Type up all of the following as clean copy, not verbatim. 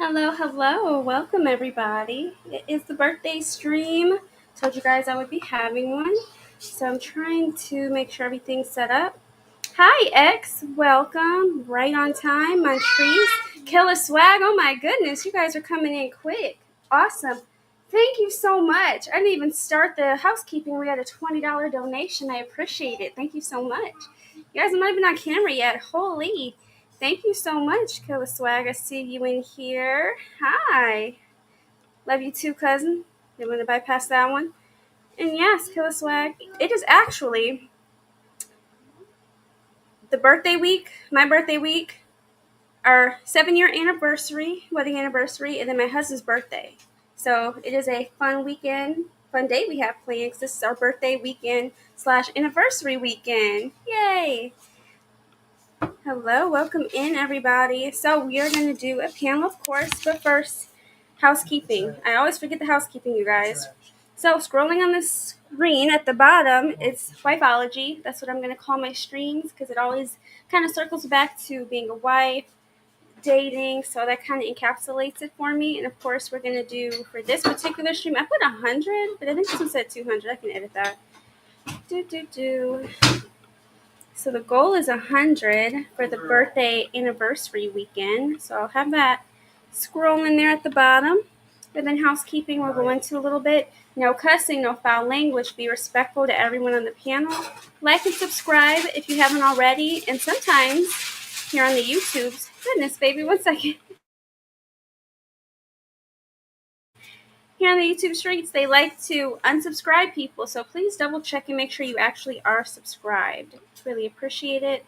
Hello, hello. Welcome, everybody. It is the birthday stream. Told you guys I would be having one. So I'm trying to make sure everything's set up. Hi, X. Welcome. Right on time. Montrese. Killer Swag. Oh, my goodness. You guys are coming in quick. Awesome. Thank you so much. I didn't even start the housekeeping. We had a $20 donation. I appreciate it. Thank you so much. You guys are not even on camera yet. Holy. Thank you so much, Killer Swag. I see you in here. Hi. Love you too, cousin. You want to bypass that one? And yes, Killer Swag. It is actually the birthday week, my birthday week, our 7-year anniversary, wedding anniversary, and then my husband's birthday. So it is a fun weekend, fun day we have planned because this is our birthday weekend / anniversary weekend. Yay! Hello, welcome in, everybody. So we are going to do a panel, of course, but first, housekeeping. I always forget the housekeeping, you guys. So scrolling on the screen at the bottom, it's wifeology. That's what I'm going to call my streams because it always kind of circles back to being a wife, dating, so that kind of encapsulates it for me. And of course, we're going to do, for this particular stream, I put 100, but I think this one said 200. I can edit that. So the goal is 100 for the birthday anniversary weekend. So I'll have that scrolling there at the bottom. And then housekeeping we'll go into a little bit. No cussing, no foul language. Be respectful to everyone on the panel. Like and subscribe if you haven't already. And sometimes here on the YouTubes, goodness baby, 1 second. Here on the YouTube streets, they like to unsubscribe people. So please double check and make sure you actually are subscribed. Really appreciate it.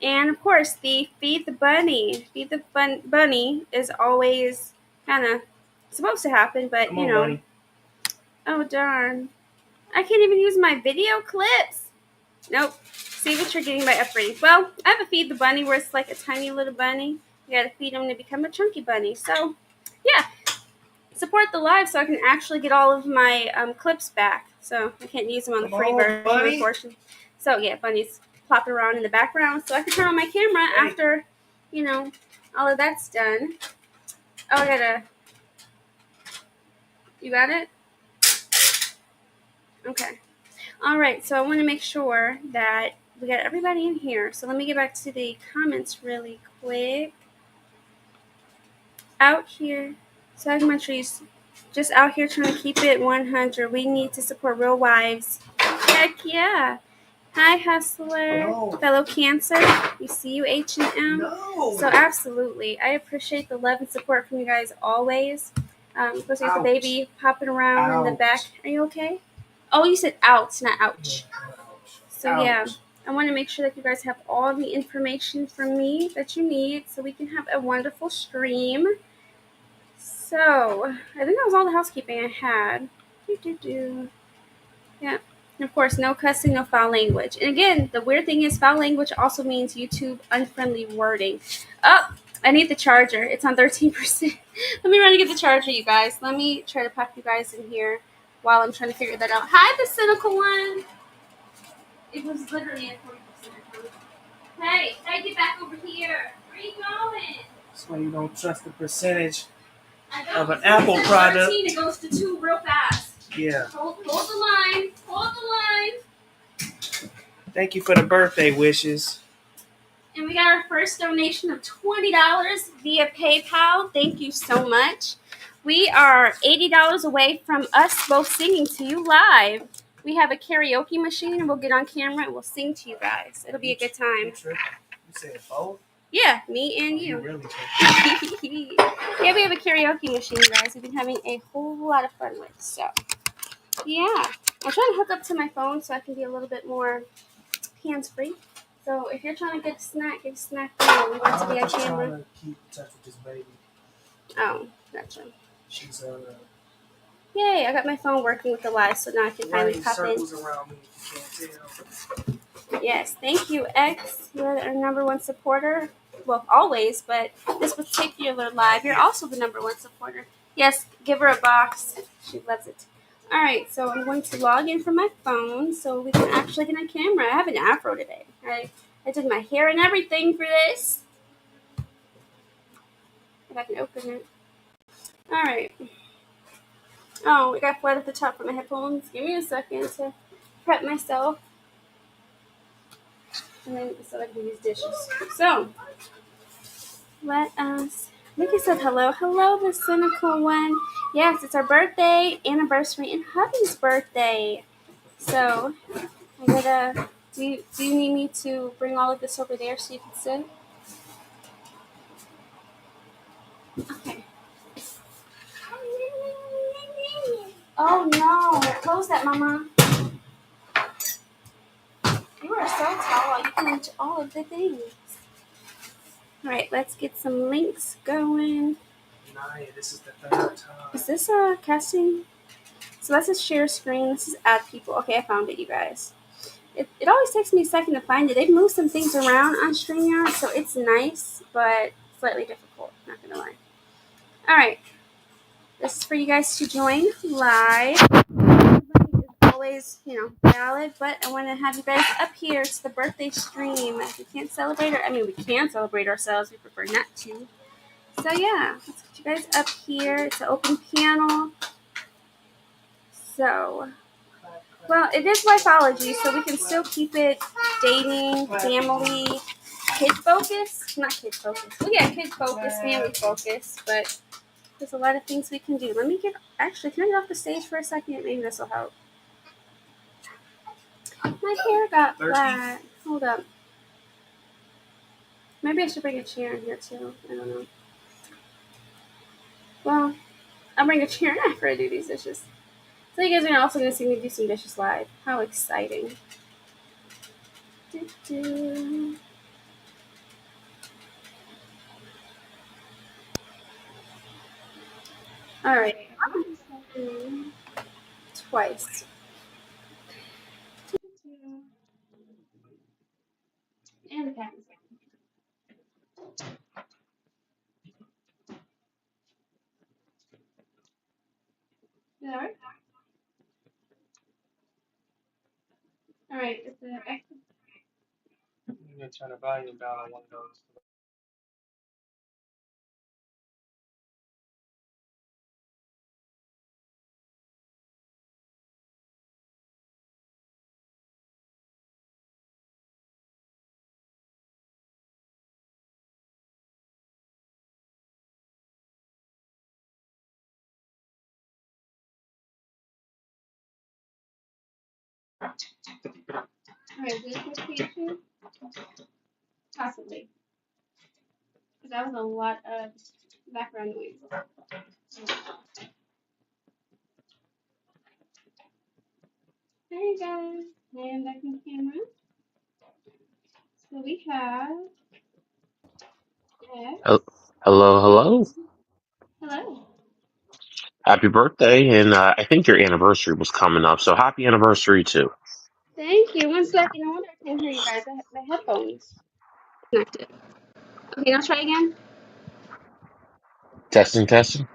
And of course, the Feed the Bunny. Feed the Bunny is always kind of supposed to happen, but Come on, Bunny. Oh darn. I can't even use my video clips. Nope. See what you're getting by upgrading. Well, I have a Feed the Bunny where it's like a tiny little bunny. You gotta feed him to become a chunky bunny. So, yeah. Support the live so I can actually get all of my clips back. So, I can't use them on the free version, unfortunately. So, yeah, Bunny's plopping around in the background so I can turn on my camera after, all of that's done. Oh, I gotta. You got it? Okay. All right, so I want to make sure that we got everybody in here. So let me get back to the comments really quick. Out here, Sagmentries, just out here trying to keep it 100. We need to support real wives. Heck yeah. Hi, Hustler. Hello. Fellow Cancer. We see you, H&M. No. So absolutely. I appreciate the love and support from you guys always. Especially with the baby popping around in the back. Are you okay? Oh, you said ouch, not ouch. So yeah, I want to make sure that you guys have all the information from me that you need so we can have a wonderful stream. So I think that was all the housekeeping I had. Yeah. And of course, no cussing, no foul language. And again, the weird thing is foul language also means YouTube unfriendly wording. Oh, I need the charger. It's on 13%. Let me run and get the charger, you guys. Let me try to pop you guys in here while I'm trying to figure that out. Hi, the cynical one. It was literally at 40%. Hey, get back over here. Where are you going? That's why you don't trust the percentage of an Apple product. 13, it goes to 2 real fast. Yeah. Hold the line. Hold the line. Thank you for the birthday wishes. And we got our first donation of $20 via PayPal. Thank you so much. We are $80 away from us both singing to you live. We have a karaoke machine, and we'll get on camera and we'll sing to you guys. It'll be a good time. You said both? Yeah, me and you. Yeah, we have a karaoke machine, guys. We've been having a whole lot of fun with. So, yeah. I'm trying to hook up to my phone so I can be a little bit more hands-free. So if you're trying to get a snack now. We want to be on camera. Trying to keep in touch with this baby. Oh, gotcha. She's Yay! I got my phone working with the live, so now I can finally pop in. circles around me. If you can't tell. Yes, thank you, X. You're our number one supporter. Well, always, but this particular live, you're also the number one supporter. Yes, give her a box. She loves it. All right, so I'm going to log in from my phone so we can actually get on camera. I have an afro today. I did my hair and everything for this. If I can open it. Alright. Oh, it got flat at the top of my headphones. Give me a second to prep myself. And then so I can use dishes. So, let us. Mickey said hello. Hello, the cynical one. Yes, it's our birthday, anniversary, and hubby's birthday. So, I gotta. Do you need me to bring all of this over there so you can sit? Okay. Oh no! Close that, Mama. You are so tall. You can reach all of the things. All right, let's get some links going. Naya, this is the third time. Is this a casting? So let's just share screen. This is add people. Okay, I found it, you guys. It always takes me a second to find it. They've moved some things around on StreamYard, so it's nice, but slightly difficult. Not gonna lie. All right, this is for you guys to join live. It's always, valid, but I want to have you guys up here. It's the birthday stream. We can't celebrate, we can celebrate ourselves. We prefer not to. So yeah, let's get you guys up here. It's an open panel. So, well, it is lifeology, so we can still keep it dating, family, kid focus. Not kid focus. Well, yeah, kid focus, family focus, but there's a lot of things we can do. Let me actually, can I get off the stage for a second? Maybe this will help. My hair got flat. Hold up. Maybe I should bring a chair in here too. I don't know. Well, I'll bring a chair after I do these dishes. So you guys are also going to see me do some dishes live. How exciting. Doo-doo. All right. Twice. And the cat is there. All right. All right. It's the I'm gonna turn the volume down on one of those. all right. This location, possibly, because that was a lot of background noise. There you go. And back in camera. So we have. Yeah. Hel- Hello, hello. Hello. Happy birthday. And I think your anniversary was coming up. So happy anniversary, too. Thank you. One second. No wonder I can't hear you guys. I have my headphones connected. Okay, now try again. Testing, testing.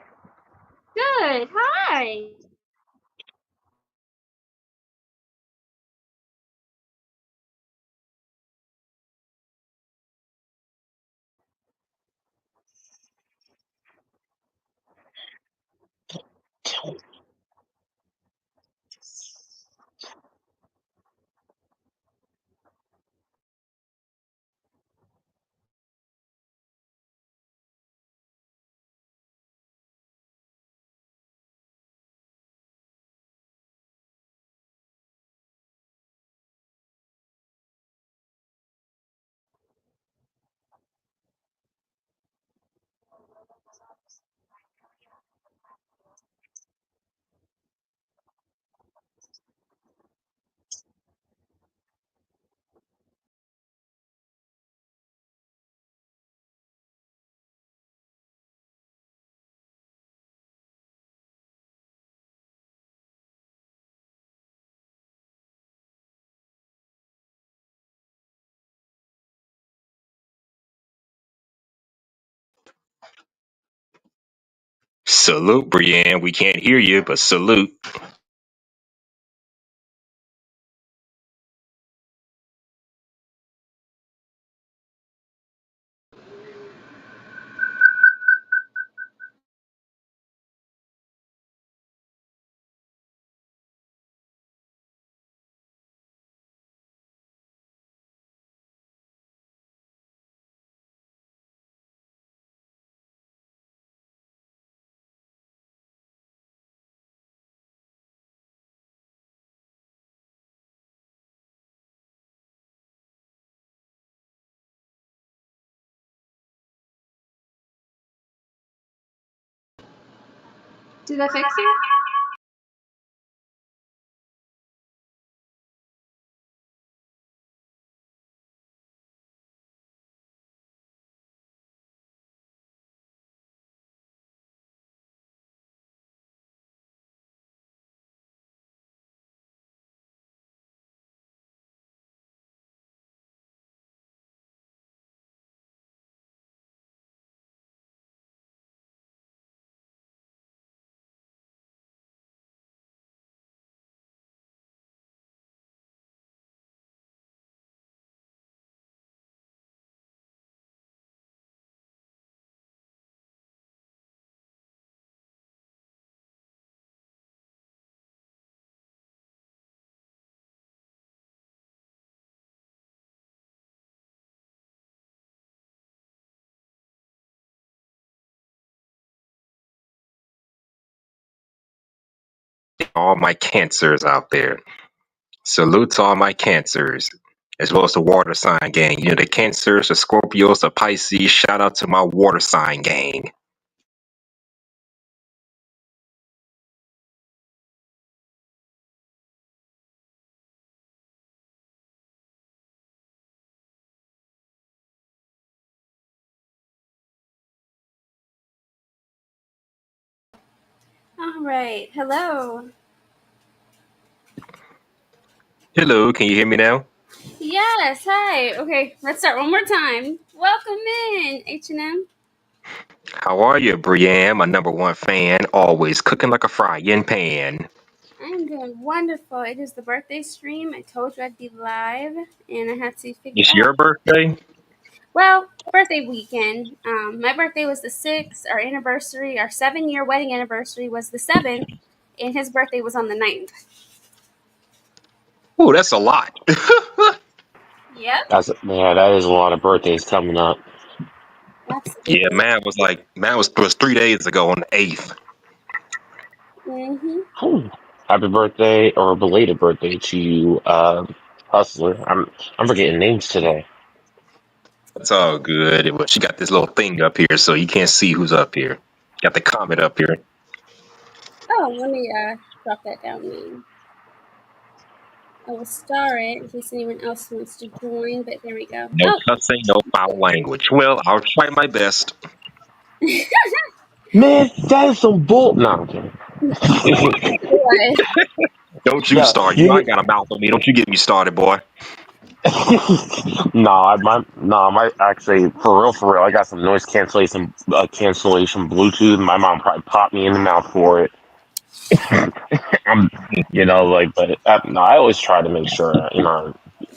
Good. Hi. Salute, Brienne. We can't hear you, but salute. Did I fix it? All my cancers out there. Salute to all my cancers, as well as the water sign gang. You know, the cancers, the Scorpios, the Pisces. Shout out to my water sign gang. All right. Hello. Hello, can you hear me now? Yes. Hi. Okay. Let's start one more time. Welcome in, H&M. How are you, Brienne? My number one fan, always cooking like a frying pan. I'm doing wonderful. It is the birthday stream. I told you I'd be live, and I had to figure It's out. your birthday? Well, birthday weekend. My birthday was the 6th. Our anniversary, our 7-year wedding anniversary was the 7th, and his birthday was on the 9th. Ooh, that's a lot. Yep. That is a lot of birthdays coming up. Absolutely. Yeah, man was 3 days ago on the 8th. Mm-hmm. Oh, happy birthday or belated birthday to you, Hustler. I'm forgetting names today. It's all good. Well, she got this little thing up here, so you can't see who's up here. Got the comment up here. Oh, let me drop that down now. I will star it in case anyone else wants to join, but there we go. No Oh, cussing, no foul language. Well, I'll try my best. Man, that is some bull. No, I'm kidding. boy. Don't you No, start. You know I got a mouth on me. Don't you get me started, boy. no, actually, for real, I got some noise cancellation Bluetooth. My mom probably popped me in the mouth for it. I'm, but no, I always try to make sure,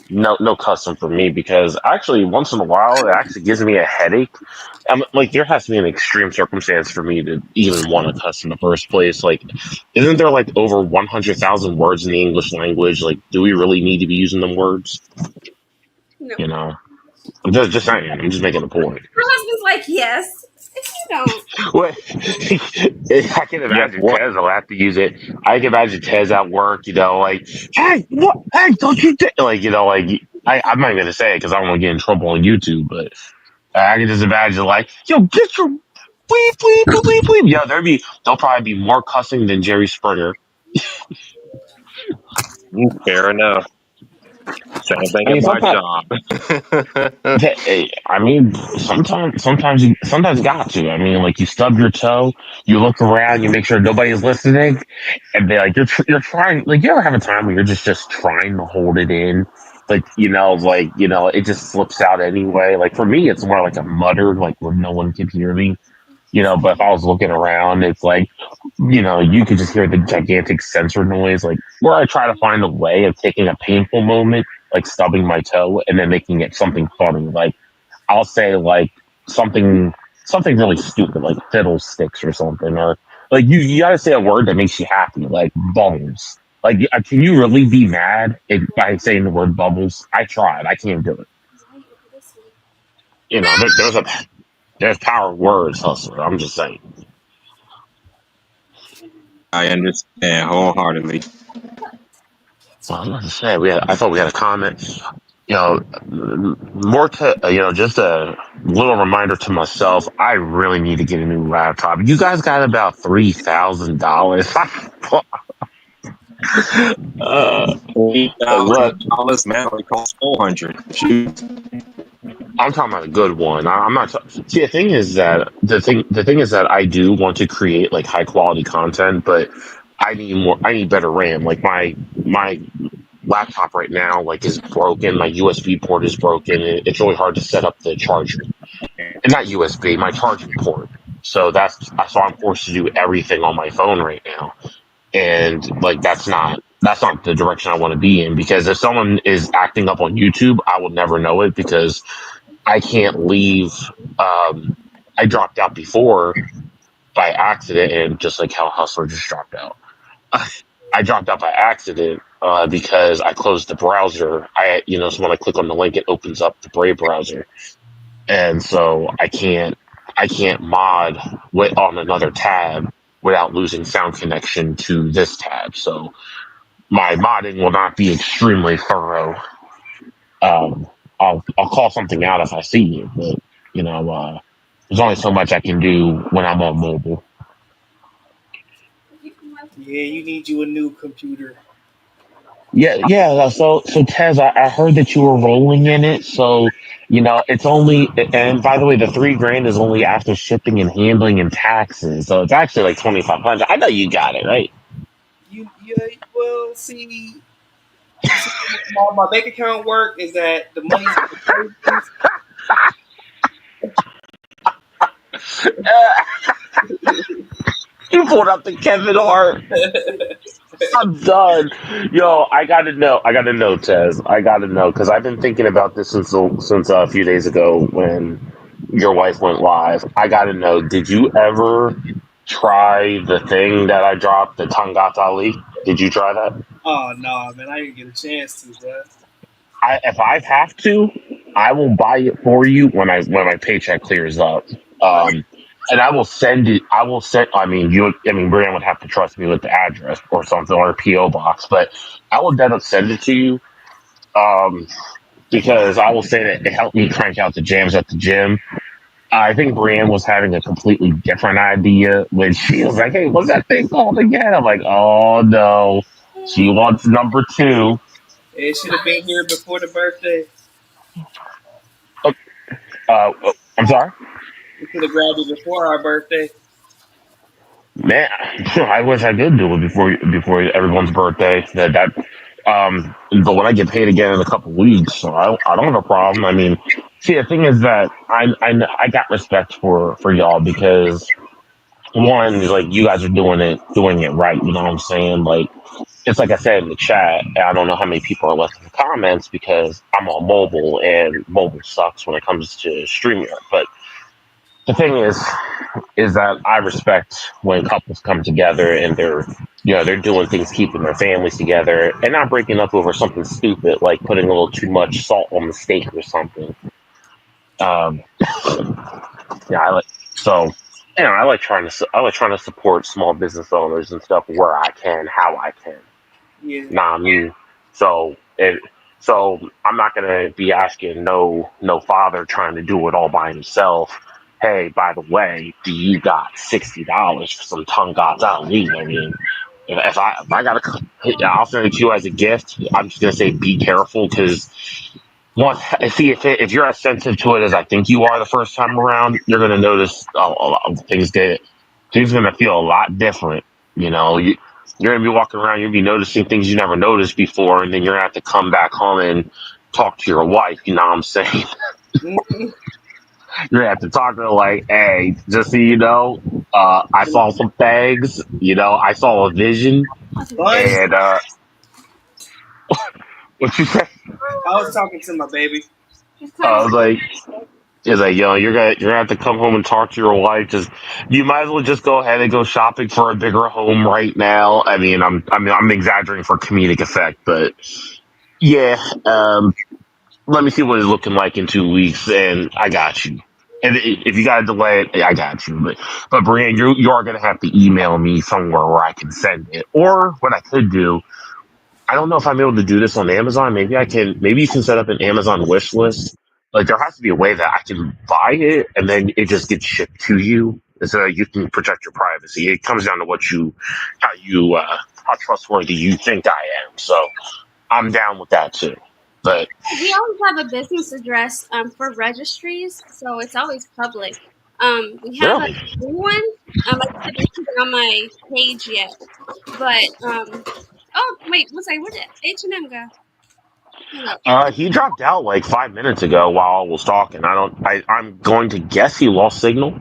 no custom for me because actually, once in a while, it actually gives me a headache. Like, there has to be an extreme circumstance for me to even want to cuss in the first place. Like, isn't there like over 100,000 words in the English language? Like, do we really need to be using them words? No. You know, I'm just saying. I'm just making a point. Her husband's like, yes. If you don't. What I can Yes, imagine what? Tez will have to use it. I can imagine Tez at work, like, hey, what? Hey, don't you like, I'm not even gonna say it because I don't want to get in trouble on YouTube, but I can just imagine like, yo, get your bleep bleep bleep bleep bleep. Yeah, there'll probably be more cussing than Jerry Springer. Fair enough. Same thing I at mean, my sometimes. job. I mean, sometimes you got to. I mean, like you stub your toe, you look around, you make sure nobody's listening, and they like you're trying. Like you ever have a time where you're just trying to hold it in, but it just slips out anyway. Like for me, it's more like a mutter, like where no one can hear me. But if I was looking around, it's like you could just hear the gigantic sensor noise, like where I try to find a way of taking a painful moment, like stubbing my toe, and then making it something funny. Like I'll say like something something really stupid, like fiddlesticks or something, or like you gotta say a word that makes you happy, like bubbles. Like, can you really be mad by saying the word bubbles? I tried. I can't do it. There's power of words, hustler. I'm just saying. I understand wholeheartedly. Well, I was about to say I thought we had a comment. you know, more to just a little reminder to myself. I really need to get a new laptop. You guys got about $3,000. What? $3,000 now. It costs 400. Shoot. I'm talking about a good one. I'm not. See, the thing is that I do want to create like high quality content, but I need more. I need better RAM. Like my laptop right now like is broken. My USB port is broken. It's really hard to set up the charger, and not USB. My charging port. So I'm forced to do everything on my phone right now, and like that's not the direction I want to be in. Because if someone is acting up on YouTube, I will never know it because I can't leave. Um, I dropped out before by accident, and just like how Hustler just dropped out, I dropped out by accident because I closed the browser. So when I click on the link, it opens up the Brave browser, and so I can't mod on another tab without losing sound connection to this tab. So my modding will not be extremely thorough. Um, I'll call something out if I see it, but there's only so much I can do when I'm on mobile. Yeah, you need you a new computer. Yeah, yeah. So Tez, I heard that you were rolling in it. So it's only. And by the way, the 3 grand is only after shipping and handling and taxes. So it's actually like 2,500. I know you got it right. Yeah, well, see, you see how my bank account work is that the money's in the savings. You pulled up the Kevin Hart. I'm done. Yo, I gotta know, Tez. I gotta know because I've been thinking about this since a few days ago when your wife went live. I gotta know. Did you ever try the thing that I dropped, the Tangat Ali? Did you try that? Oh no, man, I didn't get a chance to, bro. If I have to, I will buy it for you when my paycheck clears up. Um, and I will send it. I will send. Brian would have to trust me with the address or something or a PO box, but I will then send it to you. Um, because I will say that it helped me crank out the jams at the gym. I think Brienne was having a completely different idea when she was like, "Hey, what's that thing called again?" I'm like, "Oh no, she wants number two." It should have been here before the birthday. Uh, I'm sorry. We could have grabbed it before our birthday. Man, I wish I did do it before everyone's birthday. But when I get paid again in a couple weeks, so I don't have a problem. I mean, see, the thing is that I got respect for y'all because one is like you guys are doing it right. You know what I'm saying? Like it's like I said in the chat. And I don't know how many people are left in the comments because I'm on mobile and mobile sucks when it comes to StreamYard. But the thing is that I respect when couples come together and they're doing things, keeping their families together, and not breaking up over something stupid like putting a little too much salt on the steak or something. Um, yeah, I like so. I like trying to support small business owners and stuff where I can, how I can. Yeah. Nah, I mean, so it, so I'm not gonna be asking no father trying to do it all by himself. Hey, by the way, do you got $60 for some Tungat Ali? I mean, if I gotta, I'll send it to you as a gift. I'm just gonna say be careful because once see if you're as sensitive to it as I think you are the first time around, you're gonna notice a lot of things gonna feel a lot different. You're gonna be walking around, you're gonna be noticing things you never noticed before, and then you're gonna have to come back home and talk to your wife. You know what I'm saying? Mm-hmm. You're gonna have to talk to her like, hey, just so you know, I saw some things. I saw a vision, Bunny, and what you say? I was talking to my baby. I was like. Is like, yo, you're gonna have to come home and talk to your wife. Just you might as well just go ahead and go shopping for a bigger home right now. I'm exaggerating for comedic effect, but yeah. Let me see what it's looking like in 2 weeks, and I got you. And if you got to delay it, I got you. But Brian, you are gonna have to email me somewhere where I can send it. Or what I could do I don't know if I'm able to do this on Amazon. Maybe I can. Maybe you can set up an Amazon wish list. Like there has to be a way that I can buy it and then it just gets shipped to you, so that you can protect your privacy. It comes down to how trustworthy you think I am. So I'm down with that too. But We always have a business address for registries, so it's always public. We have a really, new one. I haven't put it on my page yet, but oh wait, what's I? Where did H&M go? Hold up. he dropped out like 5 minutes ago while I was talking. I don't. I'm going to guess he lost signal.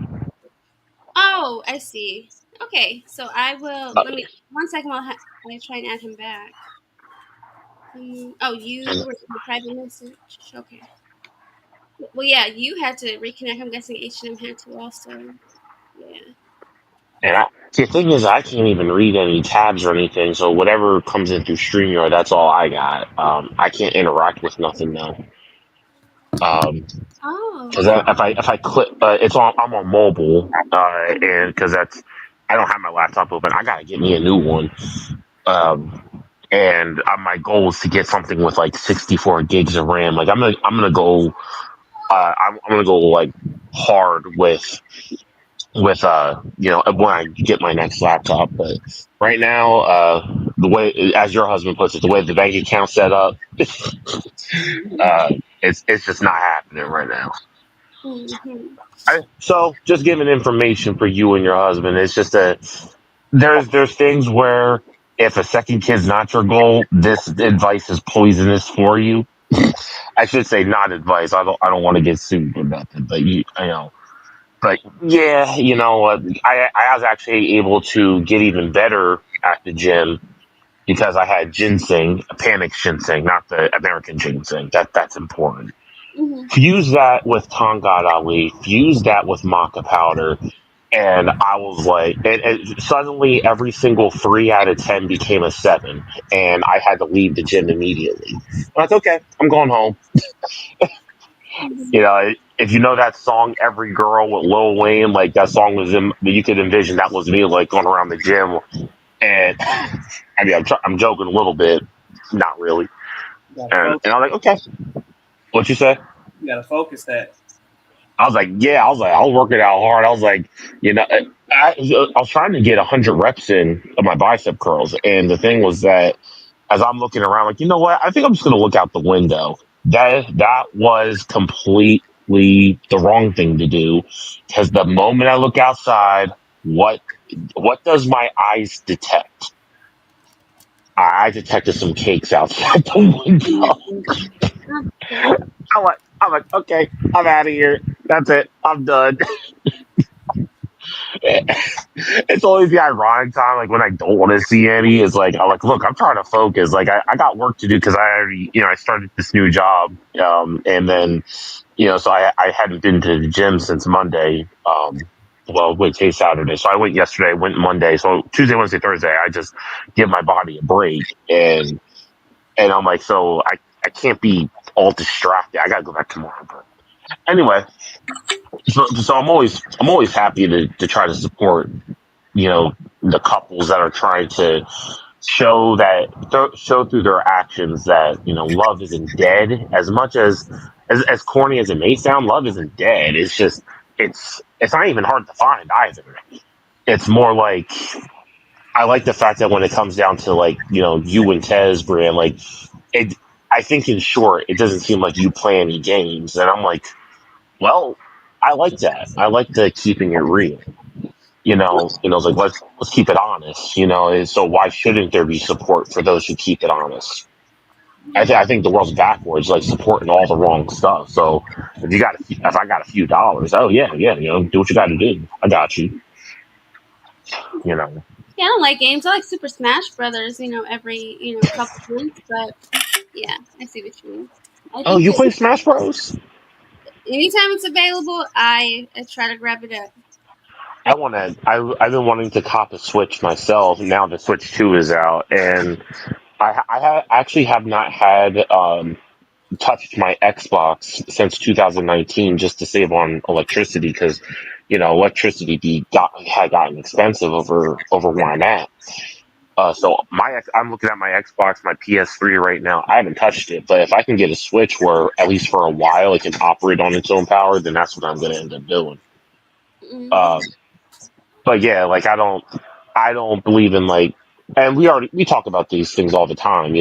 Oh, I see. Okay, so I will. Uh, Let me 1 second while I try and add him back. Oh, you were in the private message. Okay. Well, yeah, you had to reconnect. I'm guessing H&M had to also. Yeah. And the thing is, I can't even read any tabs or anything. So whatever comes in through StreamYard, that's all I got. I can't interact with nothing now. Oh. Because if I click, I'm on mobile, and because I don't have my laptop open. I gotta get me a new one. And my goal is to get something with like 64 gigs of RAM. Like I'm gonna go. I'm gonna go like hard with when I get my next laptop. But right now, the way, as your husband puts it, the way the bank account's set up, it's just not happening right now. Mm-hmm. So just giving information for you and your husband. It's just that there's things where if a second kid's not your goal, this advice is poisonous for you. I should say not advice. I don't want to get sued or nothing, but but yeah, I was actually able to get even better at the gym because I had ginseng, panic ginseng, not the American ginseng. That's important. Mm-hmm. Fuse that with Tongat Ali, fuse that with maca powder, and I was like, and suddenly every single 3 out of 10 became a 7, and I had to leave the gym immediately. I'm like, okay, I'm going home. If you know that song "Every Girl" with Lil Wayne, like that song was in, you could envision that was me like going around the gym, and I mean, I'm joking a little bit, not really, and I'm like, okay, what you say? You gotta focus that. I was like, yeah, I was working out hard. I was like, I was trying to get 100 reps in of my bicep curls, and the thing was that as I'm looking around, like, you know what? I think I'm just going to look out the window. That was completely the wrong thing to do, because the moment I look outside, what does my eyes detect? I detected some cakes outside the window. I'm like, okay, I'm out of here. That's it. I'm done. It's always the ironic time, like when I don't want to see any. Is like I'm like, look, I'm trying to focus. Like I got work to do because I already, I started this new job, and then, so I hadn't been to the gym since Monday. Well, wait, today's Saturday, so I went yesterday, went Monday, so Tuesday, Wednesday, Thursday, I just give my body a break, and I'm like, so I can't be all distracted. I gotta go back tomorrow, but anyway. So I'm always happy to try to support the couples that are trying to show through their actions that love isn't dead. As much as corny as it may sound, love isn't dead. It's just it's not even hard to find either. It's more like I like the fact that when it comes down to like you and Tez brand, like it, I think in short it doesn't seem like you play any games, and I'm like, well, I like that. I like the keeping it real. It's like let's keep it honest. And so why shouldn't there be support for those who keep it honest? I think the world's backwards, like supporting all the wrong stuff. So if I got a few dollars, oh yeah, do what you got to do. I got you. You know. Yeah, I don't like games. I like Super Smash Brothers. Every couple months. But yeah, I see what you mean. Oh, you play Smash Bros? Anytime it's available, I try to grab it up. I've been wanting to cop a Switch myself. Now the Switch 2 is out, and actually have not had touched my Xbox since 2019 just to save on electricity because electricity had gotten expensive over where I'm at. So I'm looking at my Xbox, my PS3 right now. I haven't touched it, but if I can get a Switch where at least for a while it can operate on its own power, then that's what I'm going to end up doing. Mm-hmm. Um, but yeah, like I don't believe in like, and we talk about these things all the time.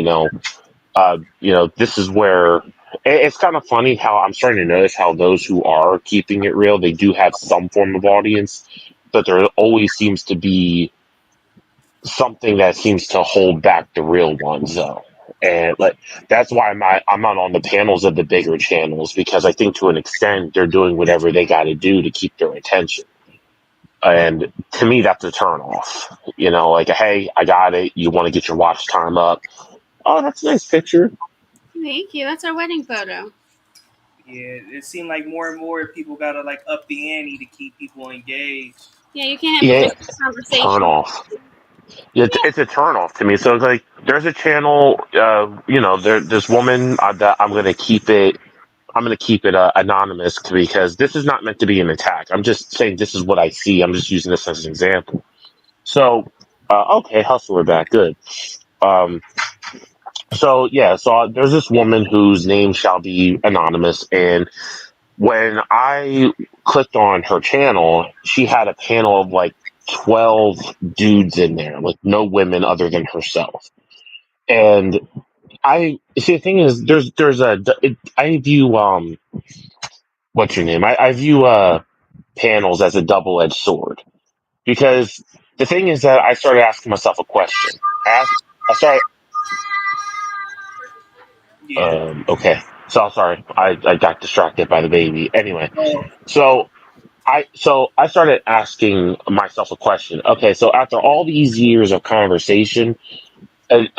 This is where it's kind of funny how I'm starting to notice how those who are keeping it real, they do have some form of audience, but there always seems to be something that seems to hold back the real ones though. And like that's why I'm not on the panels of the bigger channels because I think to an extent they're doing whatever they got to do to keep their attention. And to me, that's a turn off. Like, hey, I got it. You want to get your watch time up? Oh, that's a nice picture. Thank you. That's our wedding photo. Yeah, it seemed like more and more people gotta like up the ante to keep people engaged. Yeah, you can't have a Yeah, regular turn conversation. off. It's a turn off to me. So it's like there's a channel, this woman that I'm gonna keep it. I'm gonna keep it anonymous because this is not meant to be an attack. I'm just saying this is what I see. I'm just using this as an example. So, okay, hustler back, good. Um, so yeah, so there's this woman whose name shall be anonymous, and when I clicked on her channel, she had a panel of like 12 dudes in there with no women other than herself. And I see the thing is I view what's your name? I view panels as a double-edged sword because the thing is that I started asking myself a question. I started Yeah. okay. So I'm sorry. I got distracted by the baby. Anyway, Oh, so I started asking myself a question. Okay, so after all these years of conversation,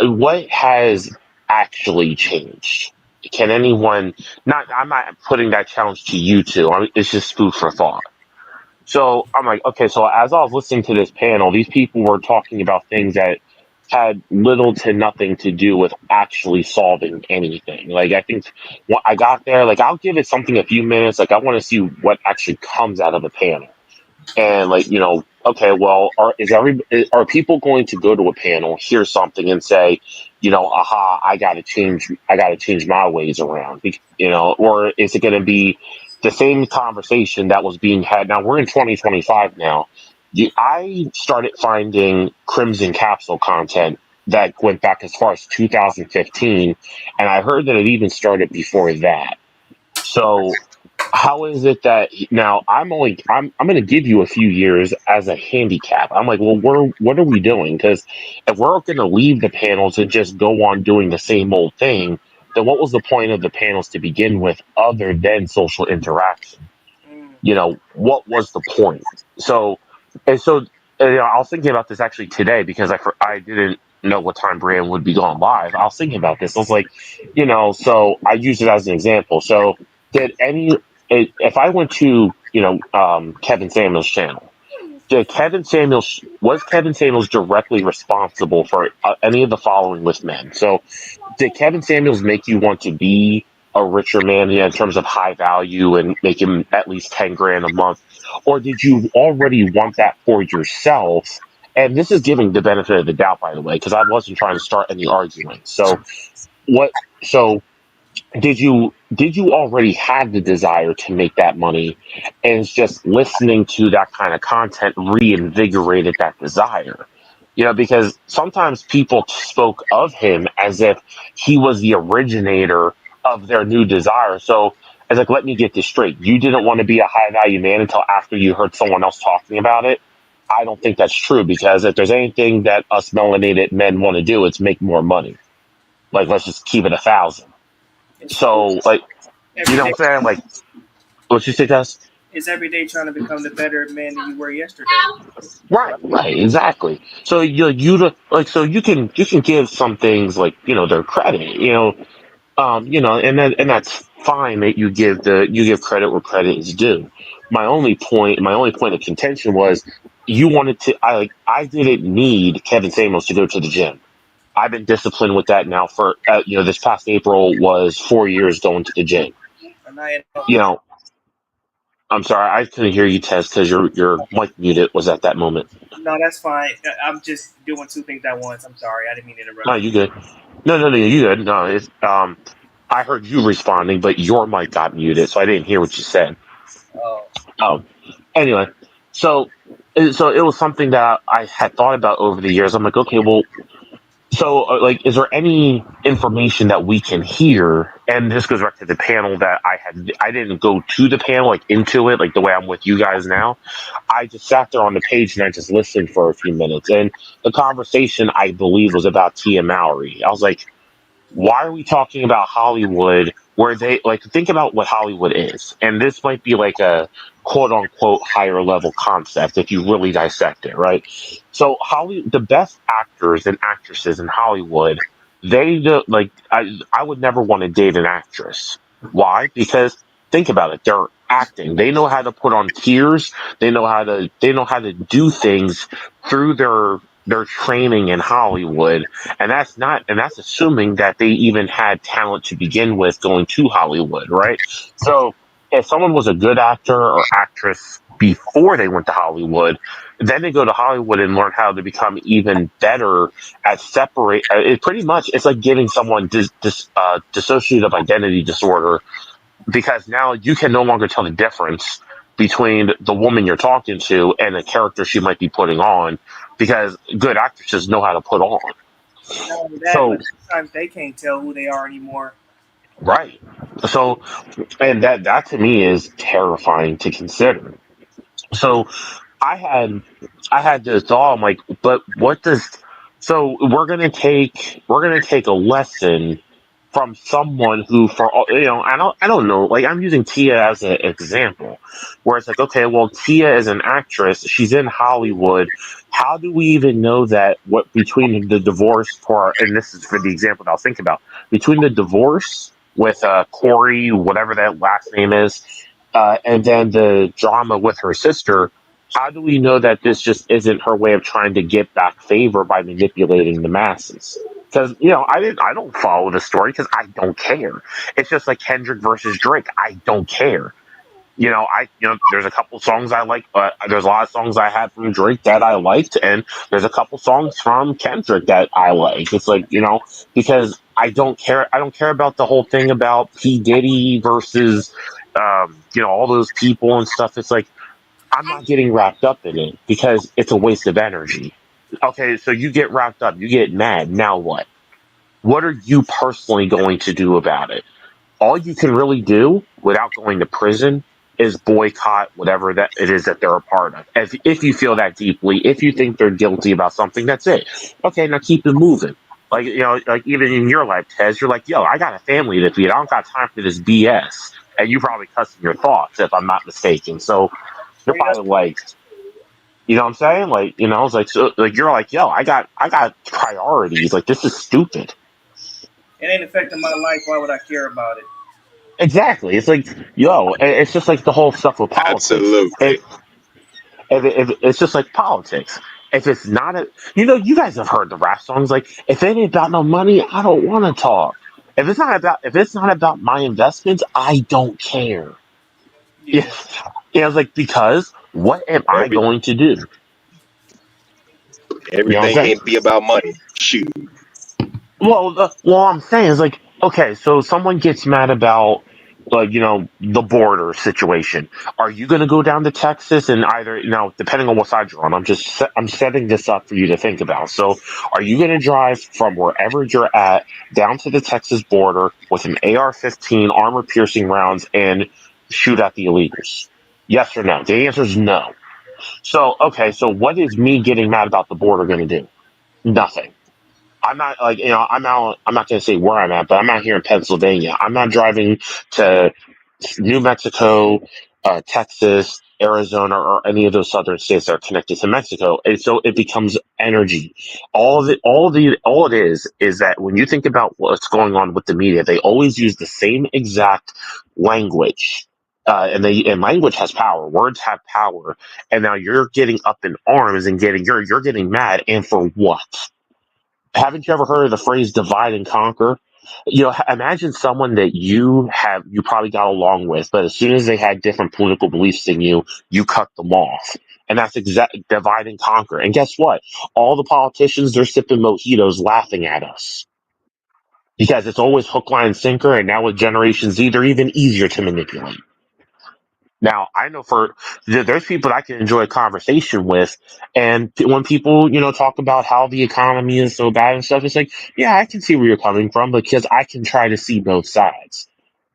what has actually changed? Can anyone not? I'm not putting that challenge to you two. It's just food for thought. So I'm like, okay, so as I was listening to this panel, these people were talking about things that had little to nothing to do with actually solving anything. Like, I think what I got there, like, I'll give it something a few minutes. Like, I want to see what actually comes out of the panel. And like, okay, well, are people going to go to a panel, hear something, and say, aha, I got to change my ways around, or is it going to be the same conversation that was being had? Now we're in 2025 now. I started finding Crimson Capsule content that went back as far as 2015, and I heard that it even started before that. So how is it that now I'm going to give you a few years as a handicap? I'm like, well, what are we doing? Because if we're going to leave the panels and just go on doing the same old thing, then what was the point of the panels to begin with, other than social interaction? mm, What was the point? So and so I was thinking about this actually today because I didn't know what time Brian would be going live. I was thinking about this. I was like, so I used it as an example. So did any if I went to Kevin Samuels' channel, was Kevin Samuels directly responsible for any of the following with men? So did Kevin Samuels make you want to be a richer man in terms of high value and make him at least 10 grand a month? Or did you already want that for yourself? And this is giving the benefit of the doubt, by the way, because I wasn't trying to start any argument. What, so did you already have the desire to make that money and it's just listening to that kind of content reinvigorated that desire? Because sometimes people spoke of him as if he was the originator of their new desire. So it's like, let me get this straight. You didn't want to be a high value man until after you heard someone else talking about it. I don't think that's true, because if there's anything that us melanated men want to do, it's make more money. Like, let's just keep it 1,000. it's true. So like, Every what day, I'm saying? Like, what you say, Tess? it's every day trying to become the better man that you were yesterday. Right, exactly. So so you can give some things like their credit, and that's fine that you give credit where credit is due. My only point of contention was you wanted to. I didn't need Kevin Samuels to go to the gym. I've been disciplined with that now for this past April was 4 years going to the gym. And I You know, I'm sorry, I couldn't hear you, Tez, because your mic muted was at that moment. No, that's fine. I'm just doing two things at once. I'm sorry. I didn't mean to No, interrupt you. you good. No, you good. No, it's I heard you responding, but your mic got muted, so I didn't hear what you said. Oh, Oh, anyway, so so it was something that I had thought about over the years. I'm like, okay, well, so like, is there any information that we can hear? And this goes back to the panel that I had. I didn't go to the panel, like into it, like the way I'm with you guys now. I just sat there on the page and I just listened for a few minutes. And the conversation, I believe, was about Tia Mowry. I was like, why are we talking about Hollywood where they like think about what Hollywood is? And this might be like a quote unquote higher level concept if you really dissect it, right? So the best actors and actresses in Hollywood, they do, like I would never want to date an actress. Why? Because think about it, they're acting. They know how to put on tears. They know how to do things through their training in Hollywood, and that's assuming that they even had talent to begin with going to Hollywood, right? So if someone was a good actor or actress before they went to Hollywood, then they go to Hollywood and learn how to become even better at separate. It pretty much it's like giving someone dissociative identity disorder, because now you can no longer tell the difference between the woman you're talking to and the character she might be putting on, because good actresses know how to put on. not only that, So but sometimes they can't tell who they are anymore. right. So and that to me is terrifying to consider. So I had I had this thought. I'm like, but what does? So we're gonna take a lesson from someone who, for all I don't know. Like I'm using Tia as an example, where it's like, okay, well, Tia is an actress. She's in Hollywood. How do we even know that what between the divorce for? And this is for the example that I'll think about between the divorce with Corey, whatever that last name is, and then the drama with her sister. How do we know that this just isn't her way of trying to get back favor by manipulating the masses? Because I don't follow the story because I don't care. It's just like Kendrick versus Drake. I don't care. There's a couple songs I like, but there's a lot of songs I had from Drake that I liked, and there's a couple songs from Kendrick that I like. It's like, because I don't care. I don't care about the whole thing about P Diddy versus, all those people and stuff. It's like I'm not getting wrapped up in it because it's a waste of energy. Okay, so you get wrapped up, you get mad. Now what? What are you personally going to do about it? All you can really do without going to prison is boycott whatever that it is that they're a part of. If you feel that deeply, if you think they're guilty about something, that's it. Okay, now keep it moving. Like even in your life, Tez, you're like, yo, I got a family to feed. I don't got time for this BS. And you probably cussing your thoughts, if I'm not mistaken. So you're Straight up, probably like, you know what I'm saying? Like, it's like, so, like you're like, yo, I got priorities. Like, this is stupid. it ain't affecting my life. Why would I care about it? Exactly. It's like, yo, it's just like the whole stuff with politics. Absolutely. If it's just like politics. If it's not you guys have heard the rap songs. Like, if it ain't about no money, I don't want to talk. If it's not about my investments, I don't care. Yeah, Yeah, it's like, because what am I Every going to do? You know what I'm everything saying? can't be about money. Shoot. Well, I'm saying is like, okay, so someone gets mad about, like, the border situation. Are you going to go down to Texas and either, depending on what side you're on, I'm setting this up for you to think about. So, are you going to drive from wherever you're at down to the Texas border with an AR-15, armor-piercing rounds, and shoot at the illegals? Yes or no? The answer is no. So, okay, so what is me getting mad about the border going to do? Nothing. I'm not like, I'm out. I'm not going to say where I'm at, but I'm out here in Pennsylvania. I'm not driving to New Mexico, Texas, Arizona, or any of those southern states that are connected to Mexico. And so it becomes energy. All it is that when you think about what's going on with the media, they always use the same exact language. And language has power. Words have power. And now you're getting up in arms and you're getting mad. And for what? Haven't you ever heard of the phrase divide and conquer? Imagine someone that you probably got along with, but as soon as they had different political beliefs than you cut them off. And that's divide and conquer. And guess what? All the politicians, they're sipping mojitos laughing at us because it's always hook, line, sinker. And now with Generation Z, they're even easier to manipulate. Now, I know there's people that I can enjoy a conversation with, and when people, talk about how the economy is so bad and stuff, it's like, yeah, I can see where you're coming from because I can try to see both sides.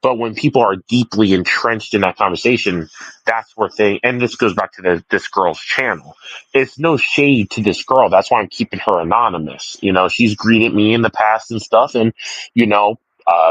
But when people are deeply entrenched in that conversation, that's where and this goes back to this girl's channel. It's no shade to this girl. That's why I'm keeping her anonymous. She's greeted me in the past and stuff, and you know,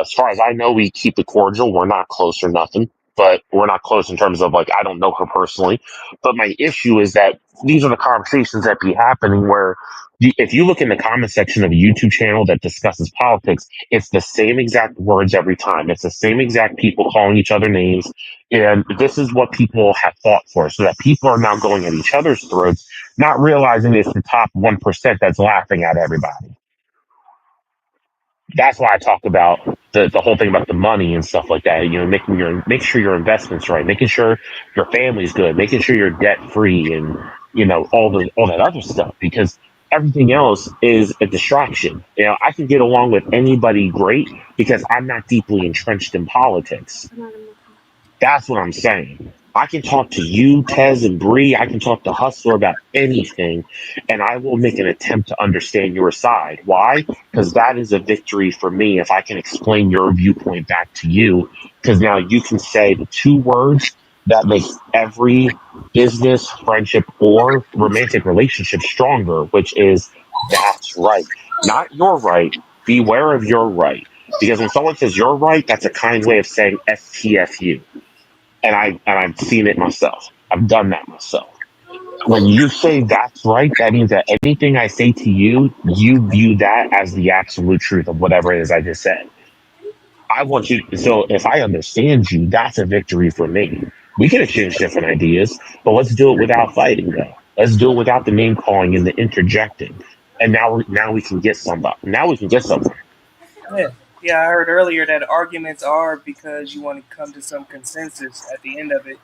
as far as I know, we keep it cordial. We're not close or nothing, but we're not close in terms of like I don't know her personally. But my issue is that these are the conversations that be happening where if you look in the comment section of a YouTube channel that discusses politics, it's the same exact words every time. It's the same exact people calling each other names. And this is what people have fought for, so that people are now going at each other's throats, not realizing it's the top 1% that's laughing at everybody. That's why I talk about the whole thing about the money and stuff like that. Make sure your investments right, making sure your family's good, making sure you're debt free, and all that other stuff, because everything else is a distraction. I can get along with anybody great because I'm not deeply entrenched in politics. That's what I'm saying. I can talk to you, Tez and Bree. I can talk to Hustler about anything, and I will make an attempt to understand your side. Why? Because that is a victory for me if I can explain your viewpoint back to you. Because now you can say the two words that makes every business, friendship, or romantic relationship stronger, which is that's right. Not your right. Beware of your right. Because when someone says you're right, that's a kind way of saying STFU. And I've seen it myself. I've done that myself. When you say that's right, that means that anything I say to you, you view that as the absolute truth of whatever it is I just said. I want you. So if I understand you, that's a victory for me. We can exchange different ideas, but let's do it without fighting, though. Let's do it without the name calling and the interjecting. And now we can get somebody. Now we can get somewhere. Yeah, I heard earlier that arguments are because you want to come to some consensus at the end of it.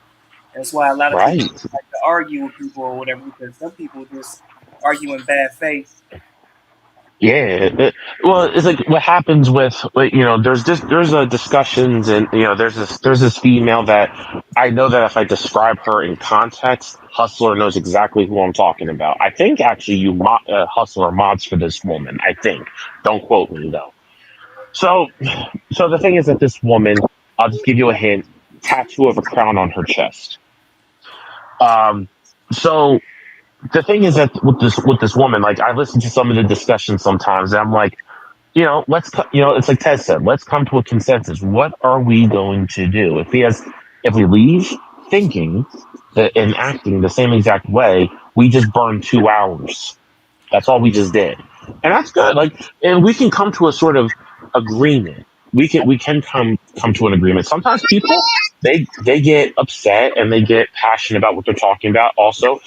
That's why a lot of Right. people like to argue with people or whatever, because some people just argue in bad faith. Yeah, well, it's like what happens with there's a discussions, and there's this female that I know that if I describe her in context, Hustler knows exactly who I'm talking about. I think actually Hustler mods for this woman. I think. Don't quote me though. So the thing is that this woman, I'll just give you a hint, tattoo of a crown on her chest. So the thing is that with this woman, like I listen to some of the discussions sometimes, and I'm like, it's like Ted said, let's come to a consensus. What are we going to do? If we leave thinking and acting the same exact way, we just burned 2 hours. That's all we just did, and that's good. Like, and we can come to a sort of agreement. We can come to an agreement. Sometimes people they get upset and they get passionate about what they're talking about. Also,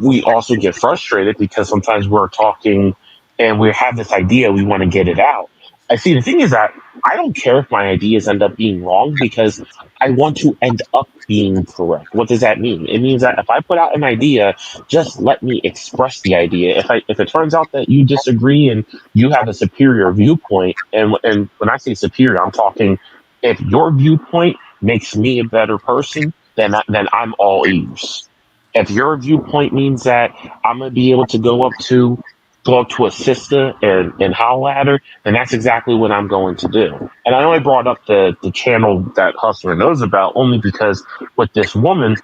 we also get frustrated because sometimes we're talking and we have this idea, we want to get it out. I see. The thing is that I don't care if my ideas end up being wrong because I want to end up being correct. What does that mean? It means that if I put out an idea, just let me express the idea. If it turns out that you disagree and you have a superior viewpoint, and when I say superior, I'm talking if your viewpoint makes me a better person, then I'm all ears. If your viewpoint means that I'm gonna be able to go up to a sister and holler at her, then that's exactly what I'm going to do. And I only brought up the channel that Hustler knows about only because with this woman,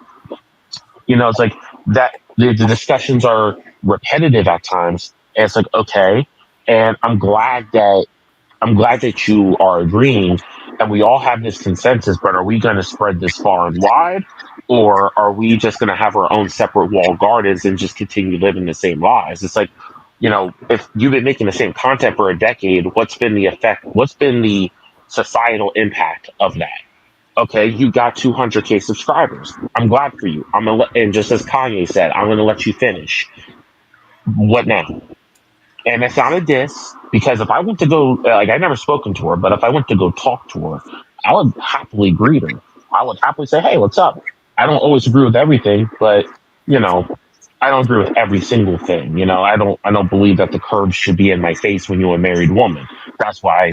it's like that the discussions are repetitive at times. And it's like, okay, and I'm glad that you are agreeing and we all have this consensus, but are we going to spread this far and wide? Or are we just going to have our own separate walled gardens and just continue living the same lives? It's like, if you've been making the same content for a decade, what's been the effect? What's been the societal impact of that? Okay, you got 200K subscribers. I'm glad for you. And just as Kanye said, I'm going to let you finish. What now? And it's not a diss because if I went to go, like, I never spoken to her, but if I went to go talk to her, I would happily greet her. I would happily say, "Hey, what's up?" I don't always agree with everything, but you know, I don't agree with every single thing. I don't believe that the curb should be in my face when you're a married woman. That's why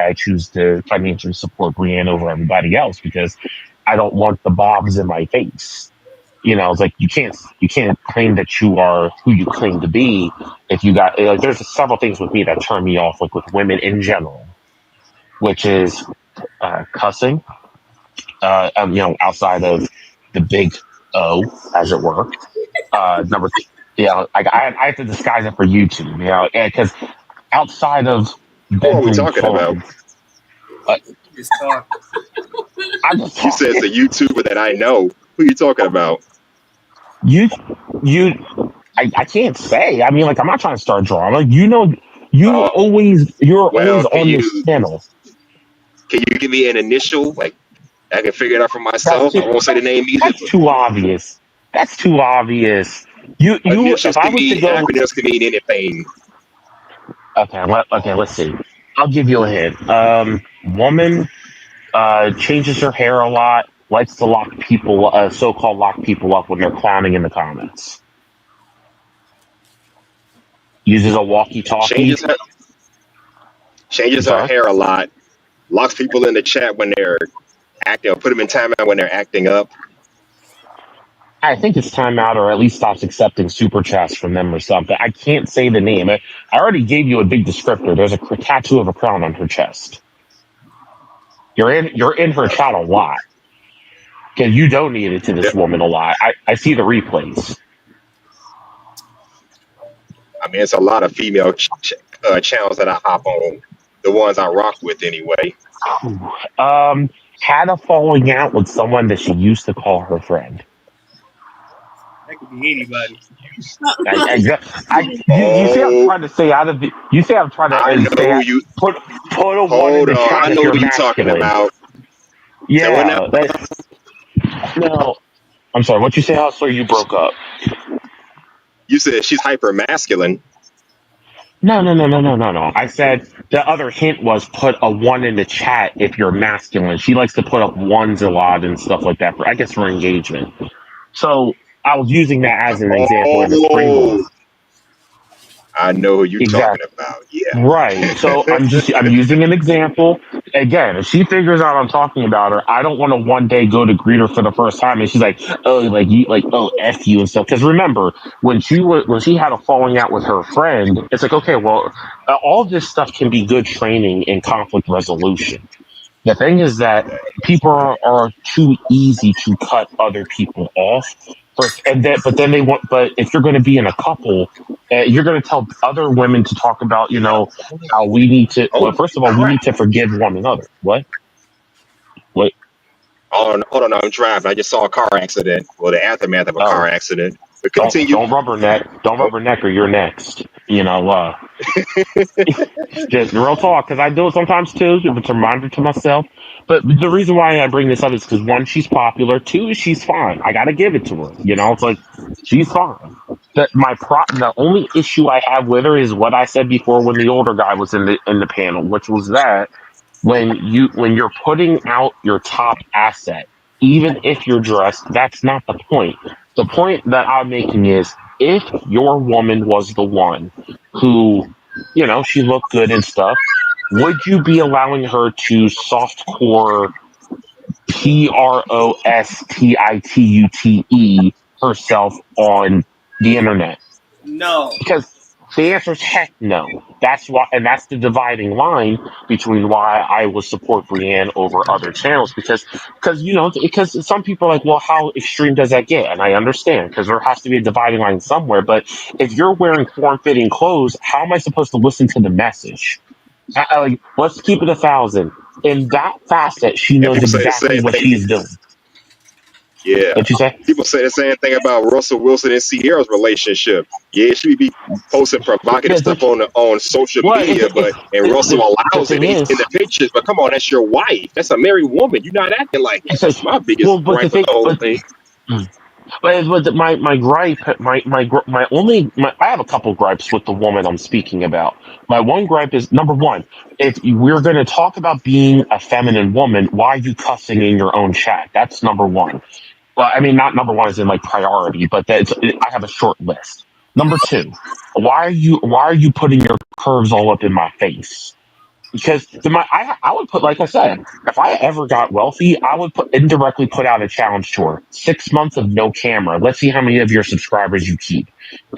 I choose to financially support Brienne over everybody else because I don't want the bobs in my face. It's like you can't claim that you are who you claim to be if you got like there's several things with me that turn me off, like with women in general, which is cussing, outside of the big O, as it were. Number two, I have to disguise it for YouTube, because outside of Who are we bedroom talking about? fun, uh, Just talk. I'm just You said talking. it's a YouTuber that I know. Who you talking about? You, you, I can't say. I mean, like, I'm not trying to start drama. Uh, You're well, always on this channel. can you give me an initial? Like I can figure it out for That's myself. too, I won't say the name either, that's too obvious. That's too obvious. but If initials I can was to mean go, acronyms can mean anything. okay, let's see. I'll give you a hint. Woman, changes her hair a lot, likes to so-called lock people up when they're clowning in the comments. Uses a walkie-talkie. Changes her I'm changes her sorry. hair a lot. Locks people in the chat when they're acting, or put them in timeout when they're acting up. I think it's time out, or at least stops accepting super chats from them or something. I can't say the name. I already gave you a big descriptor. There's a tattoo of a crown on her chest. You're in her chat a lot because you donated to this woman a lot. I see the replays. I mean, it's a lot of female channels that I hop on. The ones I rock with, anyway. Had a falling out with someone that she used to call her friend. That could be anybody. You say I'm Oh, trying to stay out of the. You say I'm trying to I know say who you. put a one in Hold the on, I chat if know you're who you talking masculine. about. So when now? Yeah, no. I'm sorry. What you say, Hustler? You broke up. You said she's hyper masculine. No. I said the other hint was put a one in the chat if you're masculine. She likes to put up ones a lot and stuff like that for, I guess, for engagement. So I was using that as an example and a springboard. Oh, I know who you talking Exactly. about. Yeah. Right. So I'm using an example. Again, if she figures out I'm talking about her, I don't want to one day go to greet her for the first time and she's like, "Oh, like you like oh F you" and stuff. Because remember, when she had a falling out with her friend, it's like, okay, well, all this stuff can be good training in conflict resolution. The thing is that people are too easy to cut other people off. But then they want. But if you're going to be in a couple, you're going to tell other women to talk about, how we need to. Oh Well, first of all, we crap! need to forgive one another. What? What? Hold on, I'm driving. I just saw a car accident. Well, the aftermath of a Oh, car accident. But don't continue. don't rubberneck. Don't Oh, rubberneck, or you're next. Just real talk, because I do it sometimes too. If it's a reminder to myself. But the reason why I bring this up is because one, she's popular. Two, she's fine. I gotta give it to her. It's like she's fine. The only issue I have with her is what I said before when the older guy was in the panel, which was that when you're putting out your top asset, even if you're dressed, that's not the point. The point that I'm making is if your woman was the one who, she looked good and stuff, would you be allowing her to softcore PROSTITUTE herself on the internet? No. Because the answer is heck no. That's why, and that's the dividing line between why I will support Brienne over other channels. Because some people are like, well, how extreme does that get? And I understand because there has to be a dividing line somewhere. But if you're wearing form-fitting clothes, how am I supposed to listen to the message? Let's keep it 1,000. In that facet, she and knows people say the exactly same what thing. she is doing. Yeah. What you say? People say the same thing about Russell Wilson and Sierra's relationship. Yeah, she be posting provocative stuff on social Well, media, and Russell the allows it. thing He's in is, the pictures, but come on, that's your wife. That's a married woman. You're not acting like that. it's like, That's my biggest well, but the gripe with thing, the whole but thing. But my gripe, I have a couple gripes with the woman I'm speaking about. My one gripe is number one, if we're going to talk about being a feminine woman, why are you cussing in your own chat? That's number one. Well, I mean, not number one is in like priority, but I have a short list. Number two, why are you putting your curves all up in my face? Because I would put, like I said, if I ever got wealthy, I would indirectly put out a challenge to her: 6 months of no camera. Let's see how many of your subscribers you keep,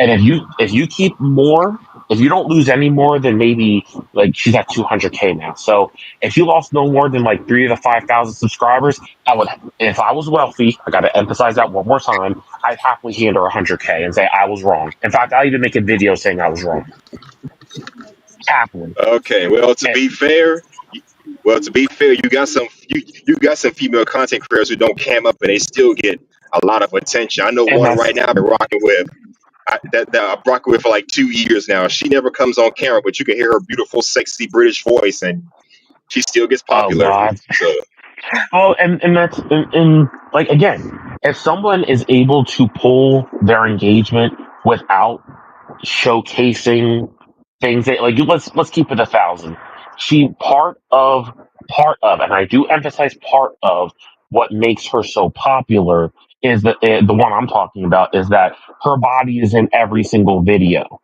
and if you keep more, if you don't lose any more than maybe, like, she's at 200K now. So if you lost no more than like 3 to 5 thousand subscribers, I would. If I was wealthy, I got to emphasize that one more time. I'd happily hand her 100K and say I was wrong. In fact, I'll even make a video saying I was wrong. Happily. Okay, well, to be fair, you got some female content creators who don't cam up and they still get a lot of attention. I know And one that's right now I've been rocking with. That I've rocking with for like 2 years now. She never comes on camera, but you can hear her beautiful, sexy British voice, and she still gets oh popular. god. So Well, and that's and like, again, if someone is able to pull their engagement without showcasing things that, like, let's keep it 1,000. She part of, and I do emphasize part of, what makes her so popular is that the one I'm talking about is that her body is in every single video.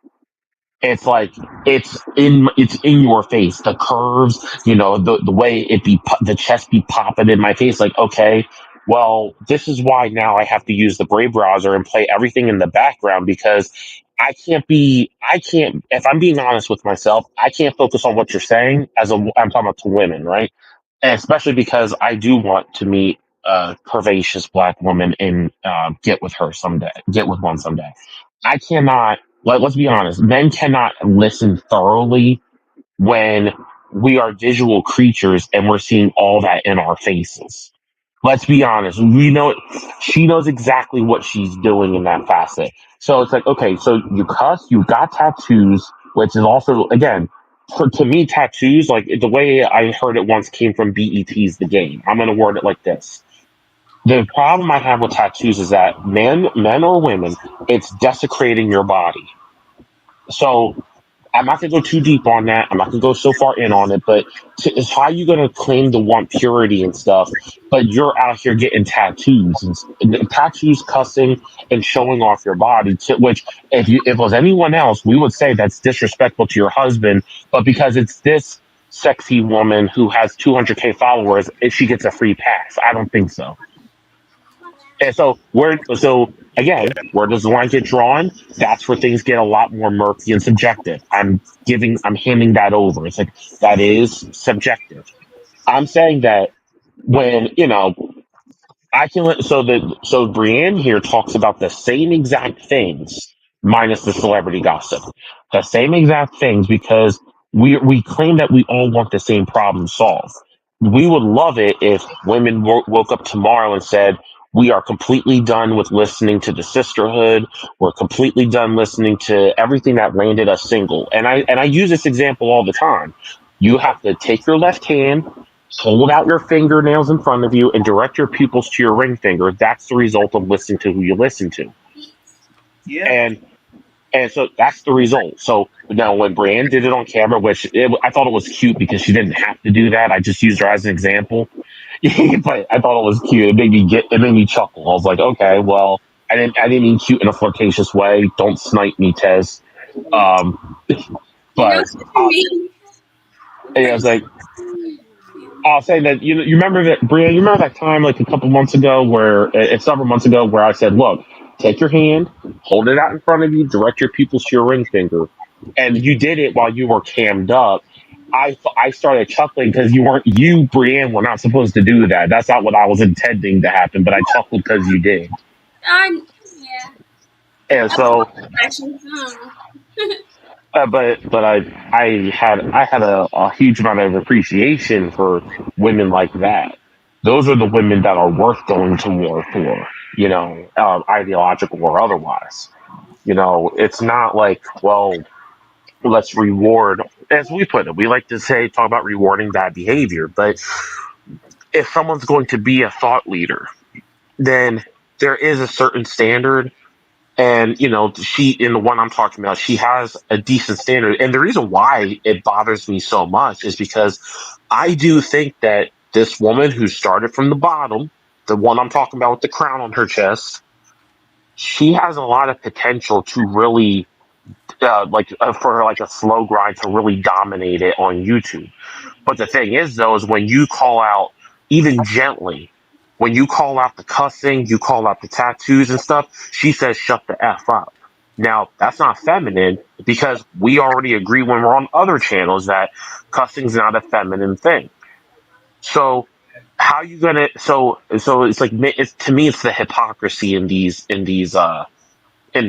It's like it's in your face. The curves, the way the chest be popping in my face. Like, okay, well, this is why now I have to use the Brave browser and play everything in the background, because I can't. If I'm being honest with myself, I can't focus on what you're saying. I'm talking about to women, right? And especially because I do want to meet a curvaceous black woman and get with her someday. Get with one someday. I cannot. Let's be honest. Men cannot listen thoroughly when we are visual creatures and we're seeing all that in our faces. Let's be honest. We know she knows exactly what she's doing in that facet. So it's like, okay, so you cuss, you got tattoos, which is also, again, to me, tattoos, like the way I heard it once, came from BET's The Game. I'm going to word it like this. The problem I have with tattoos is that men or women, it's desecrating your body. So I'm not gonna go too deep on that. I'm not gonna go so far in on it, but it's how you gonna claim to want purity and stuff, but you're out here getting tattoos and tattoos, cussing, and showing off your body. Which, if it was anyone else, we would say that's disrespectful to your husband. But because it's this sexy woman who has 200K followers, she gets a free pass. I don't think so. And so yeah, again, where does the line get drawn? That's where things get a lot more murky and subjective. I'm handing that over. It's like, that is subjective. I'm saying that when, I can so Brienne here talks about the same exact things, minus the celebrity gossip. The same exact things, because we claim that we all want the same problem solved. We would love it if women woke up tomorrow and said, we are completely done with listening to the sisterhood. We're completely done listening to everything that landed us single. And I use this example all the time. You have to take your left hand, hold out your fingernails in front of you, and direct your pupils to your ring finger. That's the result of listening to who you listen to. Yeah. And so that's the result. So now, when Brienne did it on camera, I thought it was cute because she didn't have to do that. I just used her as an example. But I thought it was cute. It made me chuckle. I was like, okay, well, I didn't mean cute in a flirtatious way. Don't snipe me, Tez. You know But what you mean? I was like, I'll say that, you remember that, Bria. You remember that time, like a couple months ago, several months ago, where I said, "Look, take your hand, hold it out in front of you, direct your pupils to your ring finger," and you did it while you were cammed up. I started chuckling because Brienne, were not supposed to do that. That's not what I was intending to happen, but I chuckled because you did, Yeah. and That's so. expressions. But I had a huge amount of appreciation for women like that. Those are the women that are worth going to war for, ideological or otherwise. It's not like, well, let's reward, as we put it. We like to talk about rewarding bad behavior, but if someone's going to be a thought leader, then there is a certain standard. And she, in the one I'm talking about, she has a decent standard. And the reason why it bothers me so much is because I do think that this woman who started from the bottom, the one I'm talking about with the crown on her chest, she has a lot of potential to really, for like a slow grind to really dominate it on YouTube. But the thing is, though, is when you call out, even gently, when you call out the cussing, you call out the tattoos and stuff, she says, shut the F up. Now, that's not feminine because we already agree when we're on other channels that cussing's not a feminine thing. So, how you gonna, so it's like, to me, it's the hypocrisy in the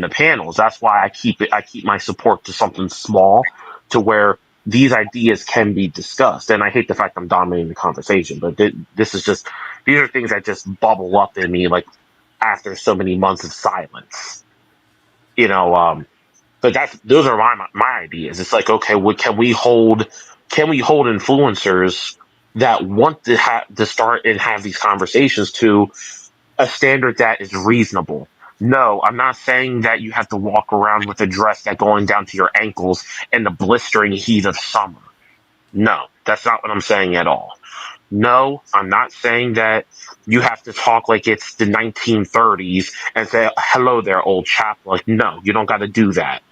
panels. That's why I keep my support to something small, to where these ideas can be discussed. And I hate the fact I'm dominating the conversation, but this is just, these are things that just bubble up in me like after so many months of silence. You know, but those are my ideas. It's like, okay, can we hold influencers that want to start and have these conversations to a standard that is reasonable? No, I'm not saying that you have to walk around with a dress that going down to your ankles in the blistering heat of summer. No, that's not what I'm saying at all. No, I'm not saying that you have to talk like it's the 1930s and say, hello there, old chap. Like, no, you don't got to do that.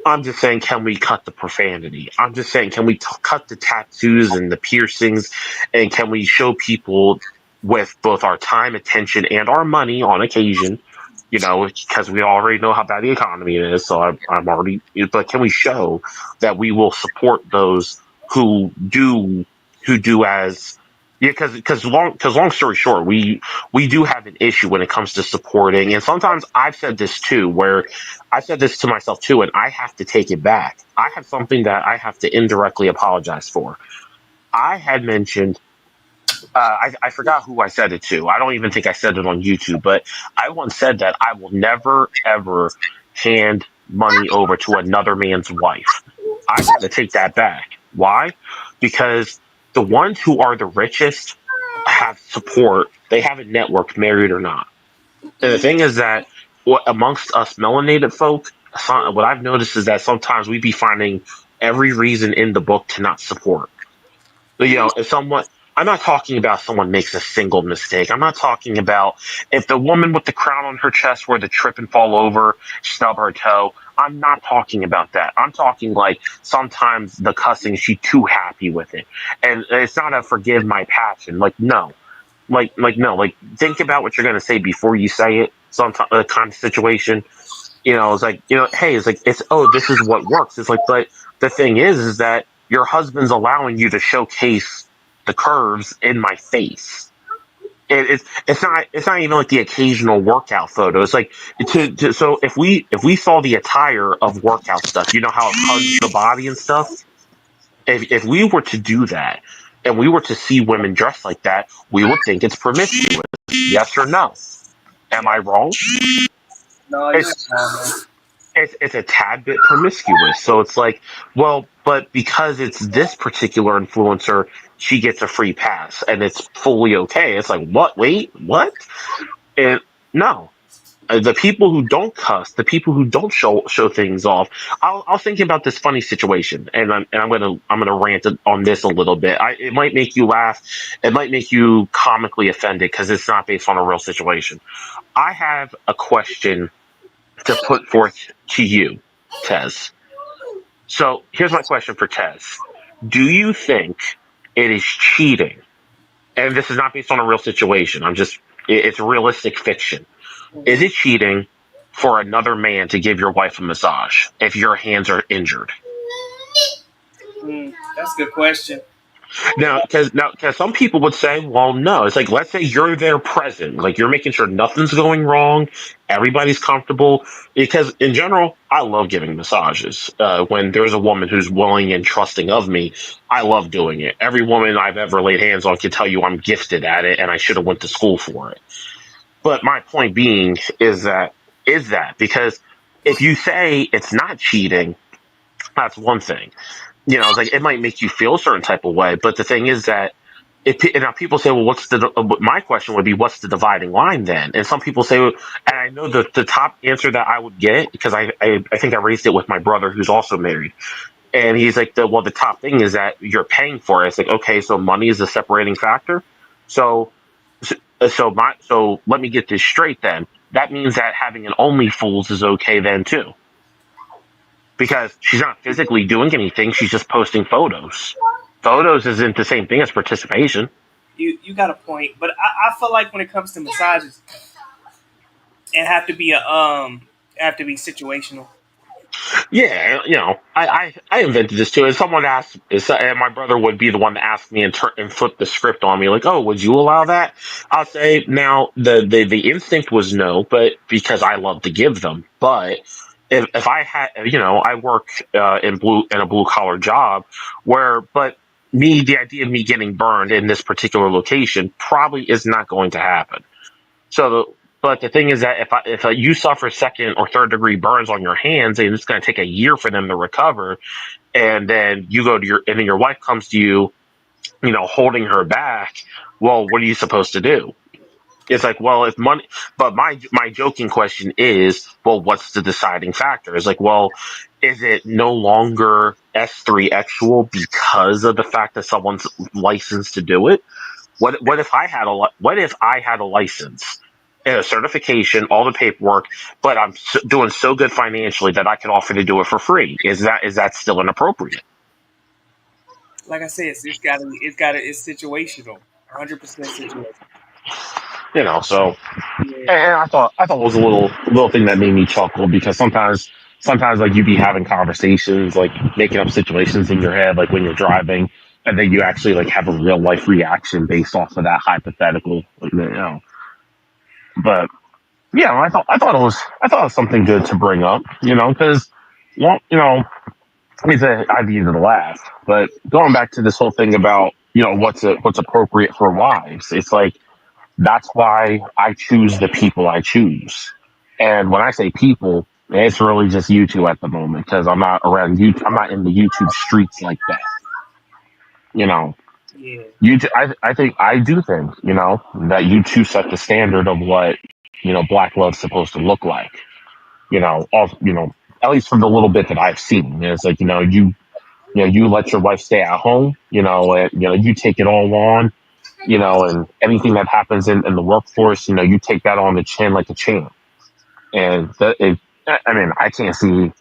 I'm just saying, can we cut the profanity? I'm just saying, can we cut the tattoos and the piercings? And can we show people with both our time, attention, and our money on occasion, because we already know how bad the economy is. So I'm already, but can we show that we will support those who do as, yeah, because long story short, we do have an issue when it comes to supporting, and sometimes I've said this too, where I said this to myself too, and I have to take it back. I have something that I have to indirectly apologize for. I had mentioned, I forgot who I said it to. I don't even think I said it on YouTube, but I once said that I will never ever hand money over to another man's wife. I got to take that back. Why? Because the ones who are the richest have support. They have a network, married or not. And the thing is that amongst us melanated folk, what I've noticed is that sometimes we be finding every reason in the book to not support. If someone, I'm not talking about someone makes a single mistake. I'm not talking about if the woman with the crown on her chest were to trip and fall over, stub her toe. I'm not talking about that. I'm talking like sometimes the cussing, she too happy with it. And it's not a forgive my passion. Like, no. No. Like, think about what you're going to say before you say it. Some kind of situation. It's like, hey, this is what works. It's like, but the thing is that your husband's allowing you to showcase the curves in my face. It's not even like the occasional workout photo. It's like so if we saw the attire of workout stuff, how it hugs the body and stuff. If we were to do that and we were to see women dressed like that, we would think it's promiscuous. Yes or no? Am I wrong? No, you're wrong, man. It's a tad bit promiscuous. So it's like, well, but because it's this particular influencer, she gets a free pass and it's fully okay. It's like, what? Wait, what? And no. The people who don't cuss, the people who don't show things off. I'll think about this funny situation, and I'm gonna rant on this a little bit. It might make you laugh, it might make you comically offended because it's not based on a real situation. I have a question to put forth to you, Tez. So here's my question for Tez. Do you think it is cheating? And this is not based on a real situation. It's realistic fiction. Is it cheating for another man to give your wife a massage if your hands are injured? That's a good question. Now, because some people would say, well, no. It's like, let's say you're there present, like you're making sure nothing's going wrong, everybody's comfortable. Because in general, I love giving massages. When there's a woman who's willing and trusting of me, I love doing it. Every woman I've ever laid hands on can tell you I'm gifted at it, and I should have went to school for it. But my point being is that because if you say it's not cheating, that's one thing. It's like it might make you feel a certain type of way, but the thing is that now people say, well, my question would be, what's the dividing line then? And some people say, and I know the top answer that I would get, because I think I raised it with my brother who's also married. And he's like, the top thing is that you're paying for it. It's like, okay, so money is a separating factor. So, so let me get this straight then. That means that having an OnlyFools is okay then too. Because she's not physically doing anything, she's just posting photos. Photos isn't the same thing as participation. You got a point, but I feel like when it comes to massages, it have to be situational. Yeah, I invented this too. And someone asked, and my brother would be the one to ask me and flip the script on me, like, "Oh, would you allow that?" I'll say now the instinct was no, but because I love to give them. But if I had, I work in a blue collar job but the idea of me getting burned in this particular location probably is not going to happen. So, but the thing is that if you suffer second or third degree burns on your hands, and it's going to take a year for them to recover, and then and then your wife comes to you, holding her back. Well, what are you supposed to do? It's like, well, if money, but my joking question is, well, what's the deciding factor? It's like, well, is it no longer S3 actual because of the fact that someone's licensed to do it? What if I had a license and a certification, all the paperwork, but I'm doing so good financially that I can offer to do it for free? Is that still inappropriate? Like I said, it's situational, 100% situational. So Yeah, and I thought it was a little thing that made me chuckle, because sometimes like you be having conversations, like making up situations in your head, like when you're driving, and then you actually like have a real life reaction based off of that hypothetical, But yeah, I thought it was something good to bring up, because well, it's an idea to laugh. But going back to this whole thing about what's appropriate for wives, it's like that's why I choose the people I choose. And when I say people, it's really just you two at the moment, because I'm not around you. I'm not in the YouTube streets like that. You know, yeah, I do think that you two set the standard of what black love's supposed to look like. At least from the little bit that I've seen, it's like you let your wife stay at home, and you take it all on, and anything that happens in the workforce, you take that on the chin like a champ. And I mean, I can't see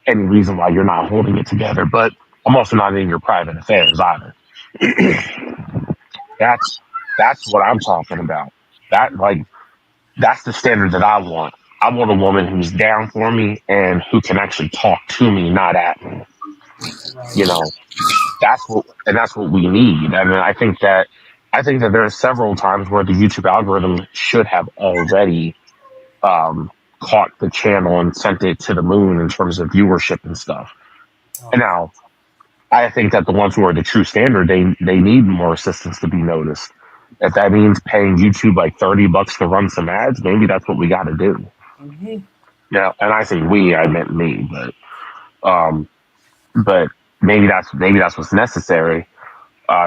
any reason why you're not holding it together, but I'm also not in your private affairs either. That's what I'm talking about. That like that's the standard that I want. I want a woman who's down for me and who can actually talk to me, not at me. You right. know, that's what we need. I mean, I think that there are several times where the YouTube algorithm should have already um, caught the channel and sent it to the moon in terms of viewership and stuff. And Oh, now, I think that the ones who are the true standard, they need more assistance to be noticed. If that means paying YouTube like $30 to run some ads, maybe that's what we got to do. mm-hmm. Yeah, and I say we, I meant me, um, but maybe that's what's necessary,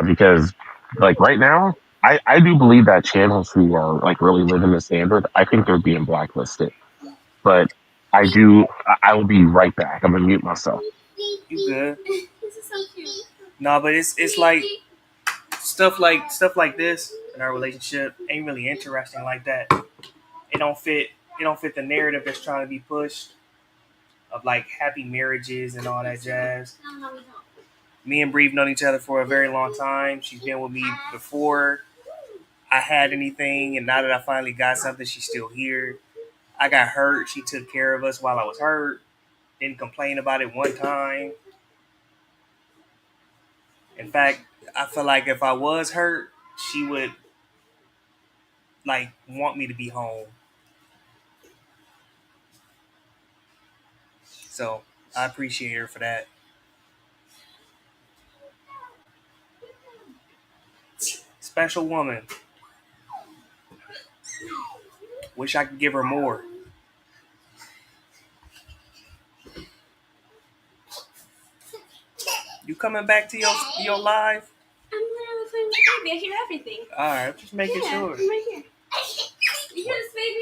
because like right now, I do believe that channels who are like really living the standard, I think they're being blacklisted. But I will be right back. I'm gonna mute myself. You good? This is so cute. No, but it's like stuff like this in our relationship ain't really interesting like that. It don't fit. It don't fit the narrative that's trying to be pushed of like happy marriages and all that jazz. Me and Bree known each other for a very long time. She's been with me before I had anything, and now that I finally got something, she's still here. I got hurt. She took care of us while I was hurt. Didn't complain about it one time. In fact, I feel like if I was hurt, she would like want me to be home. So I appreciate her for that. Special woman. Wish I could give her more. You coming back to your live? I'm literally playing with happy. I hear everything. All right, just making Yeah, sure. I'm right here. You hear this, baby?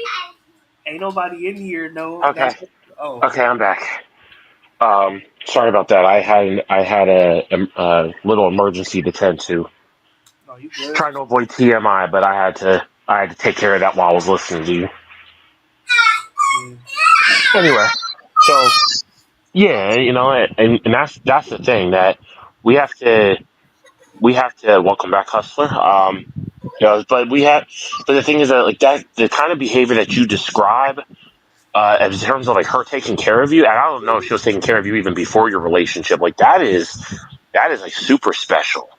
Ain't nobody in here, no. Okay. That's oh. Okay, I'm back. Sorry about that. I had a little emergency to tend to. No, you good. Trying to avoid TMI, but I had to take care of that while I was listening to you. Yeah. Anyway, so yeah, and that's the thing that we have to welcome back, Hustler. But the thing is that like that the kind of behavior that you describe, in terms of like her taking care of you, and I don't know if she was taking care of you even before your relationship. Like that is like super special.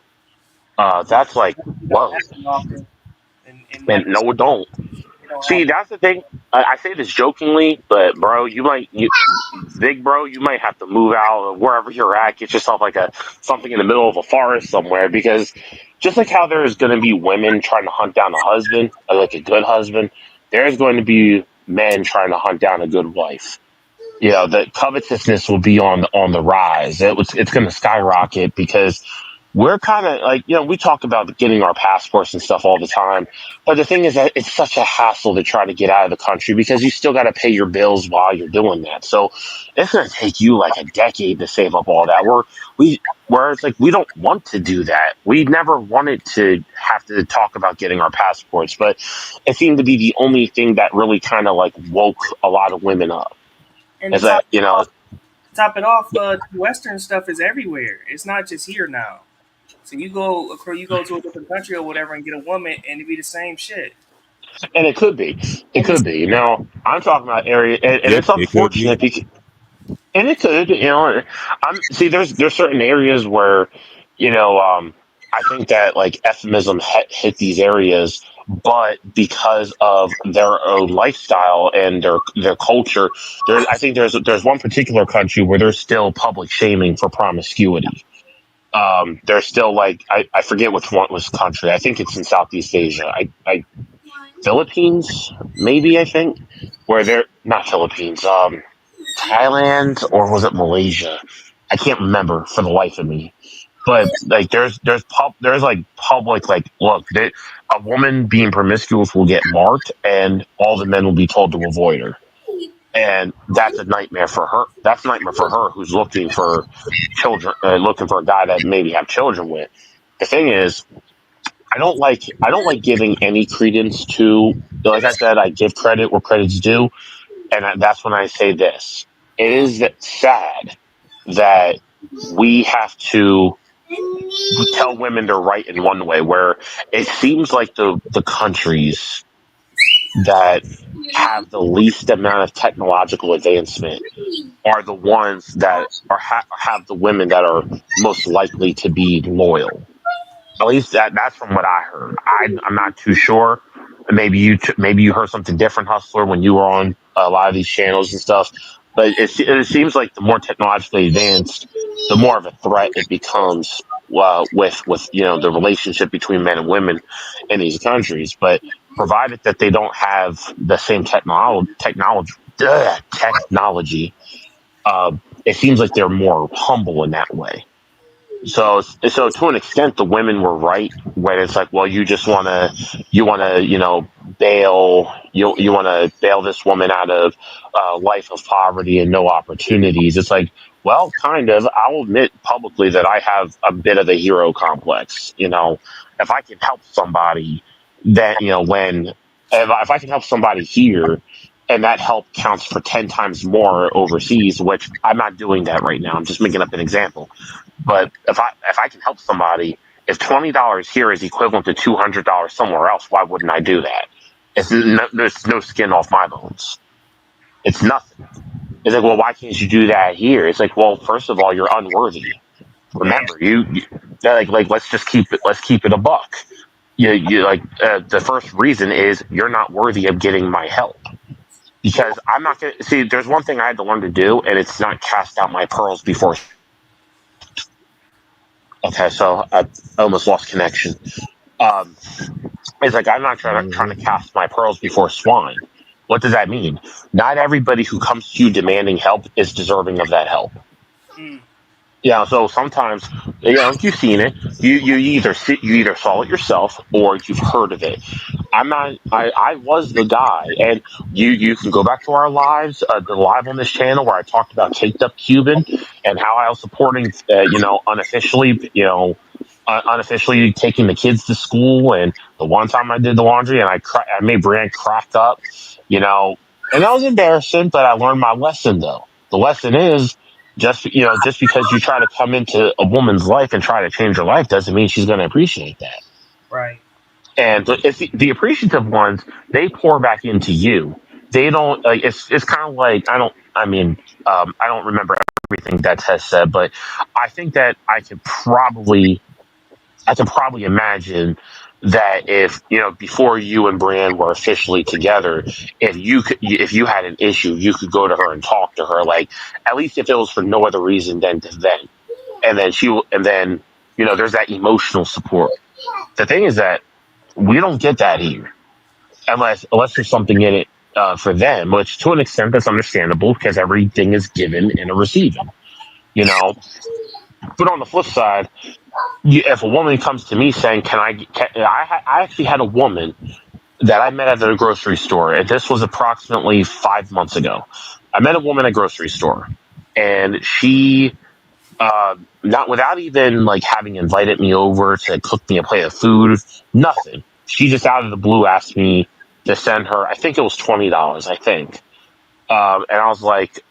That's like It don't whoa, happen often, and and like I no, said, it don't. it don't See, happen. that's the thing. I say this jokingly, but bro, big bro, you might have to move out of wherever you're at, get yourself like a something in the middle of a forest somewhere, because just like how there's going to be women trying to hunt down a husband, like a good husband, there's going to be men trying to hunt down a good wife. The covetousness will be on the rise. It's going to skyrocket because we're kind of like, we talk about getting our passports and stuff all the time. But the thing is that it's such a hassle to try to get out of the country because you still got to pay your bills while you're doing that. So it's going to take you like a decade to save up all that. Where it's like, we don't want to do that. We never wanted to have to talk about getting our passports, but it seemed to be the only thing that really kind of like woke a lot of women up. And Is that, top it off, Western stuff is everywhere. It's not just here now. So you go to a different country or whatever and get a woman, and it be the same shit. and it could be. It And it's could be. Now, I'm talking about area, and Yep, it's it could be. unfortunate because, and it could, I'm see. There's certain areas where, I think that like euphemism hit these areas, but because of their own lifestyle and their culture, I think there's one particular country where there's still public shaming for promiscuity. There's still like I forget which one was country. I think it's in Southeast Asia. I Philippines, maybe I think, where they're not Philippines. Thailand, or was it Malaysia? I can't remember for the life of me. But like there's like public, like, look, a woman being promiscuous will get marked, and all the men will be told to avoid her, and that's a nightmare for her. That's a nightmare for her who's looking for children, looking for a guy that maybe have children with. The thing is, I don't like giving any credence to. Like I said, I give credit where credit's due, and that's when I say this. It is sad that we have to tell women they're right in one way, where it seems like the countries that have the least amount of technological advancement are the ones that have the women that are most likely to be loyal. At least that's from what I heard. I'm not too sure. Maybe you heard something different, Hustler, when you were on a lot of these channels and stuff. But it seems like the more technologically advanced, the more of a threat it becomes, with the relationship between men and women in these countries. But provided that they don't have the same technology, it seems like they're more humble in that way. So to an extent, the women were right when it's like, well, you want to, bail this woman out of a life of poverty and no opportunities. It's like, well, kind of. I'll admit publicly that I have a bit of a hero complex. If I can help somebody, that if I can help somebody here, and that help counts for 10 times more overseas, which I'm not doing that right now. I'm just making up an example, but if I can help somebody, if $20 here is equivalent to $200 somewhere else, why wouldn't I do that? There's no skin off my bones. It's nothing. It's like, well, why can't you do that here? It's like, well, first of all, you're unworthy. Man, Remember, like let's keep it a buck. You like, the first reason is you're not worthy of getting my help, because I'm not gonna see. There's one thing I had to learn to do, and it's not cast out my pearls before. Okay, so I almost lost connection. Um, it's like I'm not trying to cast my pearls before swine. What does that mean? Not everybody who comes to you demanding help is deserving of that help. mm, Yeah, so sometimes, you've seen it. You either saw it yourself or you've heard of it. I'm not. I was the guy, and you can go back to our lives, the live on this channel where I talked about Caked Up Cuban and how I was supporting, unofficially, unofficially taking the kids to school, and the one time I did the laundry and I made Brienne crack up, you know, and that was embarrassing, but I learned my lesson though. The lesson is just because you try to come into a woman's life and try to change her life doesn't mean she's going to appreciate that. Right. And it's the appreciative ones, they pour back into you. They don't like it's kind of like I don't remember everything that Tess said, but I think that I can probably imagine that if before you and Brienne were officially together, if you had an issue, you could go to her and talk to her, like at least if it was for no other reason than to vent, and then there's that emotional support. The thing is that we don't get that here unless there's something in it for them, which to an extent that's understandable because everything is given and a receiving, you know. But on the flip side, if a woman comes to me saying, "Can I?" I actually had a woman that I met at the grocery store, and this was approximately 5 months ago. I met a woman at a grocery store, and she, not without even like having invited me over to cook me a plate of food, nothing. She just out of the blue asked me to send her. I think it was $20. I think, and I was like,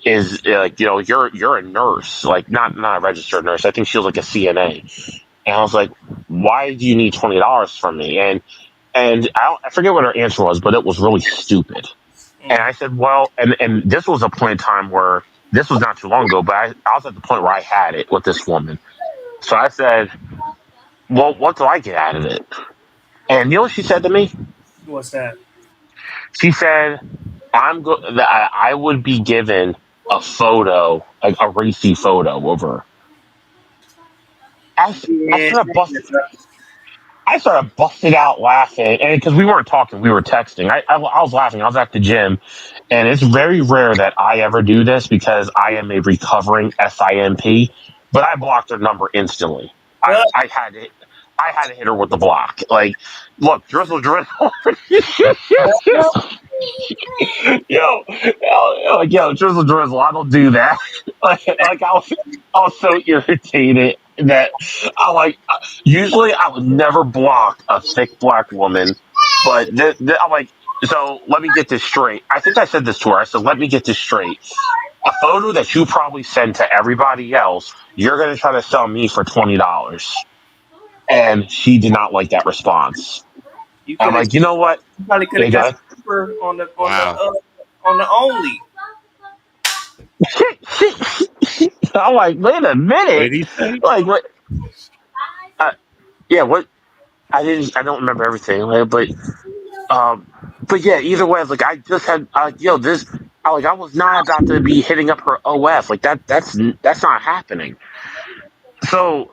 "Is like you're a nurse, like not a registered nurse. I think she was like a CNA." And I was like, "Why do you need $20 from me?" And I forget what her answer was, but it was really stupid. And Mm. I said, "Well," and this was a point in time where this was not too long ago, but I was at the point where I had it with this woman. So I said, "Well, what do I get out of it?" And you know what she said to me? What's that? She said, I would be given a photo, like a racy photo of her." I Yeah. started busting. I started busting out laughing, and because we weren't talking, we were texting. I was laughing. I was at the gym, and it's very rare that I ever do this because I am a recovering SIMP. But I blocked her number instantly. I had to hit her with the block. Like, look, drizzle. Drizzle. I don't do that. I was so irritated that I like. Usually, I would never block a thick black woman, but I'm like, so let me get this straight. I think I said this to her. I said, let me get this straight. A photo that you probably send to everybody else, you're going to try to sell me for $20. And she did not like that response. You I'm could have like, you know what? probably could Yeah, have go got ahead. cheaper Wow. on the only. I'm like, wait a What minute. did he say? Like, what? Uh, yeah, what? I don't remember everything, like, um, but yeah, either way, like, I just had, I was not about to be hitting up her OF, like that's not happening. So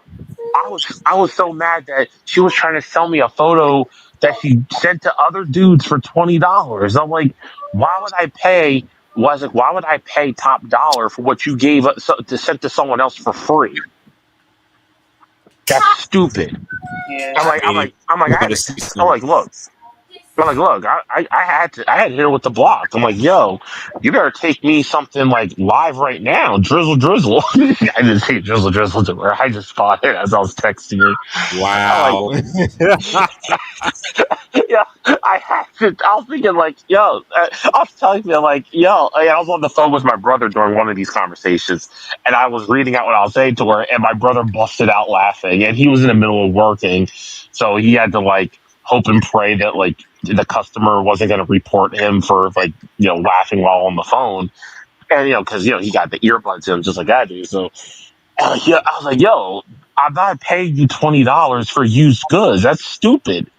I was so mad that she was trying to sell me a photo that she sent to other dudes for $20. I'm like, why would I pay? Was it why would I pay top dollar for what you gave to send to someone else for free? That's stupid. Yeah. I'm I like, I'm mean, like, I'm like, we're I had gonna to. see I'm some. like, look. I'm like, look, I had to hit her with the block. I'm like, yo, you better take me something like live right now, drizzle. I didn't say drizzle to her. I just thought it as I was texting her. I'm like, Wow. yeah, I had to. I was thinking like, yo, I was telling you like, yo, I was on the phone with my brother during one of these conversations, and I was reading out what I was saying to her, and my brother busted out laughing, and he was in the middle of working, so he had to like hope and pray that like the customer wasn't going to report him for like laughing while on the phone, and because he got the earbuds in just like I do, so yeah, I was like, yo, I'm not paying you $20 for used goods. That's stupid.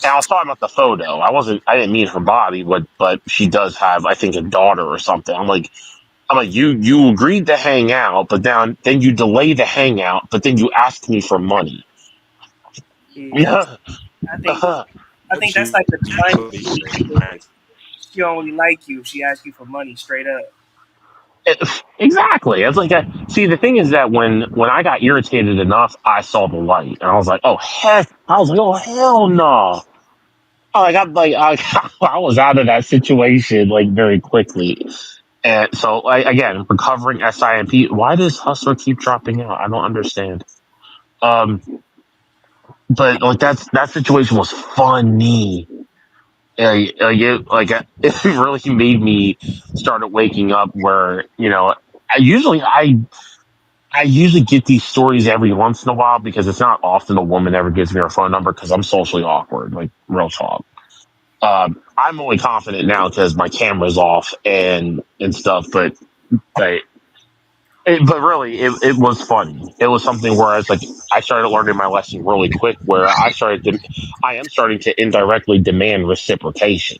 And I was talking about the photo. I didn't mean her body, but she does have, I think, a daughter or something. I'm like, you agreed to hang out, but then you delay the hangout, but then you ask me for money. Yeah. Yeah. I think I think But that's you like the sign actually, she don't really like you if she asks you for money straight up. Exactly. It's like see, the thing is that when I got irritated enough, I saw the light, and I was like, oh hell no. Oh, I was out of that situation like very quickly. And so, again, recovering SIMP. Why does Hustler keep dropping out? I don't understand. Um, but like that situation was funny. It really made me started waking up. Where I usually I usually get these stories every once in a while because it's not often a woman ever gives me her phone number because I'm socially awkward, like real talk. I'm only confident now because my camera's off and stuff, but but really, it was funny. It was something where I started learning my lesson really quick. Where I am starting to indirectly demand reciprocation.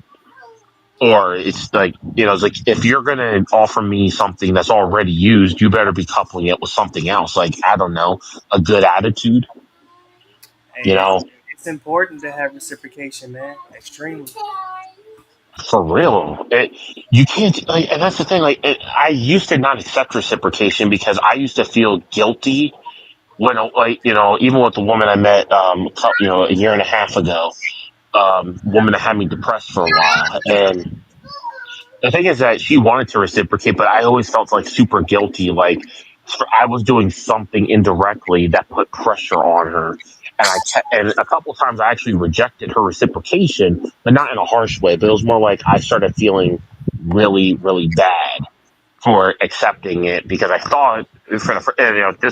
Or it's like it's like if you're gonna offer me something that's already used, you better be coupling it with something else. Like I don't know, a good attitude. You Hey, know, it's important to have reciprocation, man. Extremely. for real. You can't. And that's the thing. I used to not accept reciprocation because I used to feel guilty when even with the woman I met a year and a half ago, woman that had me depressed for a while. And the thing is that she wanted to reciprocate, but I always felt like super guilty, like I was doing something indirectly that put pressure on her. And a couple of times I actually rejected her reciprocation, but not in a harsh way. But it was more like I started feeling really, really bad for accepting it because I thought this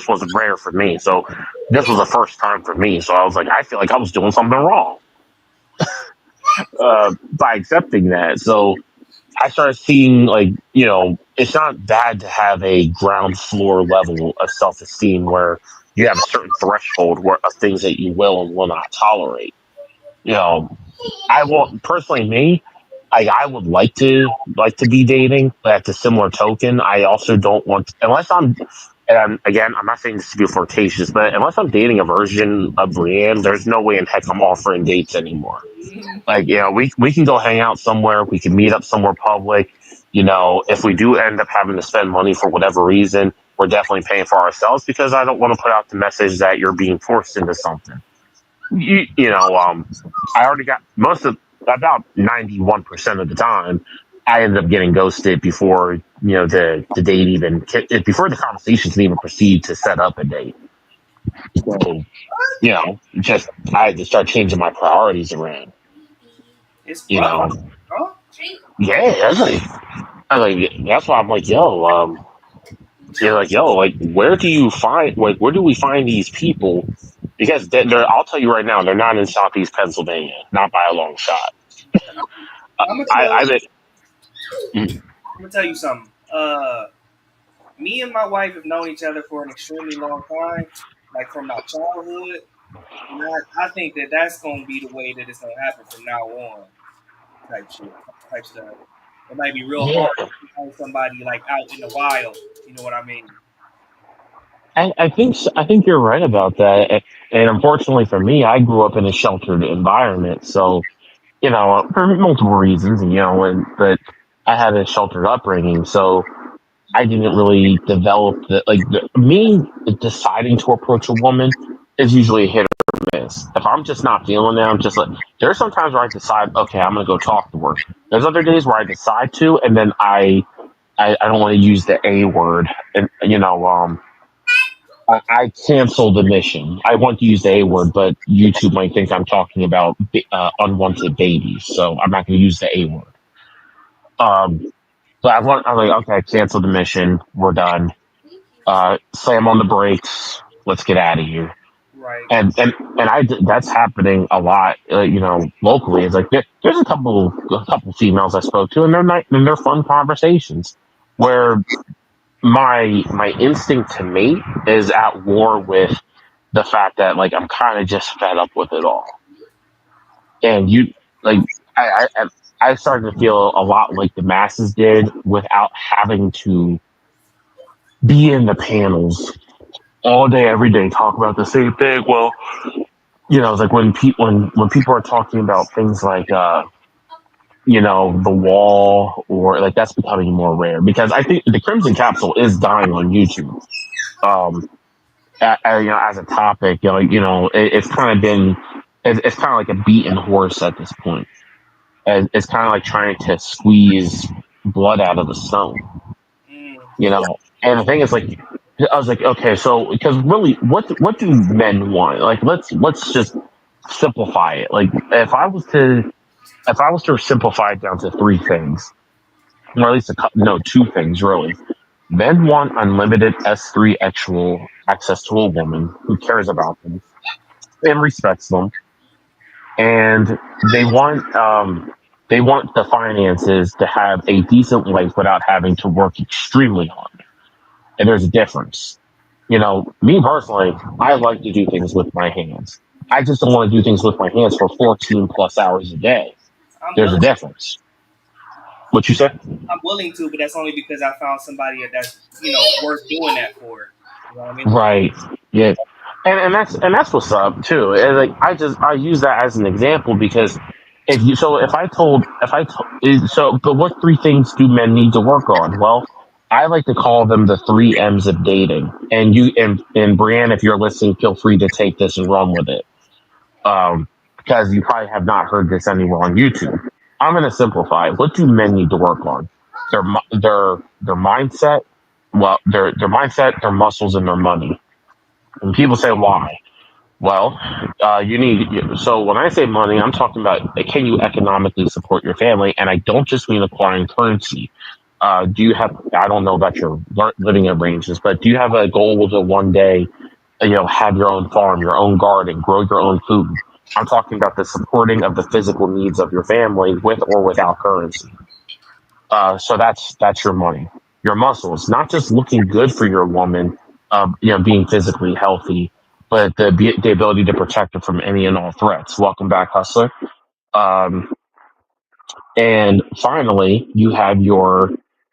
was rare for me. So this was the first time for me. So I was like, I feel like I was doing something wrong by accepting that. So I started seeing it's not bad to have a ground floor level of self esteem where you have a certain threshold of things that you will and will not tolerate. You know, I will personally me. I would like to be dating, but at the similar token, I also don't want unless again, I'm not saying this to be flirtatious, but unless I'm dating a version of Brienne, there's no way in heck I'm offering dates anymore. Like, we can go hang out somewhere. We can meet up somewhere public. If we do end up having to spend money for whatever reason, we're definitely paying for ourselves because I don't want to put out the message that you're being forced into something. I already got about 91% of the time, I ended up getting ghosted before, the date before the conversation can even proceed to set up a date. So, just, I had to start changing my priorities around, It's you rough, know. bro. Yeah, that's why I'm like, where do we find these people? Because I'll tell you right now, they're not in Southeast Pennsylvania, not by a long shot. I'm gonna I, tell. I bet, I'm gonna tell you something. Me and my wife have known each other for an extremely long time, like from my childhood. And I think that that's gonna be the way that it's gonna happen from now on. Type shit, type stuff. It might be real yeah, hard to find somebody like out in the wild. You know what I mean? I think you're right about that. And unfortunately for me, I grew up in a sheltered environment, so for multiple reasons, but I had a sheltered upbringing, so I didn't really develop me deciding to approach a woman is usually a hit or miss. If I'm just not feeling it, I'm just like there's sometimes where I decide, okay, I'm gonna go talk to her. There's other days where I decide to, and then I don't want to use the A word, and I cancel the mission. I want to use the A word, but YouTube might think I'm talking about unwanted babies, so I'm not going to use the A word. But I'm like, okay, cancel the mission. We're done. Slam on the brakes. Let's get out of here. Right. And that's happening a lot. Locally. It's like there's a couple females I spoke to, and they're fun conversations where my instinct to mate is at war with the fact that I'm kind of just fed up with it all. And like I started to feel a lot like the masses did without having to be in the panels all day, every day, talk about the same thing. Well, it's like when people are talking about things like the wall, or like that's becoming more rare because I think the Crimson Capsule is dying on YouTube. Um, as a topic, it's kind of been, it's kind of like a beaten horse at this point. And it's kind of like trying to squeeze blood out of the stone, Mm. And the thing is, like, I was like, okay, so because really, what do men want? Like, let's just simplify it. Like, if I was to simplify it down to three things, or at least no, two things really. Men want unlimited S3 actual access to a woman who cares about them and respects them, and they want um, they want the finances to have a decent life without having to work extremely hard. And there's a difference. Me personally, I like to do things with my hands. I just don't want to do things with my hands for 14 plus hours a day. I'm There's a willing. difference. What you say? I'm willing to, but that's only because I found somebody that's worth doing that for. You know what I mean? Right. Yeah. And that's what's up too. And like I use that as an example because but what three things do men need to work on? Well, I like to call them the three M's of dating. And Brianne, if you're listening, feel free to take this and run with it. Because you probably have not heard this anywhere on YouTube. I'm going to simplify. What do men need to work on? Their mindset. Well, their mindset, their muscles, and their money. And people say why? Well, you need. So when I say money, I'm talking about can you economically support your family, and I don't just mean acquiring currency. Do you have? I don't know about your living arrangements, but do you have a goal to one day, have your own farm, your own garden, grow your own food? I'm talking about the supporting of the physical needs of your family with or without currency. So that's your money, your muscles, not just looking good for your woman, being physically healthy, but the ability to protect her from any and all threats. Welcome back, hustler. Um, and finally, you have your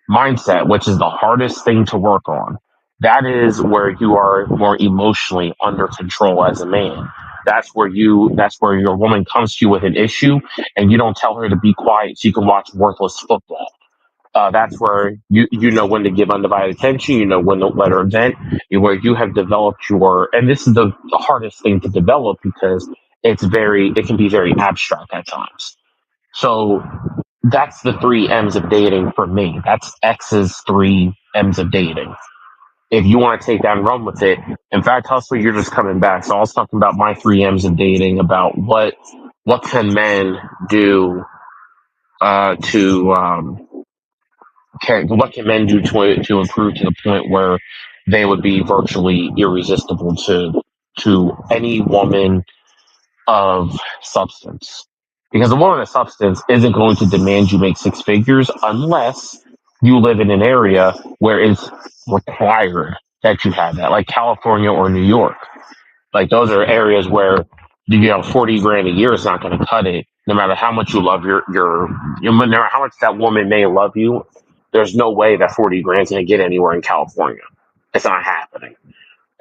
mindset, which is the hardest thing to work on. That is where you are more emotionally under control as a man. That's where your woman comes to you with an issue and you don't tell her to be quiet so you can watch worthless football. That's where you know when to give undivided attention. You know when to let her vent. Where you have developed and this is the hardest thing to develop because it can be very abstract at times. So that's the three M's of dating for me. That's X's three M's of dating. If you want to take that and run with it, in fact, hustler, you're just coming back. So I was talking about my three M's of dating about what can men do to what can men do to improve to the point where they would be virtually irresistible to any woman of substance? Because a woman of substance isn't going to demand you make six figures unless you live in an area where it's required that you have that, like California or New York. Like those are areas where 40 grand a year is not going to cut it. No matter how much you love no matter how much that woman may love you, there's no way that 40 grand is going to get anywhere in California. It's not happening.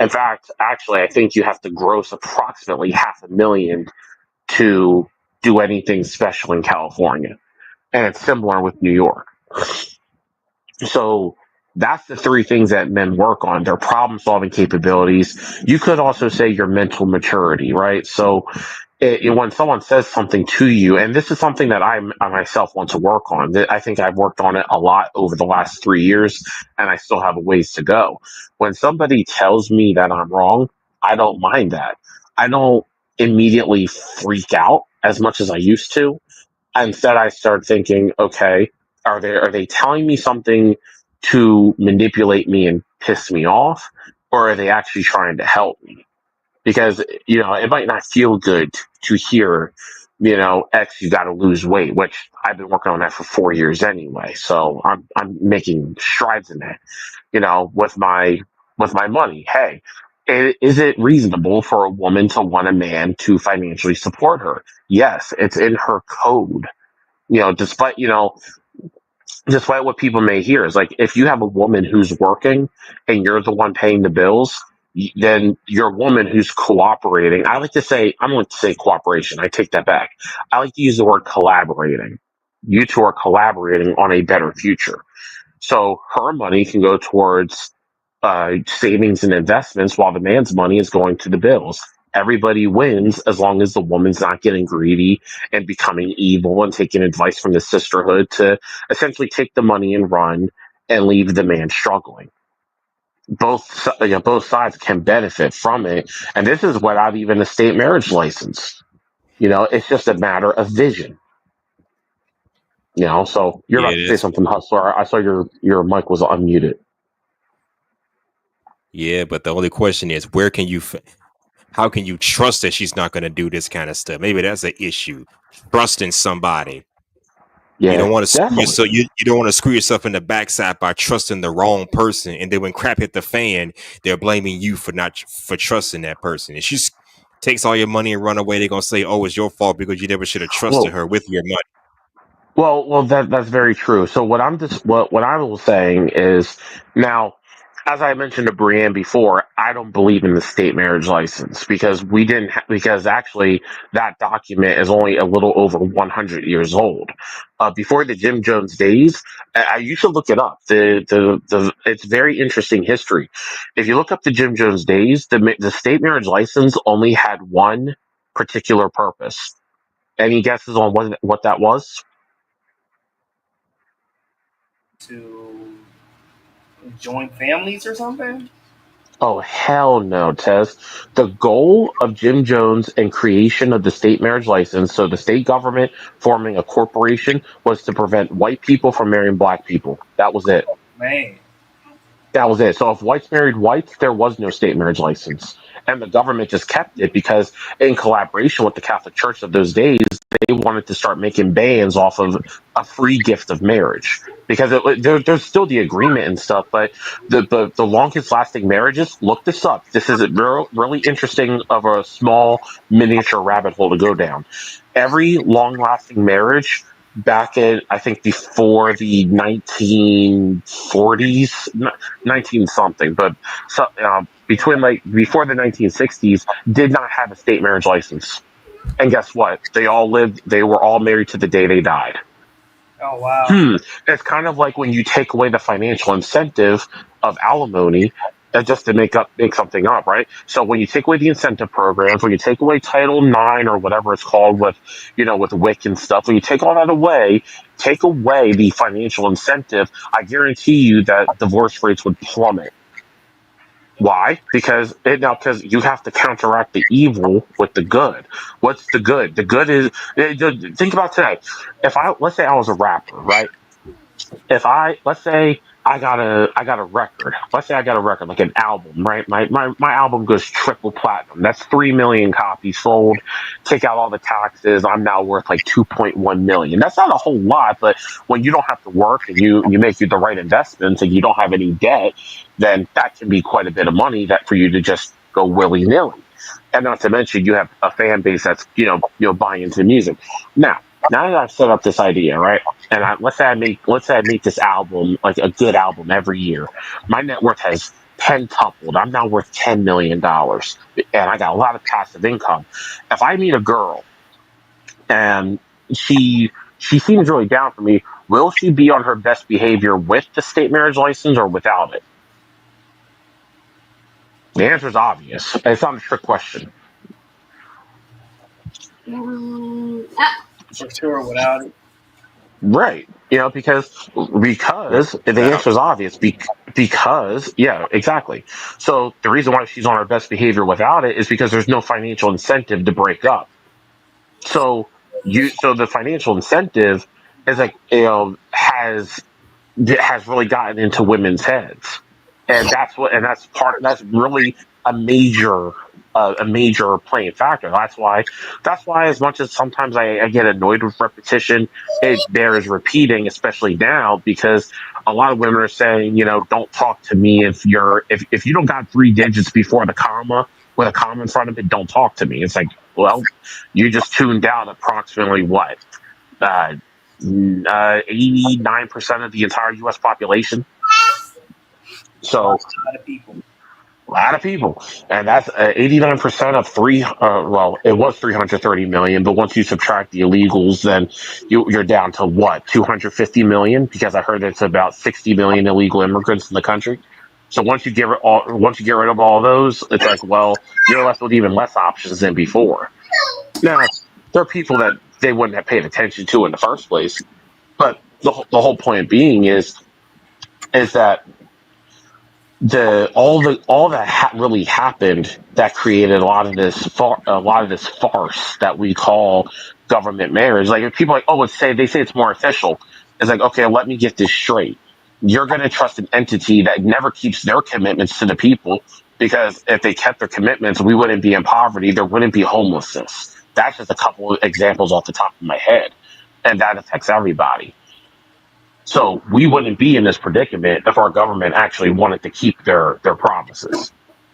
In fact, actually, I think you have to gross approximately $500,000 to do anything special in California. And it's similar with New York. So that's the three things that men work on: their problem solving capabilities. You could also say your mental maturity, right? So when someone says something to you, and this is something that I myself want to work on, I think I've worked on it a lot over the last 3 years, and I still have a ways to go. When somebody tells me that I'm wrong, I don't mind that. I don't immediately freak out as much as I used to. Instead, I start thinking, okay, are they telling me something to manipulate me and piss me off, or are they actually trying to help me? Because it might not feel good to hear, X, you got to lose weight, which I've been working on that for 4 years anyway. So I'm making strides in that. With my money, hey. Is it reasonable for a woman to want a man to financially support her? Yes, it's in her code. Despite what people may hear, is like if you have a woman who's working and you're the one paying the bills, then your woman who's cooperating. I don't like to say cooperation. I take that back. I like to use the word collaborating. you two are collaborating on a better future. So her money can go towards savings and investments, while the man's money is going to the bills. Everybody wins as long as the woman's not getting greedy and becoming evil and taking advice from the sisterhood to essentially take the money and run and leave the man struggling. Both sides can benefit from it, and this is without even a state marriage license. It's just a matter of vision. So you're Yeah, about to say that's something, Hustler. I saw your mic was unmuted. yeah. But the only question is, how can you trust that she's not going to do this kind of stuff? Maybe that's an issue. Trusting somebody. You Yeah, don't want to screw definitely. yourself. You don't want to screw yourself in the backside by trusting the wrong person, and then when crap hit the fan, they're blaming you for trusting that person. If she takes all your money and run away, they're gonna say, "Oh, it's your fault because you never should have trusted Well, her with your money." that's very true. So what I was saying is now, as I mentioned to Brienne before, I don't believe in the state marriage license because because actually that document is only a little over 100 years old. Before the Jim Jones days, you should look it up. It's very interesting history. If you look up the Jim Jones days, the state marriage license only had one particular purpose. Any guesses on what that was? To join families or something. Oh, hell no, Tess. The goal of Jim Jones and creation of the state marriage license, so the state government forming a corporation, was to prevent white people from marrying black people. That was it. Man, That was it. So if whites married whites, there was no state marriage license. And the government just kept it because, in collaboration with the Catholic Church of those days, they wanted to start making bans off of a free gift of marriage. Because there's still the agreement and stuff, but the longest lasting marriages, look this up. This is a really interesting of a small miniature rabbit hole to go down. Every long lasting marriage back in, I think, before the 1940s, 19 something, but between like before the 1960s, did not have a state marriage license. And guess what? They were all married to the day they died. oh wow. It's kind of like when you take away the financial incentive of alimony, just to make something up, right? So when you take away the incentive programs, when you take away Title IX or whatever it's called with WIC and stuff, when you take all that away, take away the financial incentive, I guarantee you that divorce rates would plummet. Why? Because you have to counteract the evil with the good. What's the good? The good is think about today. If let's say I was a rapper, right? If let's say I got a record. Let's say I got a record, like an album, right? My album goes triple platinum. That's 3 million copies sold. Take out all the taxes, I'm now worth like 2.1 million. That's not a whole lot, but when you don't have to work and you make the right investments and you don't have any debt, then that can be quite a bit of money that for you to just go willy nilly. And not to mention you have a fan base that's buying into music. Now that I've set up this idea, right? And let's say I make this album, like a good album, every year. My net worth has pentupled. I'm now worth $10 million, and I got a lot of passive income. If I meet a girl and she seems really down for me, will she be on her best behavior with the state marriage license or without it? The answer is obvious. It's not a trick question. For sure, without it. Right. Because the answer is obvious. Because, yeah, exactly. So the reason why she's on her best behavior without it is because there's no financial incentive to break up. So the financial incentive is like, has really gotten into women's heads, and that's really a major playing factor. That's why as much as sometimes I get annoyed with repetition, it bears repeating, especially now because a lot of women are saying, don't talk to me if you don't got 3 digits before the comma with a comma in front of it, don't talk to me. It's like, well, you just tuned out approximately what, 89% of the entire U.S. population. A So lot of people. A lot of people, and that's 89% of three. Well, it was 330 million, but once you subtract the illegals, then you're down to what 250 million? Because I heard it's about 60 million illegal immigrants in the country. So once you get rid of all those, it's like, well, you're left with even less options than before. Now, there are people that they wouldn't have paid attention to in the first place, but the whole point being is that all that really happened that created a lot of this farce that we call government marriage. Like if people are like, oh, they say it's more official. It's like, okay, let me get this straight. You're going to trust an entity that never keeps their commitments to the people, because if they kept their commitments, we wouldn't be in poverty. There wouldn't be homelessness. That's just a couple of examples off the top of my head, and that affects everybody. So we wouldn't be in this predicament if our government actually wanted to keep their promises.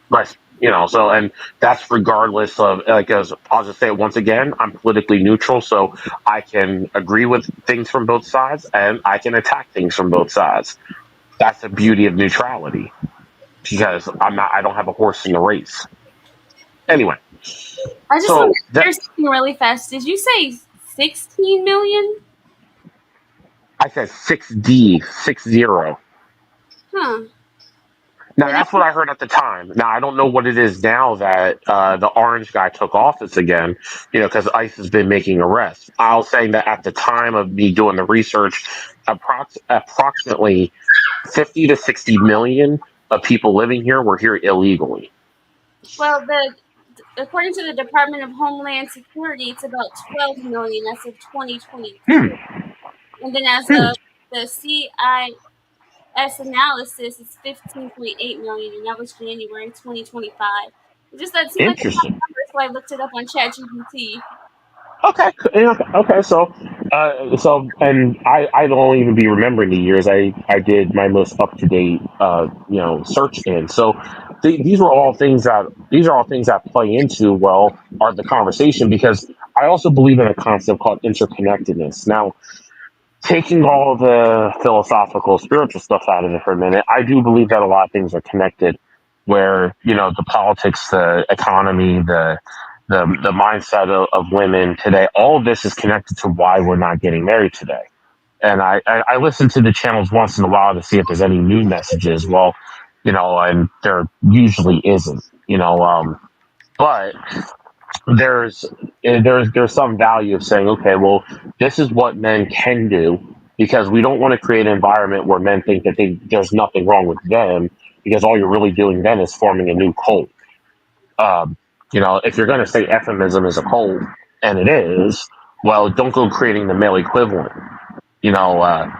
But and that's regardless of, like, as I'll just say it once again, I'm politically neutral, so I can agree with things from both sides and I can attack things from both sides. That's the beauty of neutrality, because I don't have a horse in the race. Anyway, I just so want to that hear something really fast. Did you say 16 million? I said 6D 60. Huh. Now that's what I heard at the time. Now I don't know what it is now that the orange guy took office again. Because ICE has been making arrests. I was saying that at the time of me doing the research, approximately 50 to 60 million of people living here were here illegally. Well, according to the Department of Homeland Security, it's about 12 million as of 2022. And then as of the CIS analysis, it's 15.8 million, and that was January 2025. It just that seemed like a high Interesting. number, so I looked it up on ChatGPT. Okay. Yeah, okay. And I don't even be remembering the years. I did my most up to date, search in. So these are all things that play into, are the conversation, because I also believe in a concept called interconnectedness. Now, taking all the philosophical, spiritual stuff out of it for a minute, I do believe that a lot of things are connected. Where the politics, the economy, the mindset of women today, all of this is connected to why we're not getting married today. And I listen to the channels once in a while to see if there's any new messages. Well, and there usually isn't. But there's there's some value of saying, okay, well, this is what men can do, because we don't want to create an environment where men think that there's nothing wrong with them, because all you're really doing then is forming a new cult. If you're going to say feminism is a cult, and it is, well, don't go creating the male equivalent. You know,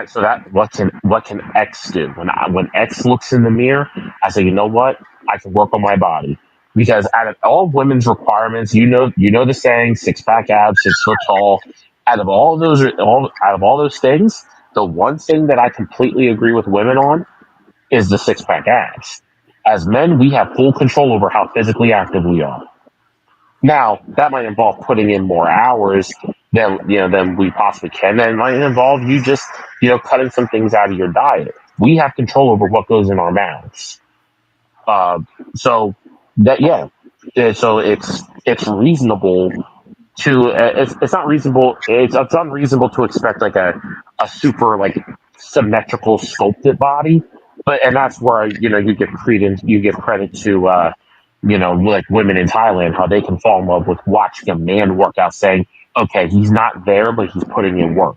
so that what can X do? When X looks in the mirror, I say, you know what? I can work on my body, because out of all women's requirements, the saying, 6 pack abs, 6 foot tall. Out of all those things, the one thing that I completely agree with women on is the 6 pack abs. As men, we have full control over how physically active we are. Now, that might involve putting in more hours than we possibly can. That might involve you just cutting some things out of your diet. We have control over what goes in our mouths. So that so it's reasonable to it's not reasonable. It's unreasonable to expect like a super like symmetrical sculpted body, and that's where you give credit to like women in Thailand, how they can fall in love with watching a man work out, saying, okay, he's not there, but he's putting in work.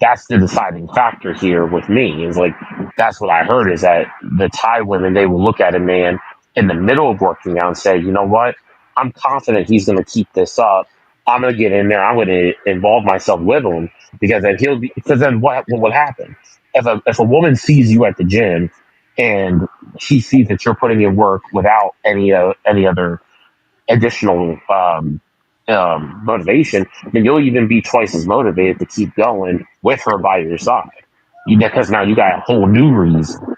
That's the deciding factor here with me. Is like that's what I heard, is that the Thai women, they will look at a man in the middle of working out and say, you know what, I'm confident he's going to keep this up. I'm going to get in there. I'm going to involve myself with him, because then what would happen if a woman sees you at the gym and she sees that you're putting in work without any other additional motivation, then you'll even be twice as motivated to keep going with her by your side. Because now you got a whole new reason.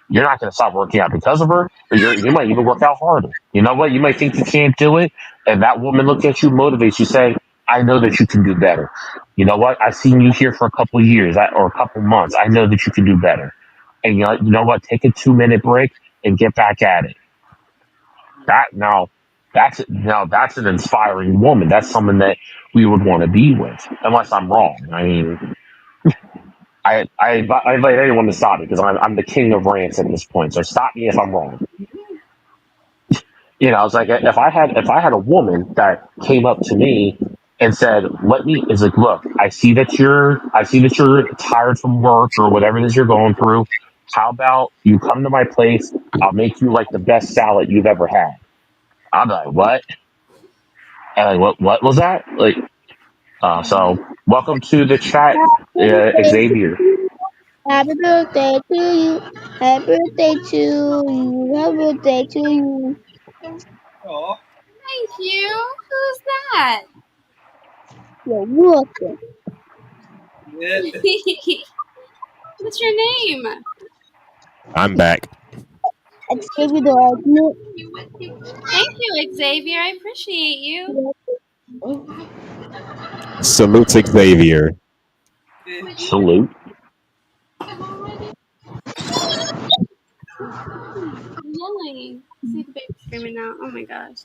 You're not going to stop working out because of her, but you might even work out harder. You know what? You might think you can't do it, and that woman looks at you, motivates you, saying, I know that you can do better. You know what? I've seen you here for a couple of years or a couple months. I know that you can do better. And you know what? Take a 2-minute break and get back at it. That's an inspiring woman. That's someone that we would want to be with, unless I'm wrong. I mean, I invite anyone to stop me because I'm the king of rants at this point. So stop me if I'm wrong. You know, it's like if I had a woman that came up to me and said, is like, look, I see that you're tired from work or whatever it is you're going through. How about you come to my place? I'll make you like the best salad you've ever had. I'm like, what? And like, what was that? Like, so welcome to the chat, Xavier. Happy birthday to you. Happy birthday to you. Happy birthday to you. Oh, Thank you. Who's that? You're welcome. yeah. What's your name? I'm back. Xavier the Ultimate. Thank you, Xavier. I appreciate you. Salute to Xavier. Salute. Yelling. See the baby screaming now. Oh my gosh.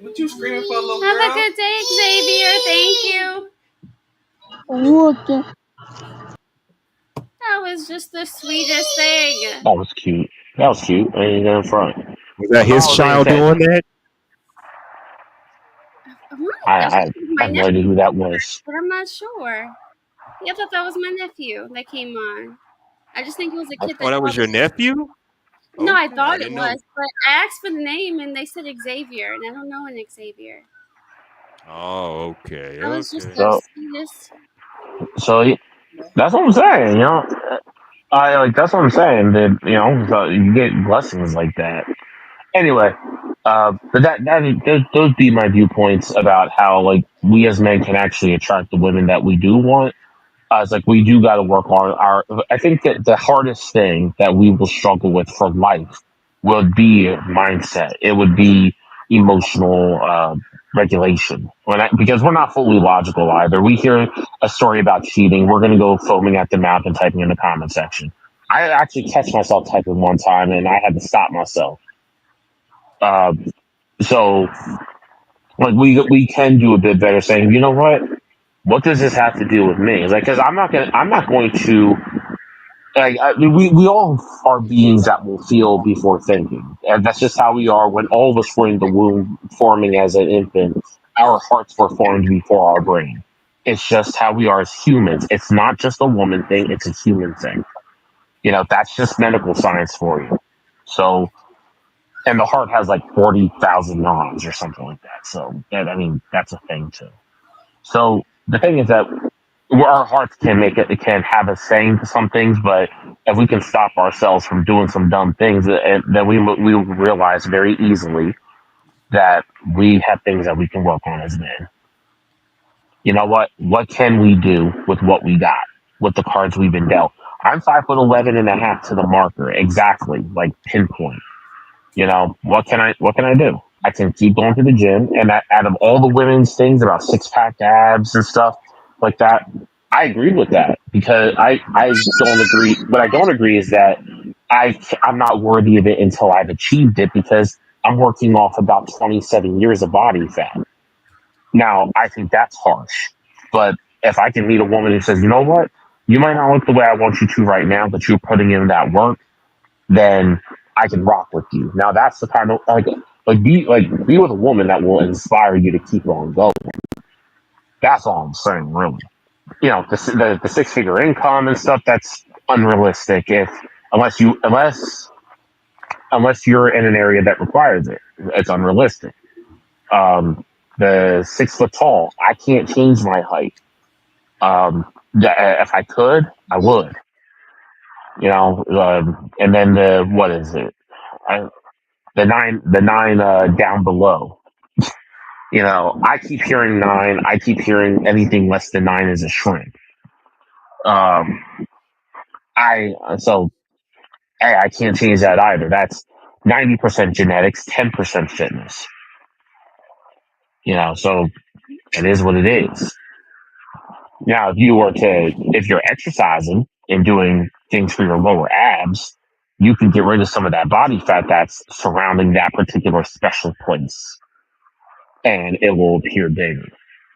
What you screaming for, little Have girl? a good day, Xavier. Thank you. Welcome. That was just the sweetest thing. That was cute. That was cute. I ain't in front. Was that his Holiday child intent. doing that? I My have no nephew, idea who that was. but I'm not sure. Yeah, I thought that was my nephew that came on. I just think it was a kid Oh, that was your nephew? No, I Okay, thought it didn't know. was, but I asked for the name and they said Xavier, and I don't know an Xavier. Oh, okay. That was just Okay. the sweetest. So that's what I'm saying. You know, that's what I'm saying. That so you get blessings like that. Anyway, but those be my viewpoints about how like we as men can actually attract the women that we do want. It's like we do got to work on our. I think that the hardest thing that we will struggle with for life would be mindset. It would be emotional regulation. Because we're not fully logical either. We hear a story about cheating, we're going to go foaming at the mouth and typing in the comment section. I actually catch myself typing one time, and I had to stop myself. Uh, so, like, we can do a bit better saying, you know what does this have to do with me? It's like, because I'm not going to. Like, we all are beings that will feel before thinking, and that's just how we are. When all of us were in the womb forming as an infant, our hearts were formed before our brain. It's just how we are as humans. It's not just a woman thing; it's a human thing. That's just medical science for you. So, and the heart has like 40,000 neurons or something like that. So, I mean, that's a thing too. So the thing is that our hearts can have a saying to some things, but if we can stop ourselves from doing some dumb things, then we will realize very easily that we have things that we can work on as men. You know what? What can we do with what we got, with the cards we've been dealt? I'm 5'11" and a half to the marker, exactly, like pinpoint. What can I do? I can keep going to the gym, and out of all the women's things about six pack abs and stuff like that, I agree with that because I don't agree. What I don't agree is that I'm not worthy of it until I've achieved it because I'm working off about 27 years of body fat. Now I think that's harsh, but if I can meet a woman who says, you know what, you might not look the way I want you to right now, but you're putting in that work, then I can rock with you. Now that's the kind of be with a woman that will inspire you to keep on going. That's all I'm saying, really. The 6-figure income and stuff, that's unrealistic if unless you're in an area that requires it. It's unrealistic. The 6 foot tall, I can't change my height. If I could, I would. And then what is it? The nine down below. I keep hearing 9. I keep hearing anything less than 9 is a shrimp. Um, I so hey, I can't change that either. That's 90% genetics, 10% fitness. So it is what it is. Now, if you're exercising and doing things for your lower abs, you can get rid of some of that body fat that's surrounding that particular special place, and it will appear bigger.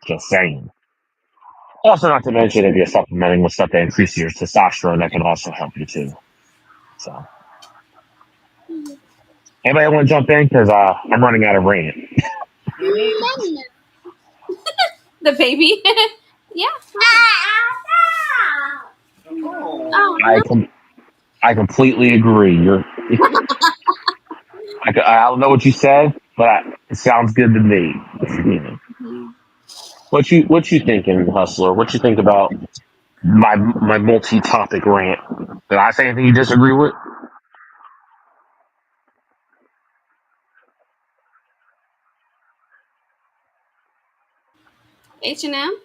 Just saying. Also, not to mention, if you're supplementing with stuff that increases your testosterone, that can also help you too. So, anybody want to jump in? Because I'm running out of rant. The baby. Yeah. Oh, no. I completely agree. I don't know what you said, but it sounds good to me. What you thinking, Hustler? What you think about my multi-topic rant? Did I say anything you disagree with? H&M?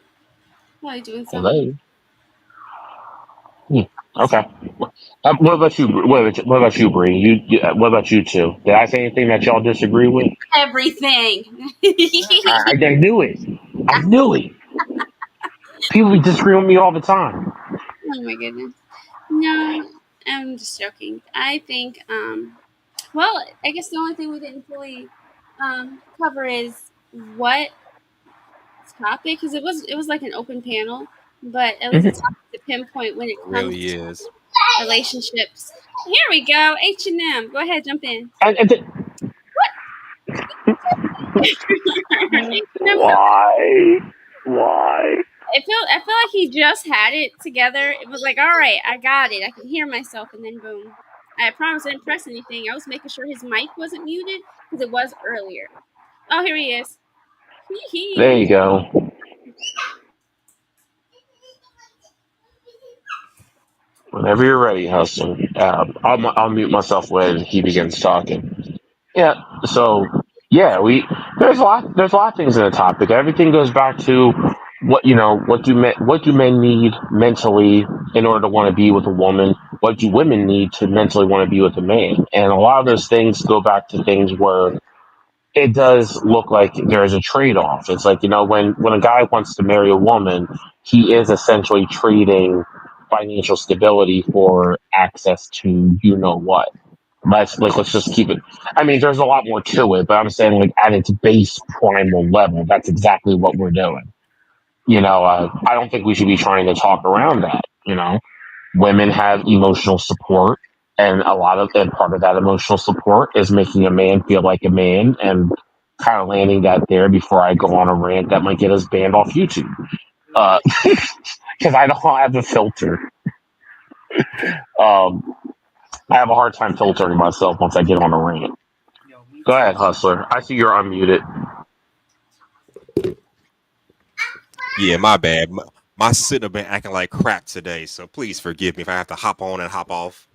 Probably doing Hello. something. Okay. What about you? What about you, Bree? What about you two? Did I say anything that y'all disagree with? Everything. I knew it. I knew it. People disagree with me all the time. Oh my goodness. No, I'm just joking. I think, well, I guess the only thing we didn't fully cover is what topic, because it was like an open panel, but it was a topic to pinpoint when it It comes really to is. relationships. Here we go. H&M. Go ahead, jump in. H&M. Why? I feel like he just had it together. It was like, all right, I got it. I can hear myself, and then boom. I promise I didn't press anything. I was making sure his mic wasn't muted because it was earlier. Oh, here he is. There you go. Whenever you're ready, Hustler. I'll mute myself when he begins talking. Yeah. So yeah, there's a lot of things in the topic. Everything goes back to what do men need mentally in order to want to be with a woman. What do women need to mentally want to be with a man? And a lot of those things go back to things where it does look like there's a trade off. It's like, when a guy wants to marry a woman, he is essentially trading financial stability for access to what. Let's just keep it. I mean, there's a lot more to it, but I'm saying like at its base primal level, that's exactly what we're doing. I don't think we should be trying to talk around that. Women have emotional support, and part of that emotional support is making a man feel like a man, and kind of landing that there before I go on a rant that might get us banned off YouTube. Because I don't have a filter. I have a hard time filtering myself once I get on a rant. Yo, me Go too. ahead, Hustler. I see you're unmuted. Yeah, my bad. My sit have been acting like crap today, so please forgive me if I have to hop on and hop off.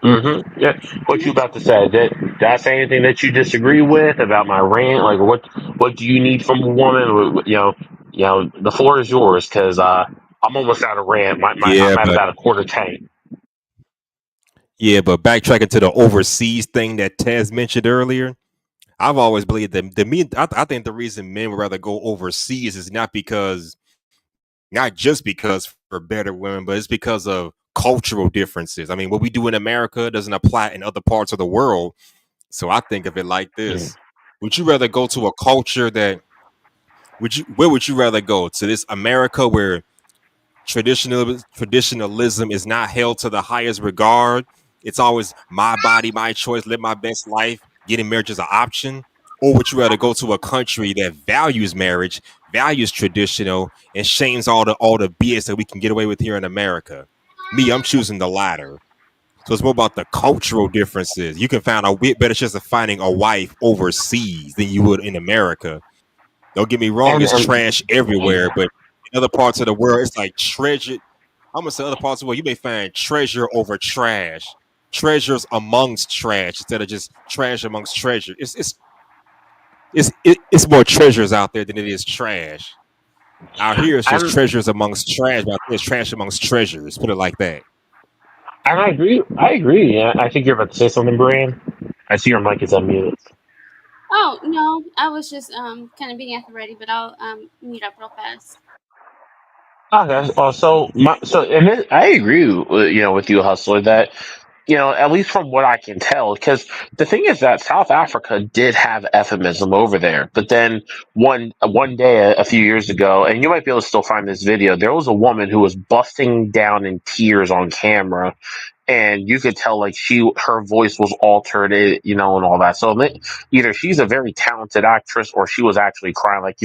Mm-hmm. Yeah. What you about to say? Did I say anything that you disagree with about my rant? Like, what do you need from a woman? The floor is yours because I'm almost out of rant. Yeah, I'm at but about a quarter tank. backtracking to the overseas thing that Taz mentioned earlier, I've always believed that I think the reason men would rather go overseas is not just because for better women, but it's because of cultural differences. I mean, what we do in America doesn't apply in other parts of the world. So I think of it like this. Would you rather go to a culture where would you rather go? To this America where traditionalism is not held to the highest regard. It's always my body, my choice, live my best life. Getting marriage is an option. Or would you rather go to a country that values marriage, values traditional, and shames all the BS that we can get away with here in America? Me, I'm choosing the latter. So it's more about the cultural differences. You can find a better chance of finding a wife overseas than you would in America. Don't get me wrong, it's And trash everywhere, but in other parts of the world, it's like treasure. I'm gonna say other parts of the world, you may find treasure over trash, treasures amongst trash instead of just trash amongst treasure. It's more treasures out there than it is trash. Out here, it's just I'm treasures amongst trash. Out there, it's trash amongst treasures. Put it like that. and I agree. I agree. Yeah, I think you're about to say something, Brian. I see your mic is unmuted. Oh no, I was just kind of being at the ready, but I'll mute up real fast. Okay. I agree. With you, Hustler. That at least from what I can tell, because the thing is that South Africa did have euphemism over there, but then one day a few years ago, and you might be able to still find this video, there was a woman who was busting down in tears on camera, and you could tell like her voice was altered, and all that. So either she's a very talented actress, or she was actually crying, like,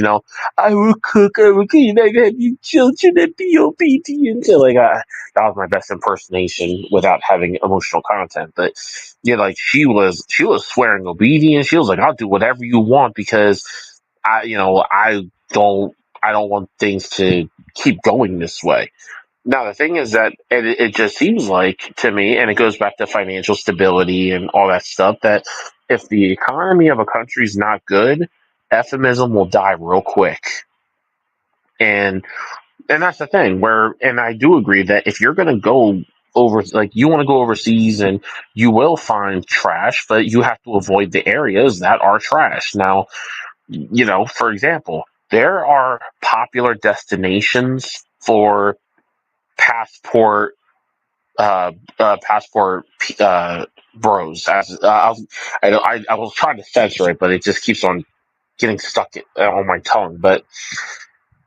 I will cook, I will clean, I have you children and be obedient. So, like, that was my best impersonation without having emotional content. But yeah, like she was swearing obedience. She was like, I'll do whatever you want because I don't want things to keep going this way. Now, the thing is that it just seems like to me, and it goes back to financial stability and all that stuff, that if the economy of a country is not good, euphemism will die real quick. And that's the thing and I do agree that if you're going to go over, like, you want to go overseas, and you will find trash, but you have to avoid the areas that are trash. Now, for example, there are popular destinations for passport passport bros. As I was trying to censor it, but it just keeps on getting stuck on my tongue. But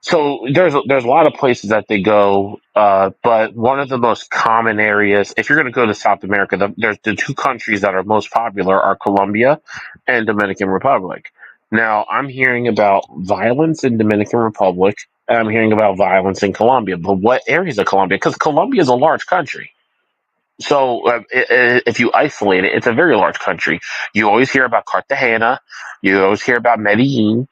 so there's a lot of places that they go, but one of the most common areas, if you're going to go to South America, there's the two countries that are most popular are Colombia and Dominican Republic. Now, I'm hearing about violence in Dominican Republic, and I'm hearing about violence in Colombia. But what areas of Colombia? Because Colombia is a large country. So if you isolate it, it's a very large country. You always hear about Cartagena. You always hear about Medellin.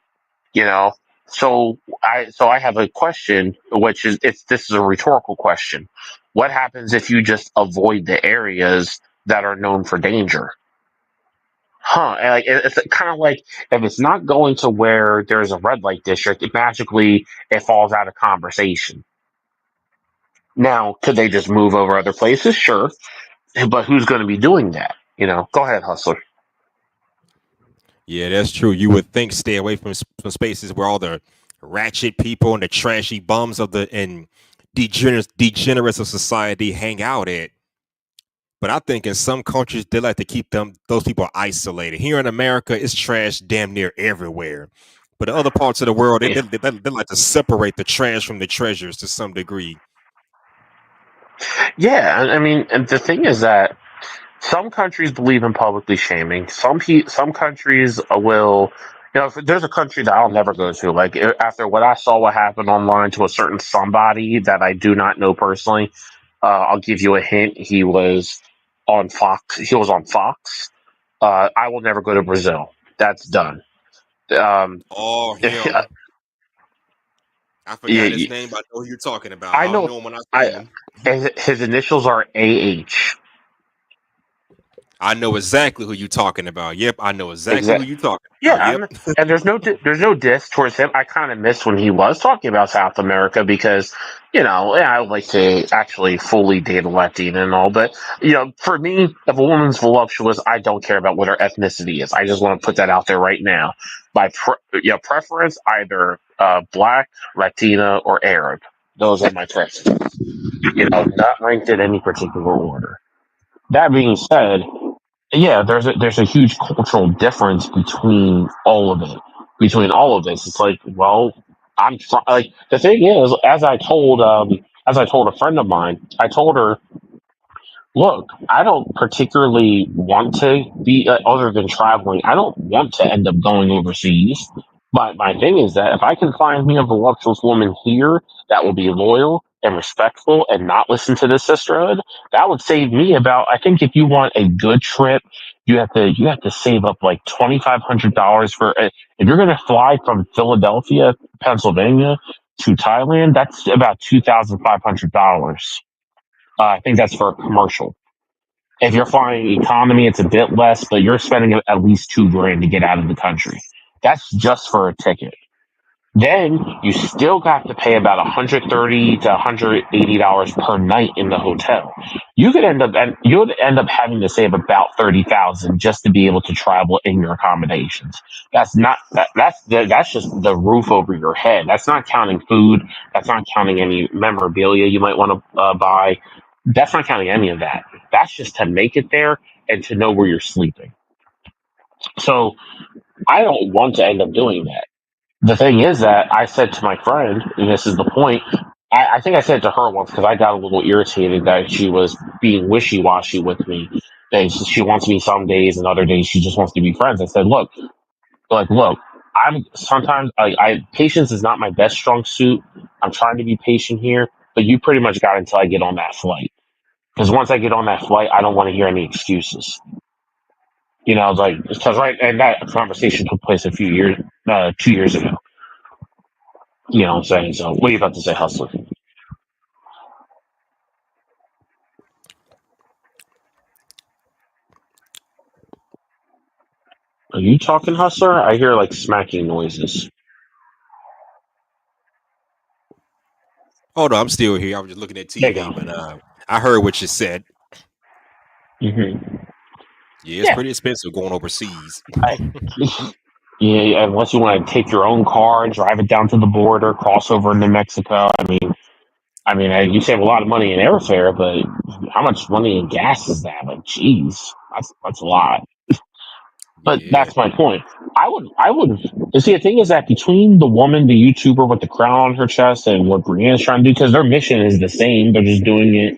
You know, so I have a question, which is, this is a rhetorical question. What happens if you just avoid the areas that are known for danger? And like it's kind of like, if it's not going to where there's a red light district, it falls out of conversation. Now, could they just move over other places? Sure, but who's going to be doing that? Go ahead, Hustler. Yeah, that's true. You would think stay away from spaces where all the ratchet people and the trashy bums and degenerates of society hang out at. But I think in some countries they like to keep those people isolated. Here in America, it's trash damn near everywhere. But in other parts of the world, they like to separate the trash from the treasures to some degree. Yeah, I mean, and the thing is that some countries believe in publicly shaming. Some countries will. If there's a country that I'll never go to, like, after what happened online to a certain somebody that I do not know personally. I'll give you a hint. He was on Fox. I will never go to Brazil. That's done. Oh, him. I forgot Yeah, his name, but I know who you're talking about. I I'll know. know him when I see him. His initials are AH. I know exactly who you're talking about. Yep, I know exactly who you're talking about. Yeah, Yep. and there's no diss towards him. I kind of missed when he was talking about South America because, I would like to actually fully date a Latina and all, but for me, if a woman's voluptuous, I don't care about what her ethnicity is. I just want to put that out there right now. My preference, either Black, Latina, or Arab. Those are my preferences. Not ranked in any particular order. That being said, yeah, there's a huge cultural difference between all of it. Between all of this, it's like, well, like, the thing is, as I told a friend of mine, I told her, look, I don't particularly want to be, other than traveling, I don't want to end up going overseas. But my thing is that if I can find me a voluptuous woman here that will be loyal and respectful and not listen to the sisterhood, that would save me about. I think if you want a good trip, you have to save up like $2,500 for. If you're going to fly from Philadelphia, Pennsylvania, to Thailand, that's about $2,500. I think that's for a commercial. If you're flying economy, it's a bit less, but you're spending at least $2,000 to get out of the country. That's just for a ticket. Then you still got to pay about $130 to $180 per night in the hotel. You would end up having to save about $30,000 just to be able to travel in your accommodations. That's just the roof over your head. That's not counting food. That's not counting any memorabilia you might want to buy. That's not counting any of that. That's just to make it there and to know where you're sleeping. So I don't want to end up doing that. The thing is that I said to my friend, and this is the point, I think I said it to her once because I got a little irritated that she was being wishy washy with me. That she wants me some days and other days she just wants to be friends. I said, look, I'm sometimes patience is not my best strong suit. I'm trying to be patient here, but you pretty much got until I get on that flight. Because once I get on that flight, I don't want to hear any excuses. You know, like because right, and that conversation took place a few years, 2 years ago. You know what I'm saying? So, what are you about to say, Hustler? Are you talking, Hustler? I hear like smacking noises. Hold on, I'm still here. I was just looking at There you TV, go. but I heard what you said. Mm-hmm. Yeah, it's Yeah. pretty expensive going overseas. Yeah, unless you want to take your own car, drive it down to the border, cross over into Mexico. You save a lot of money in airfare, but how much money in gas is that? Like, geez, that's a lot. But Yeah, that's my point. I would. You see, the thing is that between the woman, the YouTuber with the crown on her chest, and what Brienne's trying to do, because their mission is the same, they're just doing it.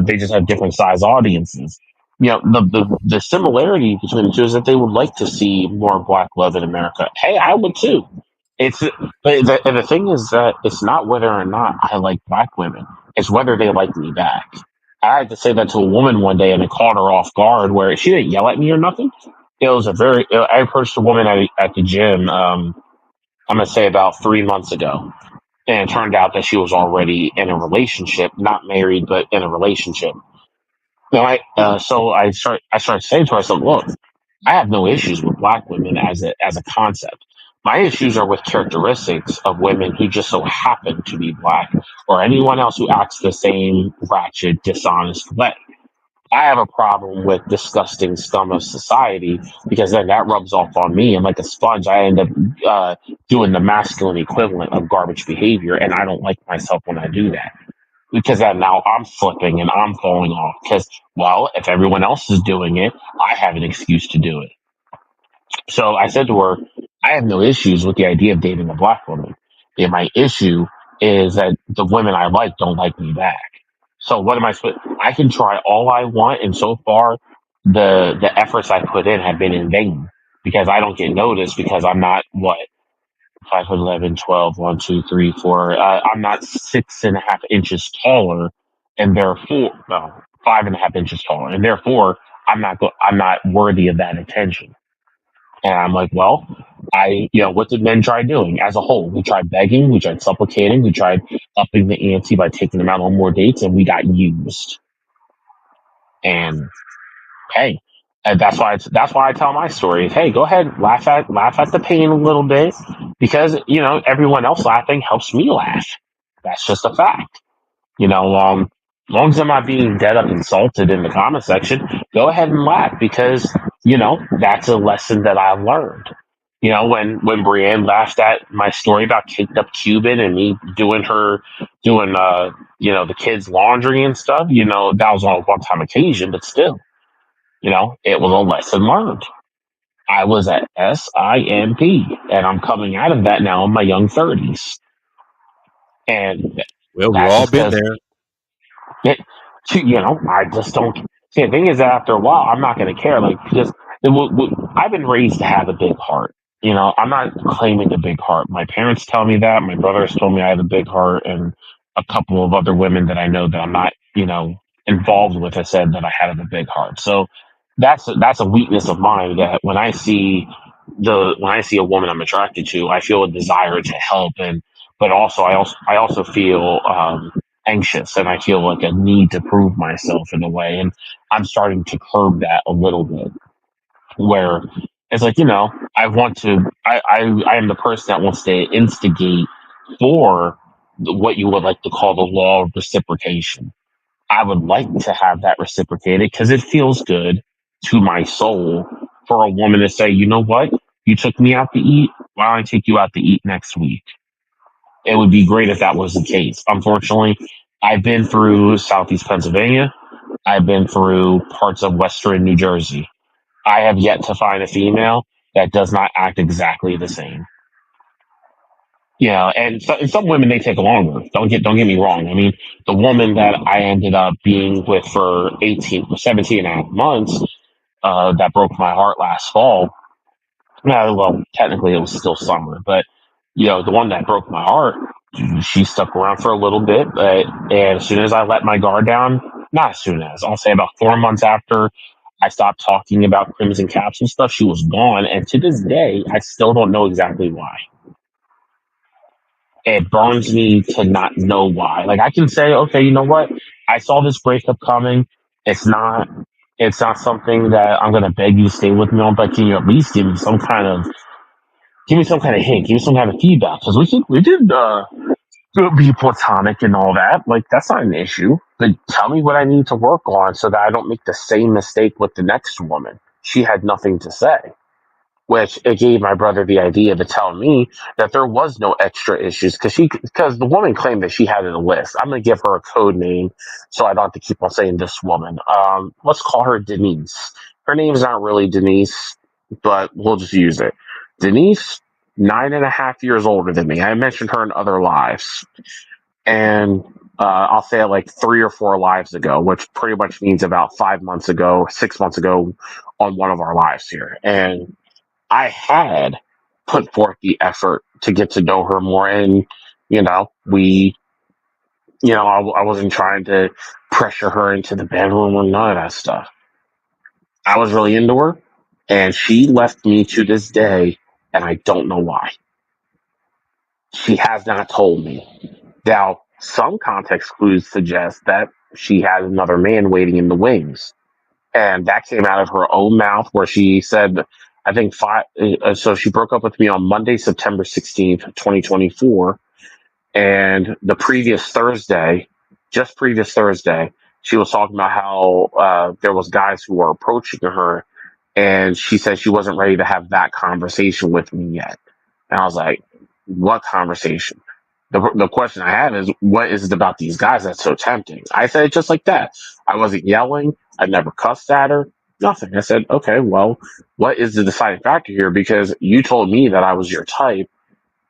They just have different size audiences. You know, the similarity between the two is that they would like to see more black love in America. Hey, I would too. It's and the thing is that it's not whether or not I like black women; it's whether they like me back. I had to say that to a woman one day, and it caught her off guard, where she didn't yell at me or nothing. It was a very. I approached a woman at the gym. I'm gonna say about 3 months ago, and it turned out that she was already in a relationship, not married, but in a relationship. No, I started saying to her, I said, look, I have no issues with black women as a concept. My issues are with characteristics of women who just so happen to be black, or anyone else who acts the same ratchet, dishonest way. I have a problem with disgusting scum of society because then that rubs off on me, and like a sponge, I end up doing the masculine equivalent of garbage behavior, and I don't like myself when I do that because then now I'm slipping and I'm falling off. Because well, if everyone else is doing it, I have an excuse to do it. So I said to her, I have no issues with the idea of dating a black woman. And my issue is that the women I like don't like me back. So what am I supposed? I can try all I want, and so far, the efforts I put in have been in vain because I don't get noticed because I'm not what 5'11", 12, 1, 2, 3, 4. I'm not 6.5 inches taller, and therefore, no, 5.5 inches taller, and therefore, I'm not worthy of that attention. And I'm like, well, what did men try doing as a whole? We tried begging, we tried supplicating, we tried upping the ante by taking them out on more dates, and we got used. And hey, and that's why I tell my story. Hey, go ahead, laugh at the pain a little bit, because everyone else laughing helps me laugh. That's just a fact. As long as I'm not being dead up insulted in the comment section, go ahead and laugh because that's a lesson that I've learned. When Brienne laughed at my story about Caked Up Cuban and me doing the kids' laundry and stuff, that was on a one time occasion, but still, it was a lesson learned. I was at SIMP, and I'm coming out of that now in my young 30s, and well, we've that's all just been because there. it, I just don't. See, the thing is that after a while, I'm not going to care. Like, because I've been raised to have a big heart. I'm not claiming a big heart. My parents tell me that. My brothers told me I have a big heart, and a couple of other women that I know that I'm not, involved with have said that I have a big heart. So that's a weakness of mine. That when I see a woman I'm attracted to, I feel a desire to help, but also feel anxious, and I feel like a need to prove myself in a way. And I'm starting to curb that a little bit, where it's like, I am the person that wants to instigate for what you would like to call the law of reciprocation. I would like to have that reciprocated because it feels good to my soul for a woman to say, you know what? You took me out to eat. Why don't I take you out to eat next week? It would be great if that was the case. Unfortunately, I've been through Southeast Pennsylvania. I've been through parts of Western New Jersey. I have yet to find a female that does not act exactly the same. You know, and some women they take longer. Don't get me wrong. I mean, the woman that I ended up being with for 17 and a half months, that broke my heart last fall. Well, technically it was still summer, but you know, the one that broke my heart, she stuck around for a little bit, but and as soon as I let my guard down, not as soon as I'll say about 4 months after I stopped talking about Crimson Capsule stuff, she was gone, and to this day, I still don't know exactly why. It burns me to not know why. Like I can say, okay, you know what? I saw this breakup coming. It's not. It's not something that I'm gonna beg you to stay with me on, but can you at least give me some kind of hint, give me some kind of feedback? Because we did be platonic and all that. Like that's not an issue. But tell me what I need to work on so that I don't make the same mistake with the next woman. She had nothing to say, which it gave my brother the idea to tell me that there was no extra issues because the woman claimed that she had a list. I'm gonna give her a code name so I don't have to keep on saying this woman. Let's call her Denise. Her name's not really Denise, but we'll just use it. Denise, 9.5 years older than me. I mentioned her in other lives, and I'll say it like 3 or 4 lives ago, which pretty much means about 5 months ago, 6 months ago, on one of our lives here, and I had put forth the effort to get to know her more, and you know, I wasn't trying to pressure her into the bedroom or none of that stuff. I was really into her, and she left me to this day, and I don't know why. She has not told me. Now, some context clues suggest that she had another man waiting in the wings. And that came out of her own mouth where she said, I think so she broke up with me on Monday, September 16th, 2024. And the previous Thursday, just previous Thursday, she was talking about how there was guys who were approaching her, and she said she wasn't ready to have that conversation with me yet. And I was like, what conversation? The question I have is, what is it about these guys that's so tempting? I said it just like that. I wasn't yelling. I never cussed at her. Nothing. I said, okay, well, what is the deciding factor here? Because you told me that I was your type,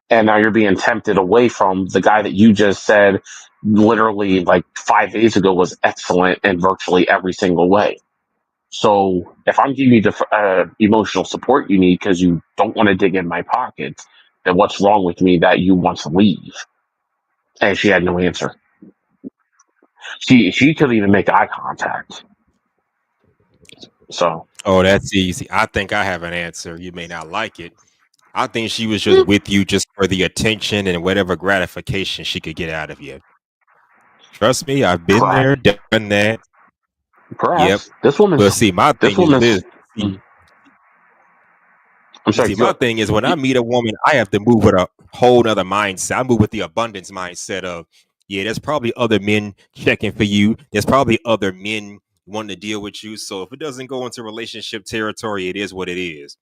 and now you're being tempted away from the guy that you just said literally like 5 days ago was excellent in virtually every single way. So if I'm giving you the emotional support you need because you don't want to dig in my pockets, then what's wrong with me that you want to leave? And she had no answer. She couldn't even make eye contact. So Oh, that's easy. I think I have an answer. You may not like it. I think she was just with you just for the attention and whatever gratification she could get out of you. Trust me, I've been there, perhaps, done that. Yep. perhaps this But woman's see, my this thing is woman's. this. Mm, I'm sorry. See, my thing is when I meet a woman, I have to move with a whole other mindset. I move with the abundance mindset of, yeah, there's probably other men checking for you. There's probably other men wanting to deal with you. So if it doesn't go into relationship territory, it is what it is.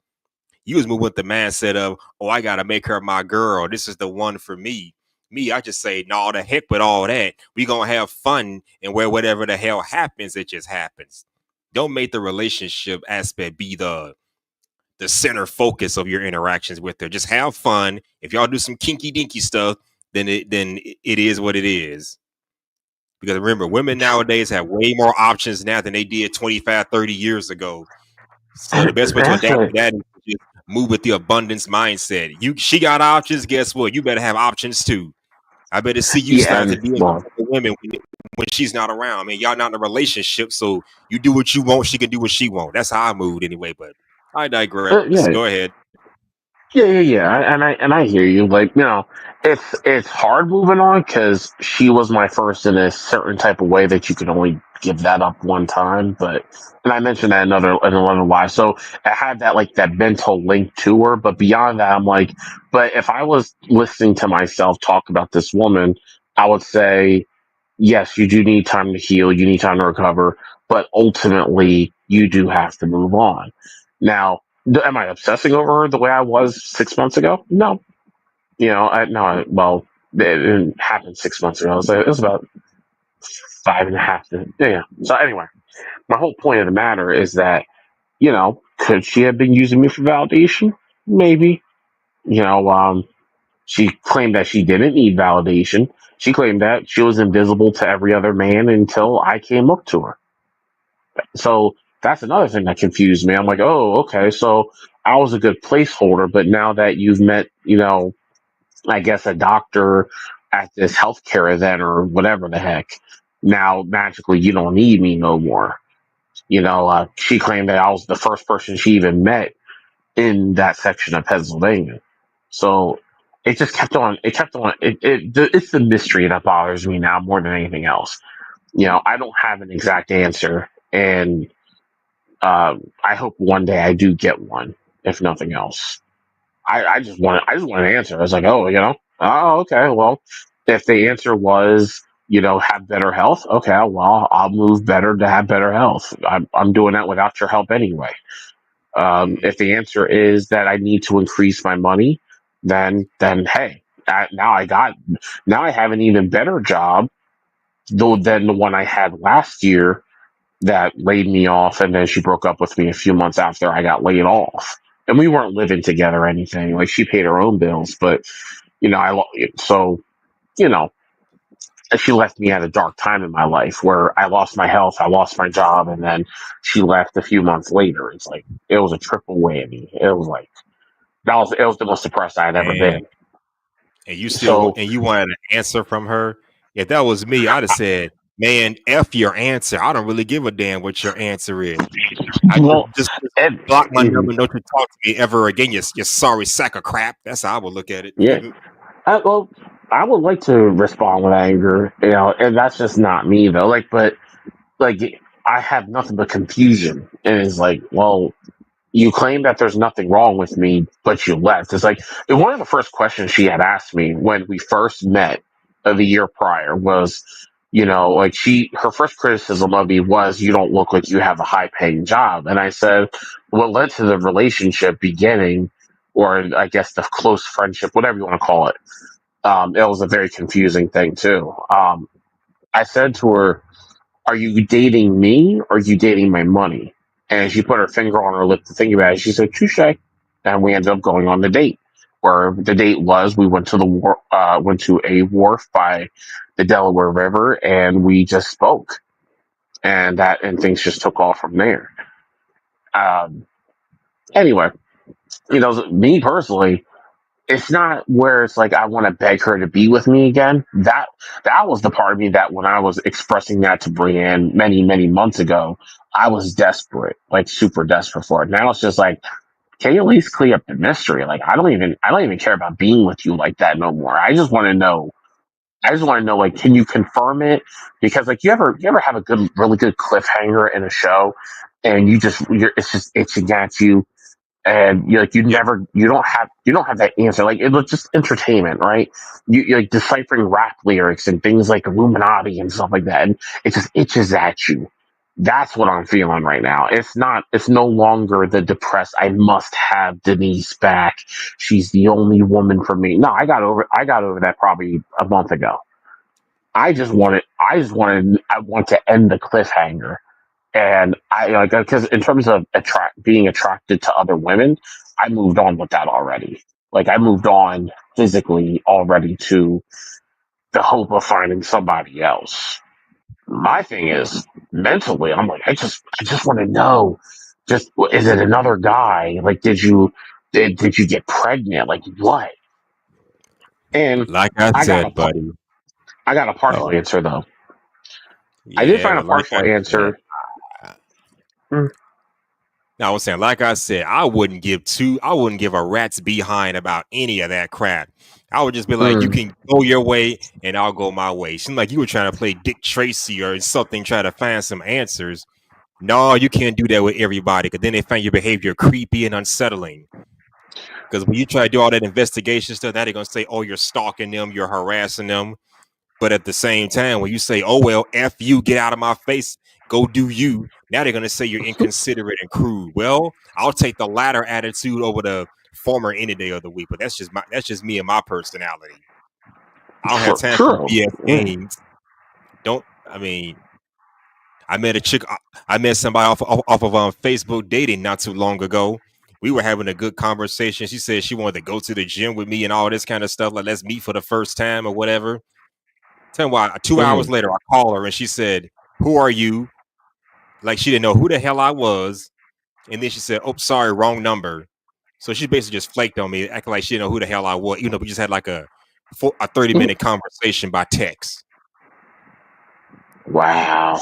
You was moving with the mindset of, oh, I gotta make her my girl. This is the one for me. Me, I just say, no, the heck with all that. We gonna have fun, and where whatever the hell happens, it just happens. Don't make the relationship aspect be the center focus of your interactions with her. Just have fun. If y'all do some kinky dinky stuff, then it is what it is. Because remember, women nowadays have way more options now than they did 25, 30 years ago. So the best way to adapt to that is to just move with the abundance mindset. She got options. Guess what? You better have options too. I better see you start to deal with women when she's not around. I mean, y'all not in a relationship, so you do what you want. She can do what she want. That's how I moved anyway. But I digress. yeah. Go ahead. Yeah, and I hear you. Like, you know, it's hard moving on because she was my first in a certain type of way that you could only give that up one time. But and I mentioned that in another live, so I had that like that mental link to her. But beyond that, I'm like, but if I was listening to myself talk about this woman, I would say, yes, you do need time to heal, you need time to recover, but ultimately, you do have to move on. Now, am I obsessing over her the way I was 6 months ago? No. You know, well, it didn't happen 6 months ago. It was about 5.5. Yeah. So anyway, My whole point of the matter is that, could she have been using me for validation? Maybe. You know, she claimed that she didn't need validation. She claimed that she was invisible to every other man until I came up to her. So that's another thing that confused me. I'm like, oh, okay, so I was a good placeholder, but now that you've met, I guess a doctor at this healthcare event or whatever the heck, now magically you don't need me no more. She claimed that I was the first person she even met in that section of Pennsylvania. So it just kept on. It kept on. It's the mystery that bothers me now more than anything else. I don't have an exact answer, and I hope one day I do get one, if nothing else. I just want an answer. I was like, oh, okay, well, if the answer was, have better health, okay, well, I'll move better to have better health. I'm doing that without your help anyway. If the answer is that I need to increase my money, then hey, now I have an even better job though than the one I had last year that laid me off, and then she broke up with me a few months after I got laid off. And we weren't living together or anything. Like, she paid her own bills, but so you know, she left me at a dark time in my life where I lost my health, I lost my job, and then she left a few months later. It's like it was a triple whammy. It was like it was the most depressed I had ever And been. So you wanted an answer from her. If that was me, I'd have said, "Man, f your answer. I don't really give a damn what your answer is. I well, just and, block my mhm, number. Don't you talk to me ever again. You sorry sack of crap." That's how I would look at it. yeah. Well, I would like to respond with anger, and that's just not me though. Like I have nothing but confusion, and it's like, well, you claim that there's nothing wrong with me, but you left. It's like one of the first questions she had asked me when we first met the year prior was, like her first criticism of me was, you don't look like you have a high paying job. And I said, what led to the relationship beginning, or I guess the close friendship, whatever you want to call it. It was a very confusing thing too. I said to her, are you dating me or are you dating my money? And she put her finger on her lip to think about it. She said, touche. And we ended up going on the date. Where the date was, we went to went to a wharf by the Delaware River, and we just spoke, and things just took off from there. Um, anyway, me personally, it's not where it's like I want to beg her to be with me again. That was the part of me that when I was expressing that to Brienne many, many months ago, I was desperate, like super desperate for it. Now it's just like, can you at least clear up the mystery? Like I don't even care about being with you like that no more. I just want to know. I just want to know, like, can you confirm it? Because like you ever have a really good cliffhanger in a show, and it's just itching at you, and Yep. you don't have that answer. Like, it was just entertainment, right? You're like deciphering rap lyrics and things like Illuminati and stuff like that, and it just itches at you. That's what I'm feeling right now. It's no longer the depressed, I must have Denise back, she's the only woman for me. No, I got over that probably a month ago. I want to end the cliffhanger. And I like, because in terms of being attracted to other women, I moved on with that already. Like, I moved on physically already to the hope of finding somebody else. My thing is, mentally, I'm like, I just want to know, just, is it another guy? Like, did you get pregnant? Like, what? And Like I I got a said, buddy. I got a partial Oh, answer though. I did yeah, find a but like partial I said, answer. Mm, I was saying, like I said, I wouldn't give a rat's behind about any of that crap. I would just be like, you mm. can go your way and I'll go my way. Seemed like you were trying to play Dick Tracy or something, trying to find some answers. No, you can't do that with everybody because then they find your behavior creepy and unsettling. Because when you try to do all that investigation stuff, now they're going to say, oh, you're stalking them, you're harassing them. But at the same time, when you say, oh, well, F you, get out of my face, go do you, now they're going to say you're inconsiderate and crude. Well, I'll take the latter attitude over the former any day of the week. But that's just me and my personality. I don't have time for True. BS Mm. games. Don't, I mean, I met a chick. I met somebody off of Facebook dating not too long ago. We were having a good conversation. She said she wanted to go to the gym with me and all this kind of stuff. Like, let's meet for the first time or whatever. Tell me why. 2 hours Mhm. later, I call her and she said, "Who are you?" Like she didn't know who the hell I was. And then she said, "Oh, sorry, wrong number." So she basically just flaked on me, acting like she didn't know who the hell I was. You know, we just had like a 30-minute conversation by text. Wow.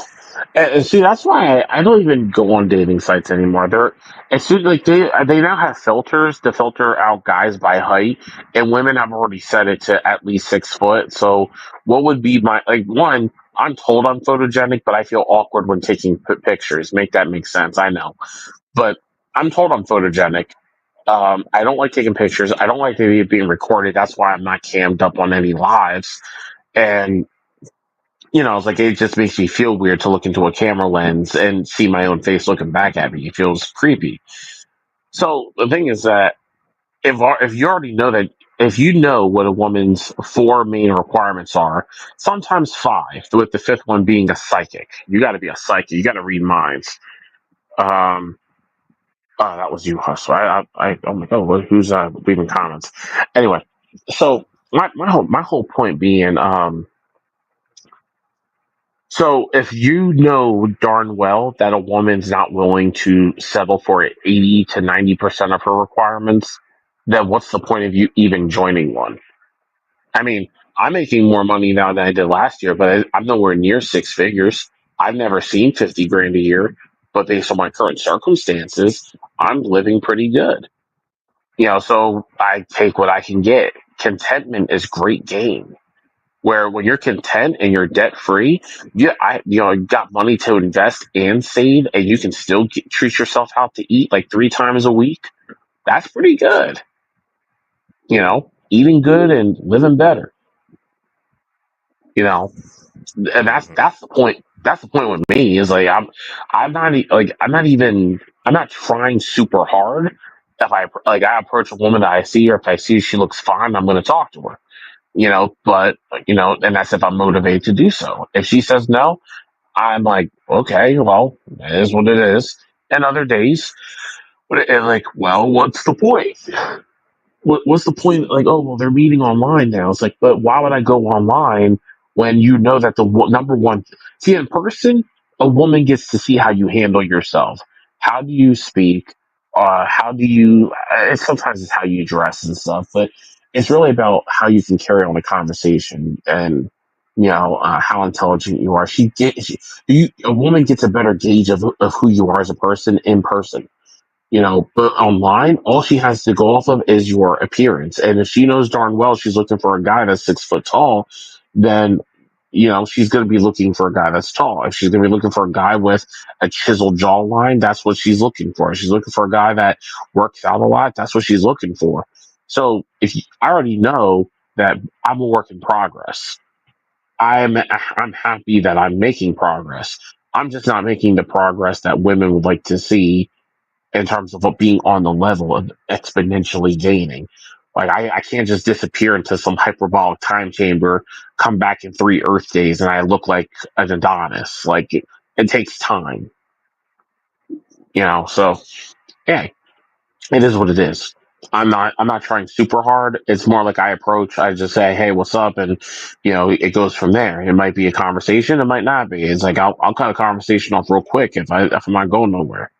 And see, that's why I don't even go on dating sites anymore. They're as soon like they now have filters to filter out guys by height, and women have already set it to at least 6 foot. So, what would be my like one? I'm told I'm photogenic, but I feel awkward when taking pictures. Make that make sense? I know, but I'm told I'm photogenic. I don't like taking pictures. I don't like it being recorded. That's why I'm not cammed up on any lives. And it's like it just makes me feel weird to look into a camera lens and see my own face looking back at me. It feels creepy. So the thing is that if you already know that if you know what a woman's four main requirements are, sometimes five, with the fifth one being a psychic. You got to be a psychic. You got to read minds. Um, that was you, Hustle. I'm like, oh, who's leaving comments? Anyway, so my whole point being, so if you know darn well that a woman's not willing to settle for 80 to 90% of her requirements, then what's the point of you even joining one? I mean, I'm making more money now than I did last year, but I'm nowhere near six figures. I've never seen 50 grand a year, but based on my current circumstances, I'm living pretty good. So I take what I can get. Contentment is great game. Where when you're content and you're debt free, you got money to invest and save, and you can still treat yourself out to eat like 3 times a week. That's pretty good. Eating good and living better. And that's the point. That's the point with me is like I'm not trying super hard. If I approach a woman that I see, or if I see she looks fine, I'm going to talk to her. But and that's if I'm motivated to do so. If she says no, I'm like, okay, well, it is what it is. And other days, and like, well, what's the point? What's the point? Like, oh, well, they're meeting online now. It's like, but why would I go online when you know that the number one, see, in person, a woman gets to see how you handle yourself. How do you speak? How do you, sometimes it's how you dress and stuff, but it's really about how you can carry on a conversation and, how intelligent you are. A woman gets a better gauge of who you are as a person in person. But online, all she has to go off of is your appearance. And if she knows darn well she's looking for a guy that's 6 foot tall, then, she's going to be looking for a guy that's tall. If she's going to be looking for a guy with a chiseled jawline, that's what she's looking for. If she's looking for a guy that works out a lot, that's what she's looking for. So I already know that I'm a work in progress. I'm happy that I'm making progress. I'm just not making the progress that women would like to see in terms of being on the level of exponentially gaining. Like I can't just disappear into some hyperbolic time chamber, come back in 3 Earth days, and I look like an Adonis. Like it takes time, So yeah, it is what it is. I'm not trying super hard. It's more like I just say, hey, what's up? And it goes from there. It might be a conversation, it might not be. It's like I'll cut a conversation off real quick if I'm not going nowhere.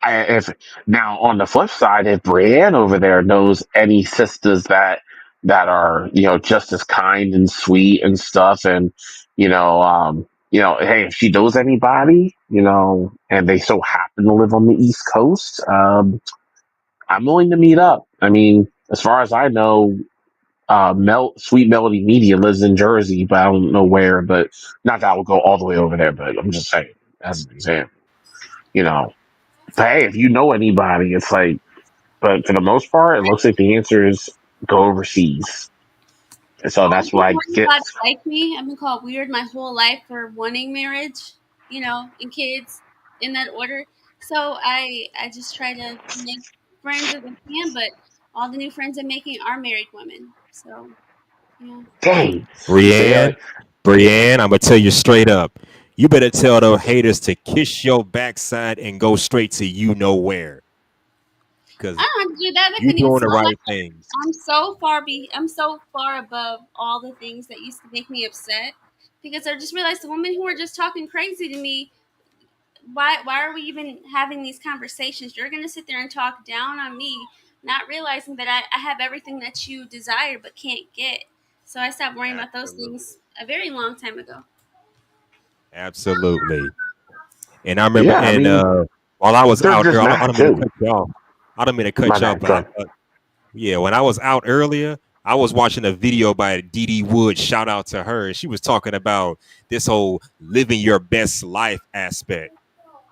If now on the flip side, if Brienne over there knows any sisters that are just as kind and sweet and stuff, and hey, if she knows anybody, and they so happen to live on the East Coast, I'm willing to meet up. I mean, as far as I know, Sweet Melody Media lives in Jersey, but I don't know where. But not that I will go all the way over there. But I'm just saying, as an example, you know. But hey, if you know anybody, it's like, but for the most part, it looks like the answer is go overseas. And so I've that's been what I wanting get. God to like me. I've been called weird my whole life for wanting marriage, and kids in that order. So I just try to make friends as I can, but all the new friends I'm making are married women. So yeah. Dang. See, Brienne, I'm gonna tell you straight up. You better tell those haters to kiss your backside and go straight to you know where. Because I don't have to do that. That you couldn't even doing the smell right like. things. I'm so far above all the things that used to make me upset because I just realized the women who are just talking crazy to me. Why are we even having these conversations? You're gonna sit there and talk down on me, not realizing that I have everything that you desire but can't get. So I stopped worrying about those Absolutely. things a very long time ago. Absolutely. And I remember, Yeah, I and mean, while I was they're out, just I mad don't mean to too. cut you off. I don't mean to My cut you off, bad, but John. yeah, when I was out earlier, I was watching a video by Dee Dee Wood. Shout out to her. She was talking about this whole living your best life aspect.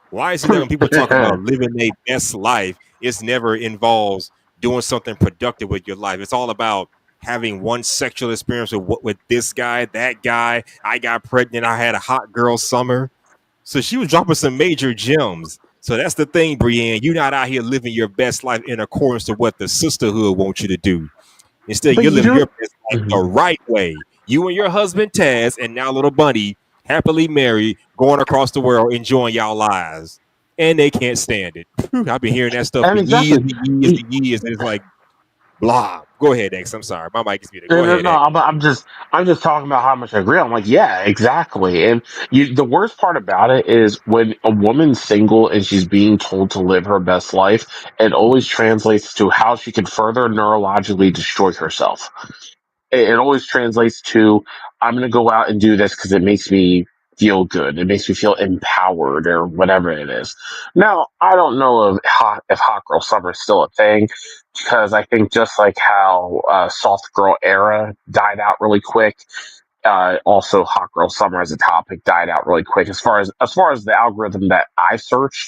Why is it that when people talk about living their best life, it's never involves doing something productive with your life? It's all about having one sexual experience with this guy, that guy. I got pregnant. I had a hot girl summer. So she was dropping some major gems. So that's the thing, Brienne. You're not out here living your best life in accordance to what the sisterhood wants you to do. Instead, But you're you living your do. best life the right way. You and your husband Taz and now little Bunny, happily married, going across the world, enjoying y'all lives. And they can't stand it. I've been hearing that stuff for And years exactly. and years and years. And it's like, blah. Go ahead, X. I'm sorry. My mic is muted. No, Go no, ahead, no, X. I'm just talking about how much I agree. I'm like, yeah, exactly. And the worst part about it is when a woman's single and she's being told to live her best life, it always translates to how she can further neurologically destroy herself. It always translates to I'm going to go out and do this because it makes me feel good. It makes me feel empowered or whatever it is. Now, I don't know if hot girl summer is still a thing because I think just like how soft girl era died out really quick, also hot girl summer as a topic died out really quick. As far as the algorithm that I searched,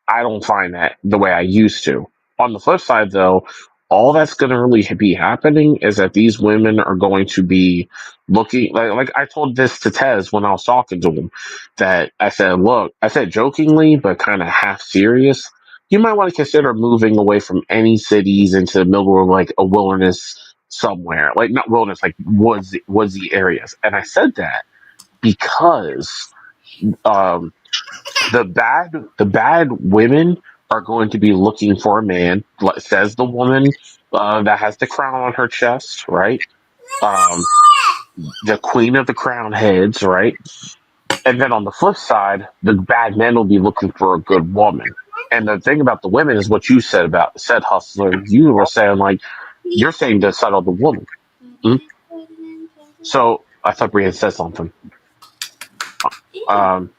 I don't find that the way I used to. On the flip side, though, all that's going to really be happening is that these women are going to be looking like I told this to Tez when I was talking to him that I said, look, I said jokingly, but kind of half serious. You might want to consider moving away from any cities into the middle of like a wilderness somewhere, like not wilderness, like woodsy areas. And I said that because um, the bad women are going to be looking for a man, says the woman that has the crown on her chest, right? Um, the queen of the crown heads, right? And then on the flip side, the bad men will be looking for a good woman. And the thing about the women is what you said hustler. You were saying like you're saying to settle the woman. Mhm. So I thought Brian said something. Um,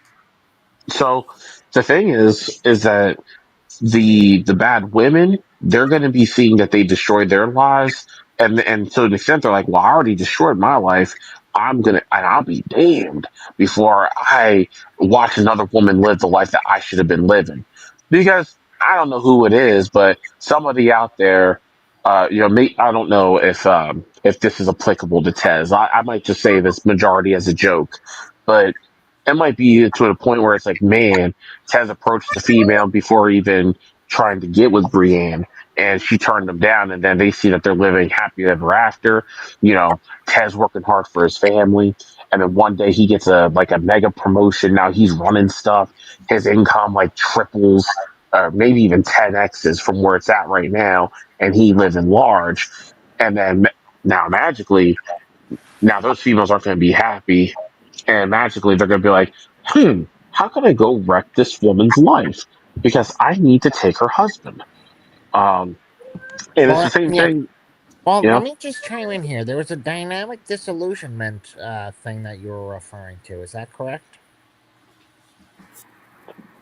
so the thing is that the bad women, they're going to be seeing that they destroyed their lives, and to an extent, they're like, "Well, I already destroyed my life. I'll be damned before I watch another woman live the life that I should have been living." Because I don't know who it is, but somebody out there, I don't know if this is applicable to Tez. I might just say this majority as a joke, but it might be to a point where it's like, man, Tez approached the female before even trying to get with Brienne, and she turned them down. And then they see that they're living happy ever after. Tez working hard for his family, and then one day he gets a mega promotion. Now he's running stuff. His income like triples, or maybe even 10x's from where it's at right now, and he living large. And then now magically, now those females aren't going to be happy, and magically they're going to be like, how can I go wreck this woman's life? Because I need to take her husband. Um, and it's the Well, same yeah. thing, Well, you let know? me just chime in here. There was a dynamic disillusionment thing that you were referring to. Is that correct?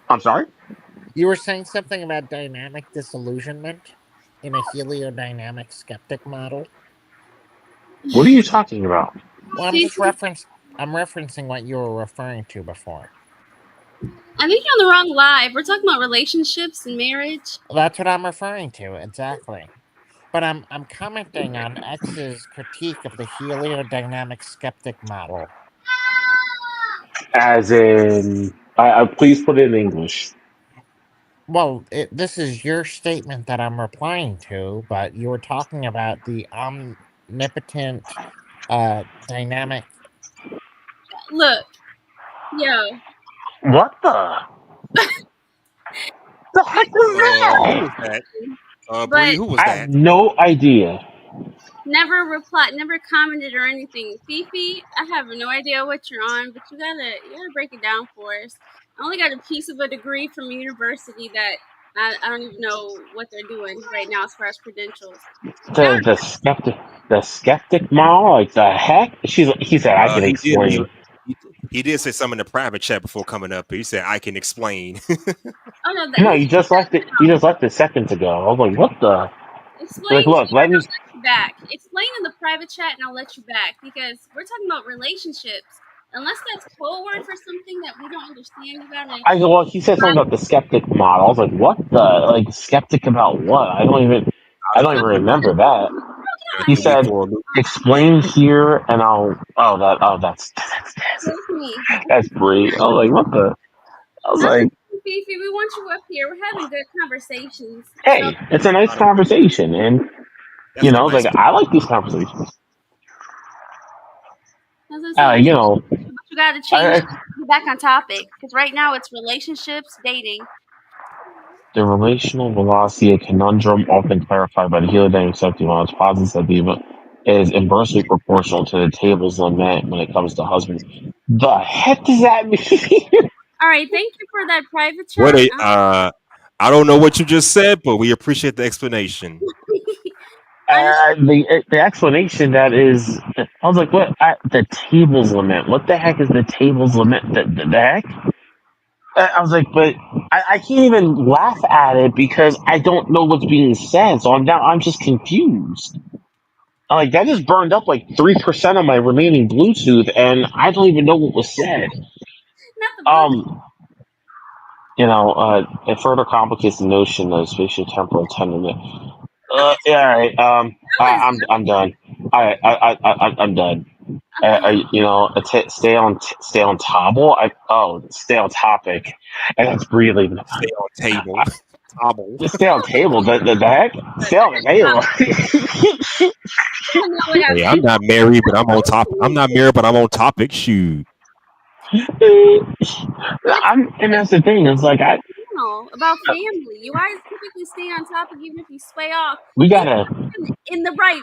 I'm sorry? You were saying something about dynamic disillusionment in a heliodynamic skeptic model. What are you talking about? Well, I'm referencing what you were referring to before. I think you're on the wrong live. We're talking about relationships and marriage. That's what I'm referring to exactly. But I'm commenting on X's critique of the heliodynamic skeptic model. As in, please put it in English. Well, this is your statement that I'm replying to, but you were talking about the omnipotent dynamic. Look, Yo, What the heck was Who that? was that? Bree, but who was I have that? no idea. never replied, never commented or anything. Fifi, I have no idea what you're on, but you gotta break it down for us. I only got a piece of a degree from a university that I don't even know what they're doing right now as far as credentials. You gotta The skeptic mom, like the heck? He said I can He did leave. explain. He did say something in the private chat before coming up. He said, "I can explain." oh no, that No, he you just left it. You just left it seconds ago. I was like, what the? Like, explain look, here let and me. I'll let you back. Explain in the private chat and I'll let you back because we're talking about relationships. Unless that's code word for something that we don't understand, you gotta I go, well, he said something about the skeptic model. I was like, what the? Like, skeptic about what? I don't even remember that. He said, explain here, and Excuse me. that's Brie. I was like, what the? I was like, Fifi, we want you up here. We're having good conversations. So hey, it's a nice conversation, and That's a like nice. I like these conversations. as I said, You know, you gotta change get back on topic. Because right now it's relationships, dating. the relational velocity conundrum, often clarified by the heliodynamic safety models, posits that the event is inversely proportional to the table's limit when it comes to husbands. The heck does that mean? Alright, thank you for that private What chat. I don't know what you just said, but we appreciate the explanation. The explanation that is, I was like, what? The table's limit. What the heck is the table's limit? The heck? I was like, but I can't even laugh at it because I don't know what's being said. So I'm just confused. Like that just burned up like 3% of my remaining Bluetooth, and I don't even know what was said. Not the blue. It further complicates the notion of spatiotemporal entanglement. Yeah, all right. I'm done. I'm done. Stay on table. Stay on topic, and that's really Stay on table. Table. just stay on table. The heck, stay on the table. I know what Hey, happened. I'm not married, but I'm on top. I'm not married, but I'm on topic. Shoot. And that's the thing. It's like About family. You guys typically stay on topic even if you sway off. we He's gotta in the right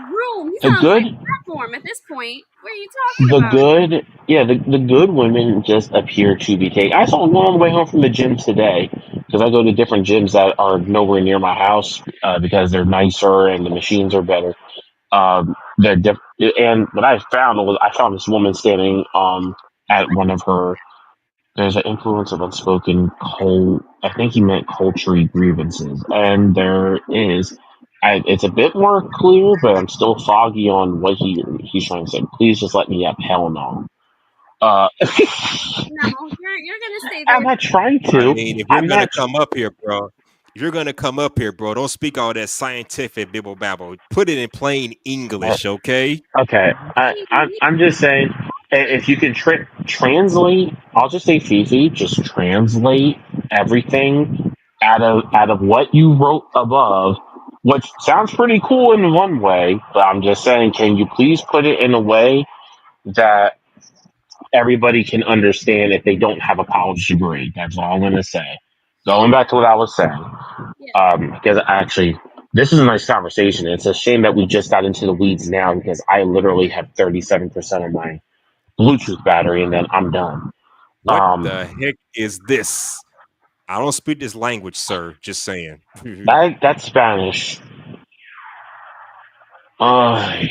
room. He's the on the right good platform at this point. What are you talking about? the good women just appear to be taken. I saw one on the way home from the gym today because I go to different gyms that are nowhere near my house because they're nicer and the machines are better. They're different. And what I found this woman standing at one of her. There's an influence of unspoken I think he meant culture grievances, and there is. It's a bit more clear, but I'm still foggy on what he's trying to say. Please just let me up. Hell no. No, you're gonna stay there. I'm not trying I to. mean, if you're I'm gonna not. come up here, bro. If you're gonna come up here, bro, don't speak all that scientific bibble babble. Put it in plain English, okay? Okay. I'm just saying. If you can translate, I'll just say Fifi. Just translate everything out of what you wrote above, which sounds pretty cool in one way. But I'm just saying, can you please put it in a way that everybody can understand if they don't have a college degree? That's all I'm going to say. Going back to what I was saying, because this is a nice conversation. It's a shame that we just got into the weeds now because I literally have 37% of my Bluetooth battery and then I'm done. What the heck is this? I don't speak this language, sir. Just saying. That's Spanish. Spanish.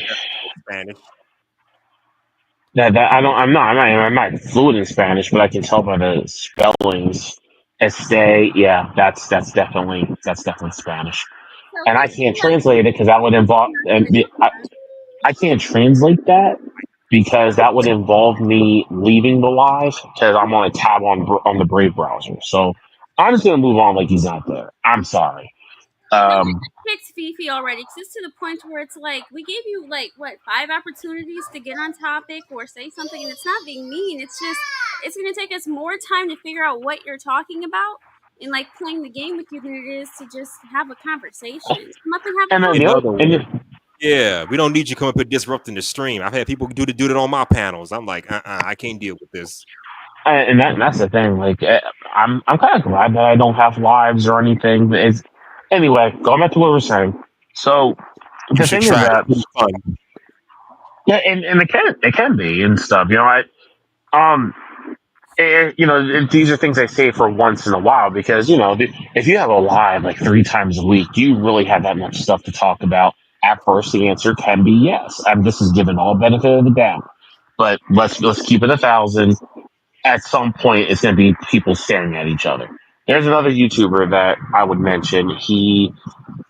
I'm not fluent in Spanish, but I can tell by the spellings. Este, yeah, that's definitely Spanish, So and I Fifi, can't translate it because that would involve. I can't translate that because that would involve me leaving the live because I'm on a tab on the Brave browser. So I'm just gonna move on like he's not there. I'm sorry. hits Fifi already because it's to the point where it's like we gave you like what 5 opportunities to get on topic or say something, and it's not being mean. It's just it's gonna take us more time to figure out what you're talking about and like playing the game with you than it is to just have a conversation. Come up and have a And then In other conversation. words, yeah, we don't need you come up here disrupting the stream. I've had people do that on my panels. I'm like, I can't deal with this. That's the thing. Like, I'm kind of glad that I don't have lives or anything. But it's anyway. Going back to what we're saying. So You the should thing is try. that It's fun. yeah, and it can be and stuff. Um, these are things I say for once in a while because if you have a live like 3 times a week, do you really have that much stuff to talk about? At first, the answer can be yes. This is given all benefit of the doubt, but let's keep it 1,000. At some point, it's going to be people staring at each other. There's another YouTuber that I would mention.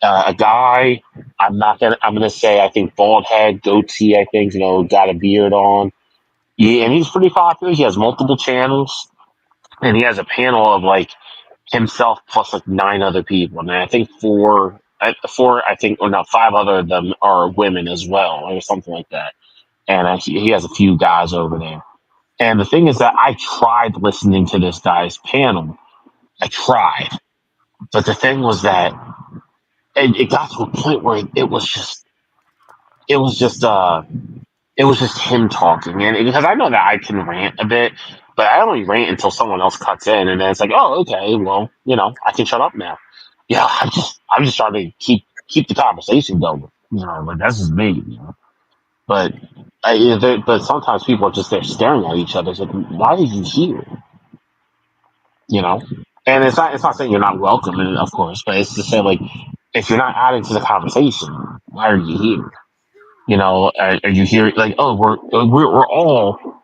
A guy. I'm gonna say I think bald head, goatee. I think got a beard on. Yeah, and he's pretty popular. He has multiple channels, and he has a panel of like himself plus like 9 other people, and I think four. I think or no, 5 other of them are women as well, or something like that. And he has a few guys over there. And the thing is that I tried listening to this guy's panel. I tried, but the thing was that it got to a point where it was just it was just him talking, and because I know that I can rant a bit, but I only rant until someone else cuts in, and then it's like, oh, okay, well, I can shut up now. Yeah, I'm just trying to keep the conversation going. Like that's just me. But but sometimes people are just there staring at each other. It's like, why are you here? You know, and it's not saying you're not welcome, and of course, but it's to say like if you're not adding to the conversation, why are you here? Are you here like, oh,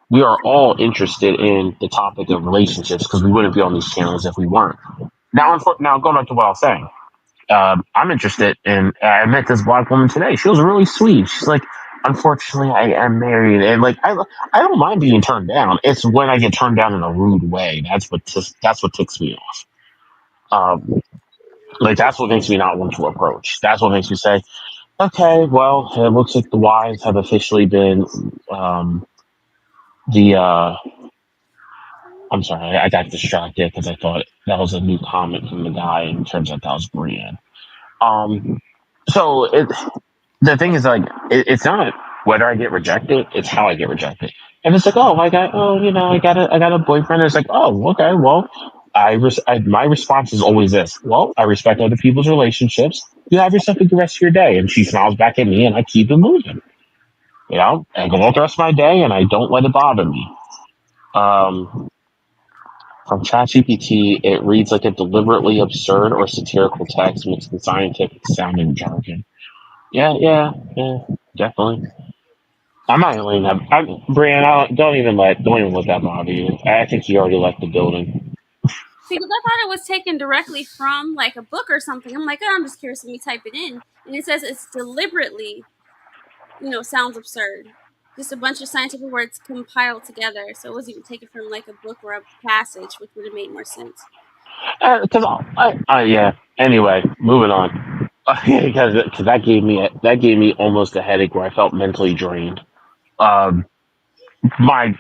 we are all interested in the topic of relationships because we wouldn't be on these channels if we weren't. Now going back to what I was saying, I'm interested in. I met this black woman today. She was really sweet. She's like, unfortunately, I am married, and like I don't mind being turned down. It's when I get turned down in a rude way that's what ticks me off. Like that's what makes me not want to approach. That's what makes me say, okay, well, it looks like the wives have officially been the. I'm sorry, I got distracted because I thought that was a new comment from the guy, and it turns out that was Brienne. Um, so the thing is like it's not whether I get rejected, it's how I get rejected. And it's like, I got a boyfriend. It's like, oh, okay, well, my response is always this. Well, I respect other people's relationships. You have yourself a good rest of your day. And she smiles back at me, and I keep it moving. I go on the rest of my day, and I don't let it bother me. From ChatGPT, it reads like a deliberately absurd or satirical text mixed with scientific sounding jargon. Yeah, definitely. I'm not even letting that. Brian, don't even let that bother you. I think you already left the building. Because I thought it was taken directly from like a book or something. I'm like, oh, I'm just curious. Let me type it in, and it says it's deliberately, sounds absurd. Just a bunch of scientific words compiled together, so it wasn't even taken from like a book or a passage, which would have made more sense. Yeah. Anyway, moving on. Because that gave me almost a headache where I felt mentally drained. My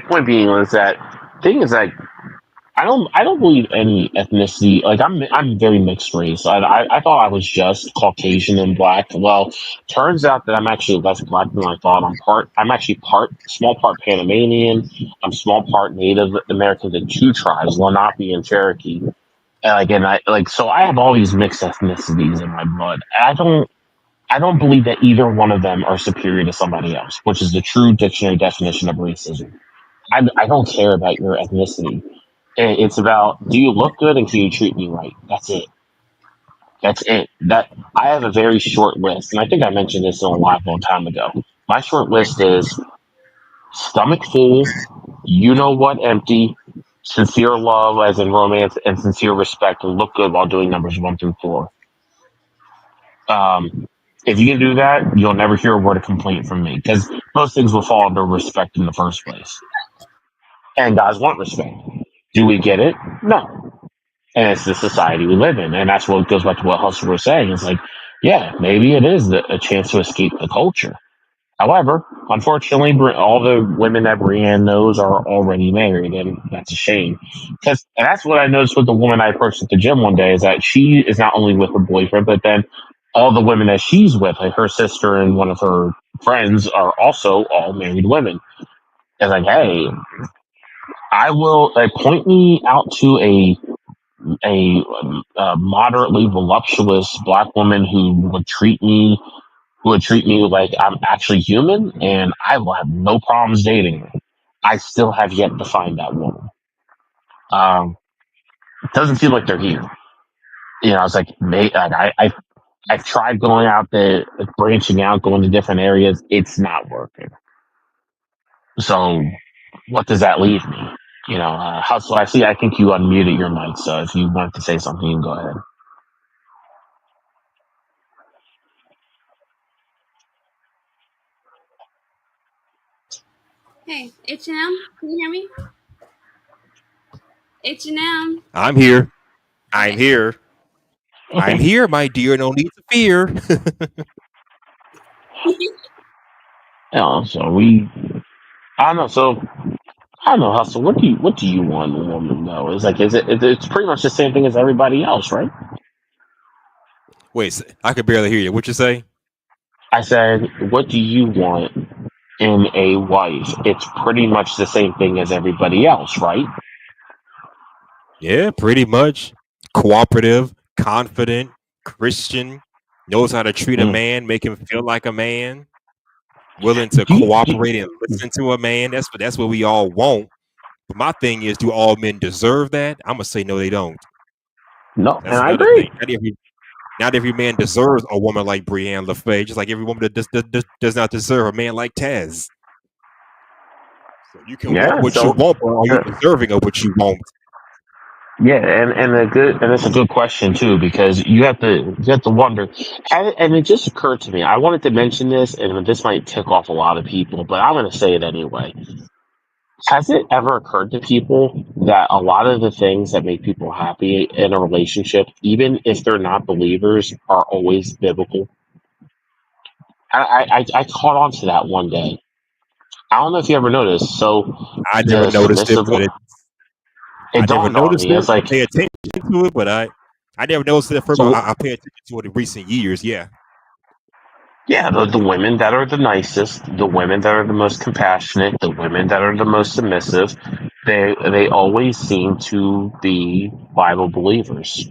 point being was that thing is like I don't believe any ethnicity. Like I'm very mixed race. I thought I was just Caucasian and black. Well, turns out that I'm actually less black than I thought. I'm actually small part Panamanian. I'm small part Native American to 2 tribes, Lenape and Cherokee. So I have all these mixed ethnicities in my blood. I don't believe that either one of them are superior to somebody else, which is the true dictionary definition of racism. I don't care about your ethnicity. It's about, do you look good and can you treat me right? That's it. That's it. That I have a very short list, and I think I mentioned this in a live long time ago. My short list is stomach full, you know what, empty, sincere love as in romance, and sincere respect, and look good while doing numbers 1 through 4. If you can do that, you'll never hear a word of complaint from me because most things will fall under respect in the first place. And guys want respect. Do we get it? No. And it's the society we live in. And that's what goes back to what Hustle was saying. It's like, yeah, maybe it is a chance to escape the culture. However, unfortunately, all the women that Brienne knows are already married, and that's a shame. And that's what I noticed with the woman I approached at the gym one day is that she is not only with her boyfriend, but then all the women that she's with, like her sister and one of her friends, are also all married women. It's like, hey, I will point me out to a moderately voluptuous black woman who would treat me like I'm actually human, and I will have no problems dating her. I still have yet to find that woman. It doesn't seem like they're here. It's like I've tried going out there, branching out, going to different areas. It's not working. So, what does that leave me? Hustle. I see. I think you unmuted your mic, so if you want to say something, you can go ahead. Hey, H&M, can you hear me? H&M. I'm here. I'm Okay. here. I'm here, my dear. No need to fear. So I don't know. So I don't know, Hustle. What do you want a woman though? It's pretty much the same thing as everybody else, right? Wait, I could barely hear you. What you say? I said, what do you want in a wife? It's pretty much the same thing as everybody else, right? Yeah, pretty much. Cooperative, confident, Christian, knows how to treat a man, make him feel like a man, willing to cooperate and listen to a man. That's what we all want. But my thing is, do all men deserve that? I'm gonna say no, they don't. No, That's and I another agree. thing. Not every man deserves a woman like Brienne LaFay, just like every woman that does not deserve a man like Taz. So you can want what you want, but are you deserving of what you want? Yeah, and it's a good question too, because you have to wonder, and it just occurred to me. I wanted to mention this, and this might tick off a lot of people, but I'm going to say it anyway. Has it ever occurred to people that a lot of the things that make people happy in a relationship, even if they're not believers, are always biblical? I caught on to that one day. I don't know if you ever noticed. So I never noticed it, but it dawned on me. It's I like, pay attention to it, but I never noticed it at first. so, I pay attention to it in recent years. Yeah. yeah, the women that are the nicest, the women that are the most compassionate, the women that are the most submissive, they always seem to be Bible believers.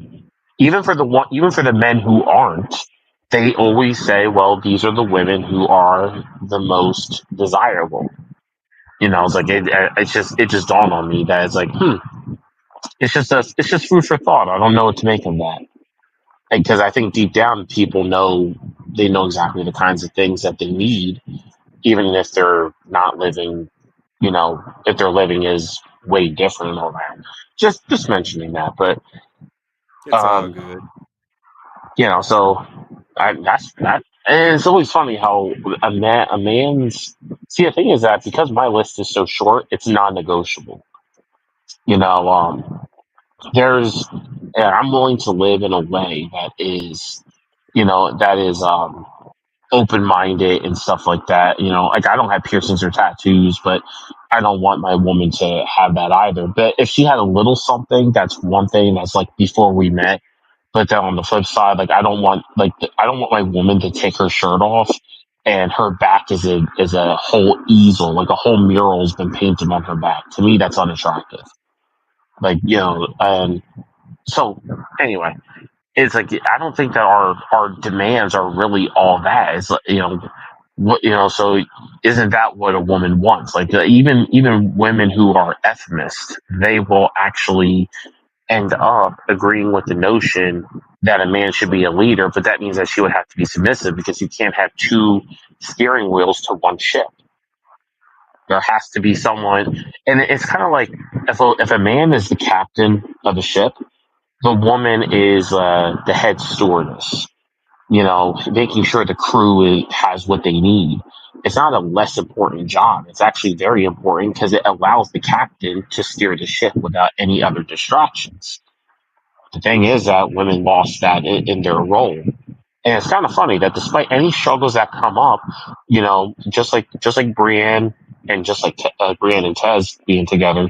Even for the men who aren't, they always say, "Well, these are the women who are the most desirable." It's like it just dawned on me that it's like, it's just food for thought. I don't know what to make of that, because I think deep down people know exactly the kinds of things that they need, even if they're not living. If their living is way different and all that. Just mentioning that, but It's all good. so that's that. And it's always funny how a man's see, the thing is that because my list is so short, it's non-negotiable. There's I'm willing to live in a way that is open-minded and stuff like that. Like, I don't have piercings or tattoos, but I don't want my woman to have that either. But if she had a little something, that's one thing. That's like before we met. But then on the flip side, like, I don't want my woman to take her shirt off and her back is a whole easel, like a whole mural has been painted on her back. To me, that's unattractive. Like, so anyway, it's like, I don't think that our demands are really all that. It's like, so isn't that what a woman wants? Like, even women who are ethnists, they will actually end up agreeing with the notion that a man should be a leader, but that means that she would have to be submissive, because you can't have two steering wheels to one ship. There has to be someone, and it's kind of like if a man is the captain of the ship, the woman is the head stewardess. Making sure the crew has what they need. It's not a less important job. It's actually very important, because it allows the captain to steer the ship without any other distractions. The thing is that women lost that in their role. And it's kind of funny that despite any struggles that come up, just like Brienne, and just like Brienne and Tez being together,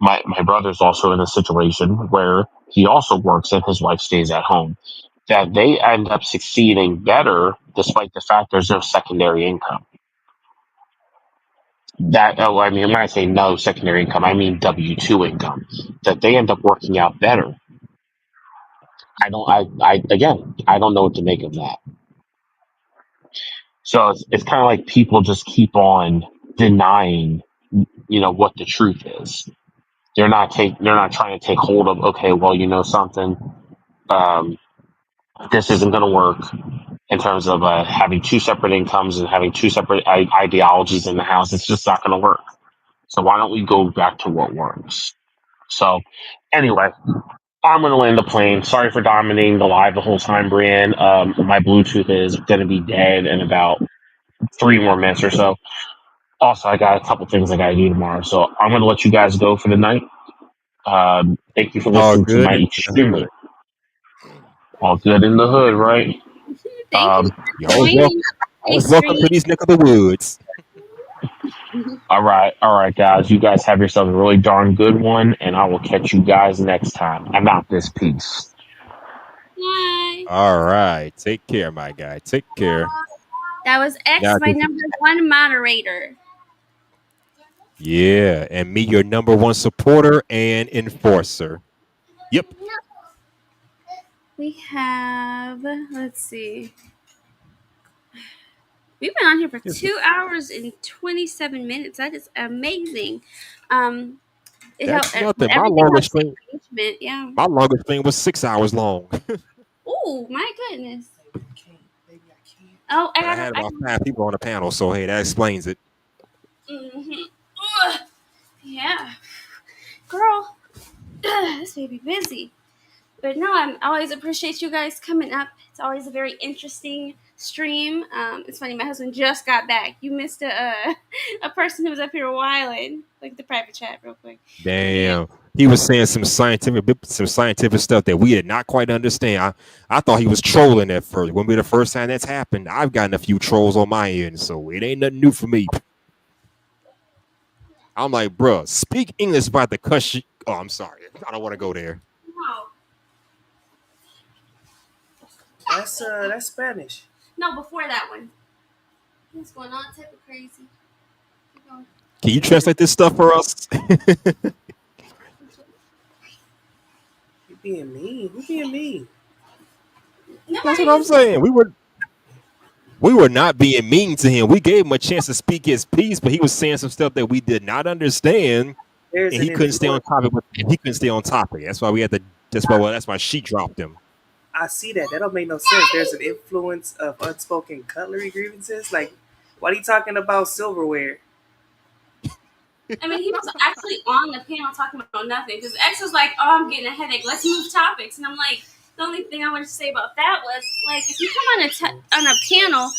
my brother's also in a situation where he also works and his wife stays at home, that they end up succeeding better despite the fact there's no secondary income. That I mean, when I say no secondary income, I mean W-2 income. That they end up working out better. I don't know what to make of that. So it's kind of like people just keep on denying, what the truth is. They're not trying to take hold of, okay, well, something, um, this isn't going to work in terms of having two separate incomes and having two separate ideologies in the house. It's just not going to work. So why don't we go back to what works? So anyway, I'm going to land the plane. Sorry for dominating the live the whole time, Brian. My Bluetooth is going to be dead in about 3 more minutes or so. Also, I got a couple things I got to do tomorrow. So I'm going to let you guys go for the night. Thank you for All listening to good my in the extremely hood. all good in the hood, right? Thank you You for always welcome. joining. Always welcome to these neck of the woods. All right, guys. You guys have yourself a really darn good one, and I will catch you guys next time. I'm out this piece. Bye. All right. Take care, my guy. Take care. That was X, Now, my #1 moderator. yeah, and me, your #1 supporter and enforcer. Yep. We have, let's see. We've been on here for 2 hours and 27 minutes. That is amazing. It That's helped. nothing. Everything helps engagement. Yeah. My longest thing was 6 hours long. Oh my goodness. Oh, But I had about 5 people on the panel, so hey, that explains it. Yeah, girl, this may be busy. But no, I always appreciate you guys coming up. It's always a very interesting stream. It's funny, my husband just got back. You missed a person who was up here a while and look at the private chat real quick. Damn. He was saying some scientific stuff that we did not quite understand. I thought he was trolling at first. It wouldn't be the first time that's happened. I've gotten a few trolls on my end, so it ain't nothing new for me. I'm like, bro, speak English about the cuss. Oh, I'm sorry. I don't want to go there. That's Spanish. No, before that one. What's going on? Type of crazy. Can you translate this stuff for us? You being mean? Who being mean? That's what I'm saying. We were not being mean to him. We gave him a chance to speak his piece, but he was saying some stuff that we did not understand, and he couldn't stay on topic. That's why we had to. That's why she dropped him. I see that. That don't make no sense. There's an influence of unspoken cutlery grievances. Like, what are you talking about silverware? I mean, he was actually on the panel talking about nothing because X was like, "Oh, I'm getting a headache. Let's move topics." And I'm like, the only thing I wanted to say about that was like, if you come on a panel,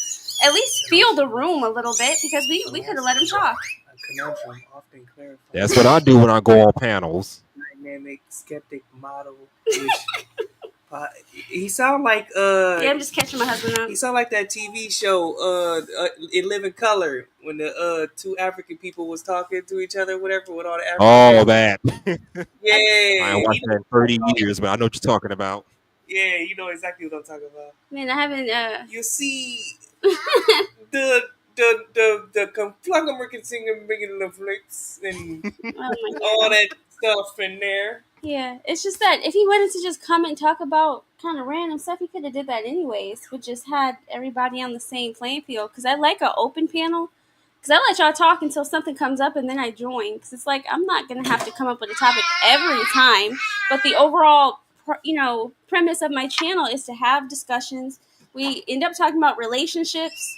at least feel the room a little bit because we could have let him talk. A conundrum often clarified. That's what I do when I go on panels. Dynamic skeptic model. He sound like Yeah, I'm just catching my husband up. He sound like that TV show In Living Color when the two African people was talking to each other, whatever, with all the African. Oh, that. Yeah. I ain't watched that in 30 years, but I know what you're talking about. Yeah, you know exactly what I'm talking about. Man, I haven't. You see the conglomerate singer making the flicks and all that stuff in there. Yeah, it's just that if he wanted to just come and talk about kind of random stuff, he could have did that anyways. We just had everybody on the same playing field. Because I like an open panel. Because I let y'all talk until something comes up and then I join. Because it's like I'm not going to have to come up with a topic every time. But the overall, premise of my channel is to have discussions. We end up talking about relationships,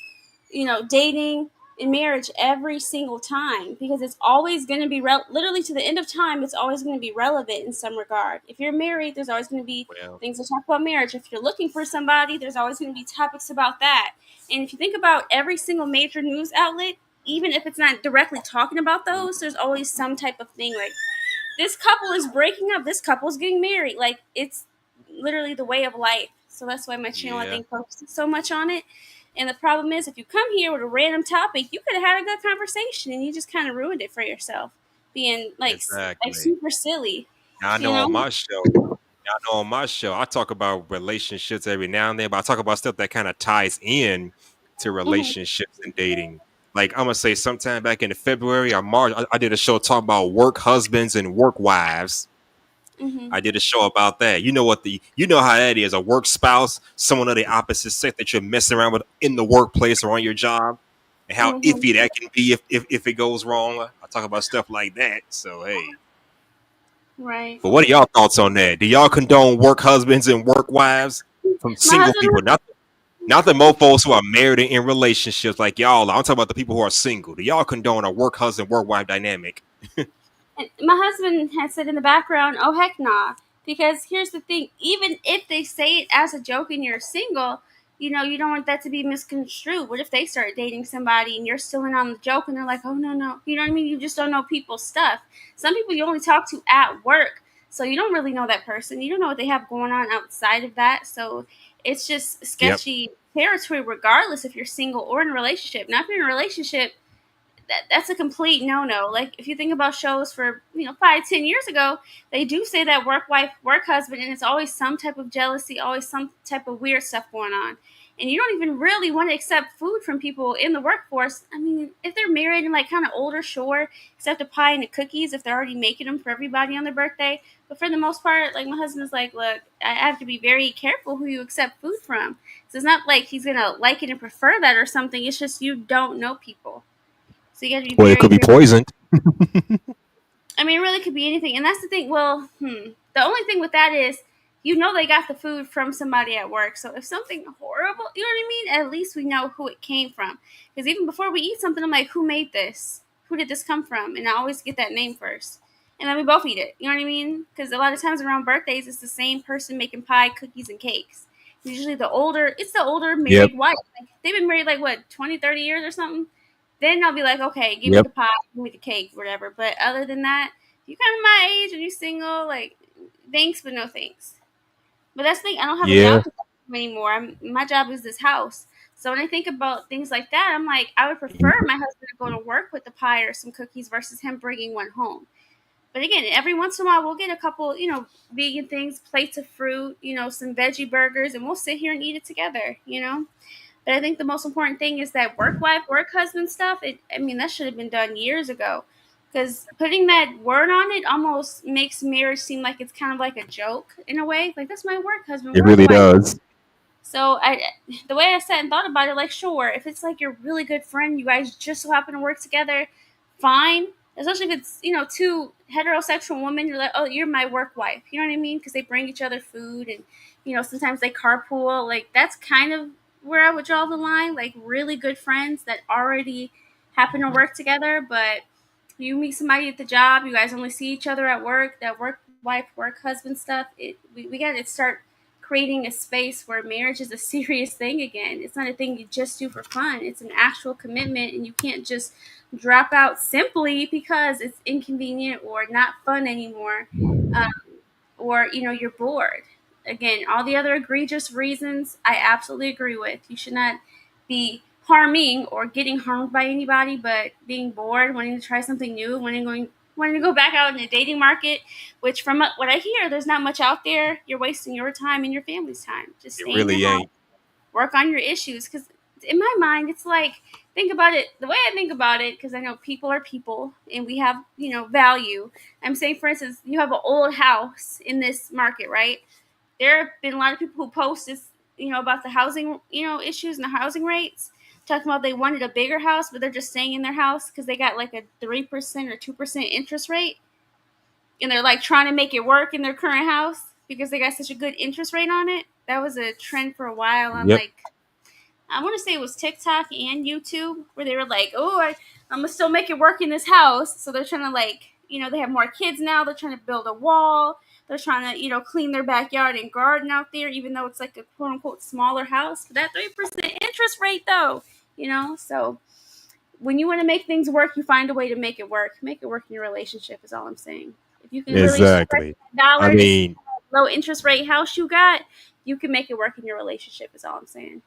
dating, in marriage every single time because it's always going to be literally to the end of time. It's always going to be relevant in some regard. If you're married, there's always going to be things to talk about marriage. If you're looking for somebody, there's always going to be topics about that. And if you think about every single major news outlet, even if it's not directly talking about those, there's always some type of thing like this couple is breaking up, this couple is getting married. Like it's literally the way of life. So that's why my channel I think focuses so much on it. And the problem is, if you come here with a random topic, you could have had a good conversation, and you just kind of ruined it for yourself, being like super silly. I know on my show, I talk about relationships every now and then, but I talk about stuff that kind of ties in to relationships and dating. like I'm gonna say sometime back in February or March, I did a show talking about work husbands and work wives. Mm-hmm. I did a show about that. You know how that is. A work spouse, someone of the opposite sex that you're messing around with in the workplace or on your job, and how Mm-hmm. iffy that can be if it goes wrong. I talk about stuff like that. So hey, Right. but what are y'all thoughts on that? Do y'all condone work husbands and work wives from My single husband. people? Not the mofos who are married and in relationships like y'all. I'm talking about the people who are single. Do y'all condone a work husband, work wife dynamic? And my husband had said in the background, "Oh heck nah," because here's the thing: even if they say it as a joke and you're single, you don't want that to be misconstrued. What if they start dating somebody and you're still in on the joke and they're like, "Oh no, no," you know what I mean? You just don't know people's stuff. Some people you only talk to at work, so you don't really know that person. You don't know what they have going on outside of that. So it's just Yep. sketchy territory, regardless if you're single or in a relationship. Now, if you're in a relationship, that's a complete no-no. Like if you think about shows for 5-10 years ago, they do say that work wife work husband, and it's always some type of jealousy, always some type of weird stuff going on, and you don't even really want to accept food from people in the workforce. I mean, if they're married and like kind of older, sure, accept a pie and the cookies if they're already making them for everybody on their birthday. But for the most part, like my husband's like, look, I have to be very careful who you accept food from. So it's not like he's gonna like it and prefer that or something. It's just you don't know people. So you got to be Well, it very, could be very. poisoned. I mean, it really could be anything, and that's the thing. Well, the only thing with that is, they got the food from somebody at work. So if something horrible, you know what I mean? At least we know who it came from. Because even before we eat something, I'm like, who made this? Who did this come from? And I always get that name first, and then we both eat it. You know what I mean? Because a lot of times around birthdays, it's the same person making pie, cookies, and cakes. Usually it's the older Yep. married wife. Like, they've been married like what 20, 30 years or something. Then I'll be like, okay, give me Yep. the pie, give me the cake, whatever. But other than that, if you kind of my age and you're single, like, thanks, but no thanks. But that's the thing, I don't have a Yeah. job to do anymore. My job is this house. So when I think about things like that, I'm like, I would prefer my husband to go to work with the pie or some cookies versus him bringing one home. But again, every once in a while, we'll get a couple, vegan things, plates of fruit, some veggie burgers, and we'll sit here and eat it together. But I think the most important thing is that work wife, work husband stuff. I mean, that should have been done years ago. Because putting that word on it almost makes marriage seem like it's kind of like a joke in a way. Like, that's my work husband, It work really wife. does. So the way I sat and thought about it, like, sure, if it's like your really good friend, you guys just so happen to work together, fine. Especially if it's two heterosexual women, you're like, oh, you're my work wife. You know what I mean? Because they bring each other food, and sometimes they carpool. Like, that's kind of where I would draw the line. Like, really good friends that already happen to work together, but you meet somebody at the job, you guys only see each other at work. That work wife, work husband stuff. We got to start creating a space where marriage is a serious thing again. It's not a thing you just do for fun. It's an actual commitment, and you can't just drop out simply because it's inconvenient or not fun anymore, um, or you're bored. Again, all the other egregious reasons I absolutely agree with. You should not be harming or getting harmed by anybody, but being bored, wanting to try something new, wanting to go back out in the dating market, which from what I hear, there's not much out there. You're wasting your time and your family's time. Just It stay in your really house, ain't. work on your issues. Because in my mind, it's like, think about it the way I think about it, because I know people are people and we have, value. I'm saying, for instance, you have an old house in this market, right? There have been a lot of people who post this, about the housing, issues and the housing rates, talking about they wanted a bigger house, but they're just staying in their house because they got like a 3% or 2% interest rate, and they're like trying to make it work in their current house because they got such a good interest rate on it. That was a trend for a while on, Yep. like, I want to say it was TikTok and YouTube, where they were like, "Oh, I'm gonna still make it work in this house." So they're trying to, like, they have more kids now. They're trying to build a wall. They're trying to clean their backyard and garden out there, even though it's like a quote unquote smaller house. But that 3% interest rate, though, So when you want to make things work, you find a way to make it work. Make it work in your relationship is all I'm saying. If you can really stretch Exactly. that I dollar to keep mean, that low interest rate house you got, you can make it work in your relationship is all I'm saying.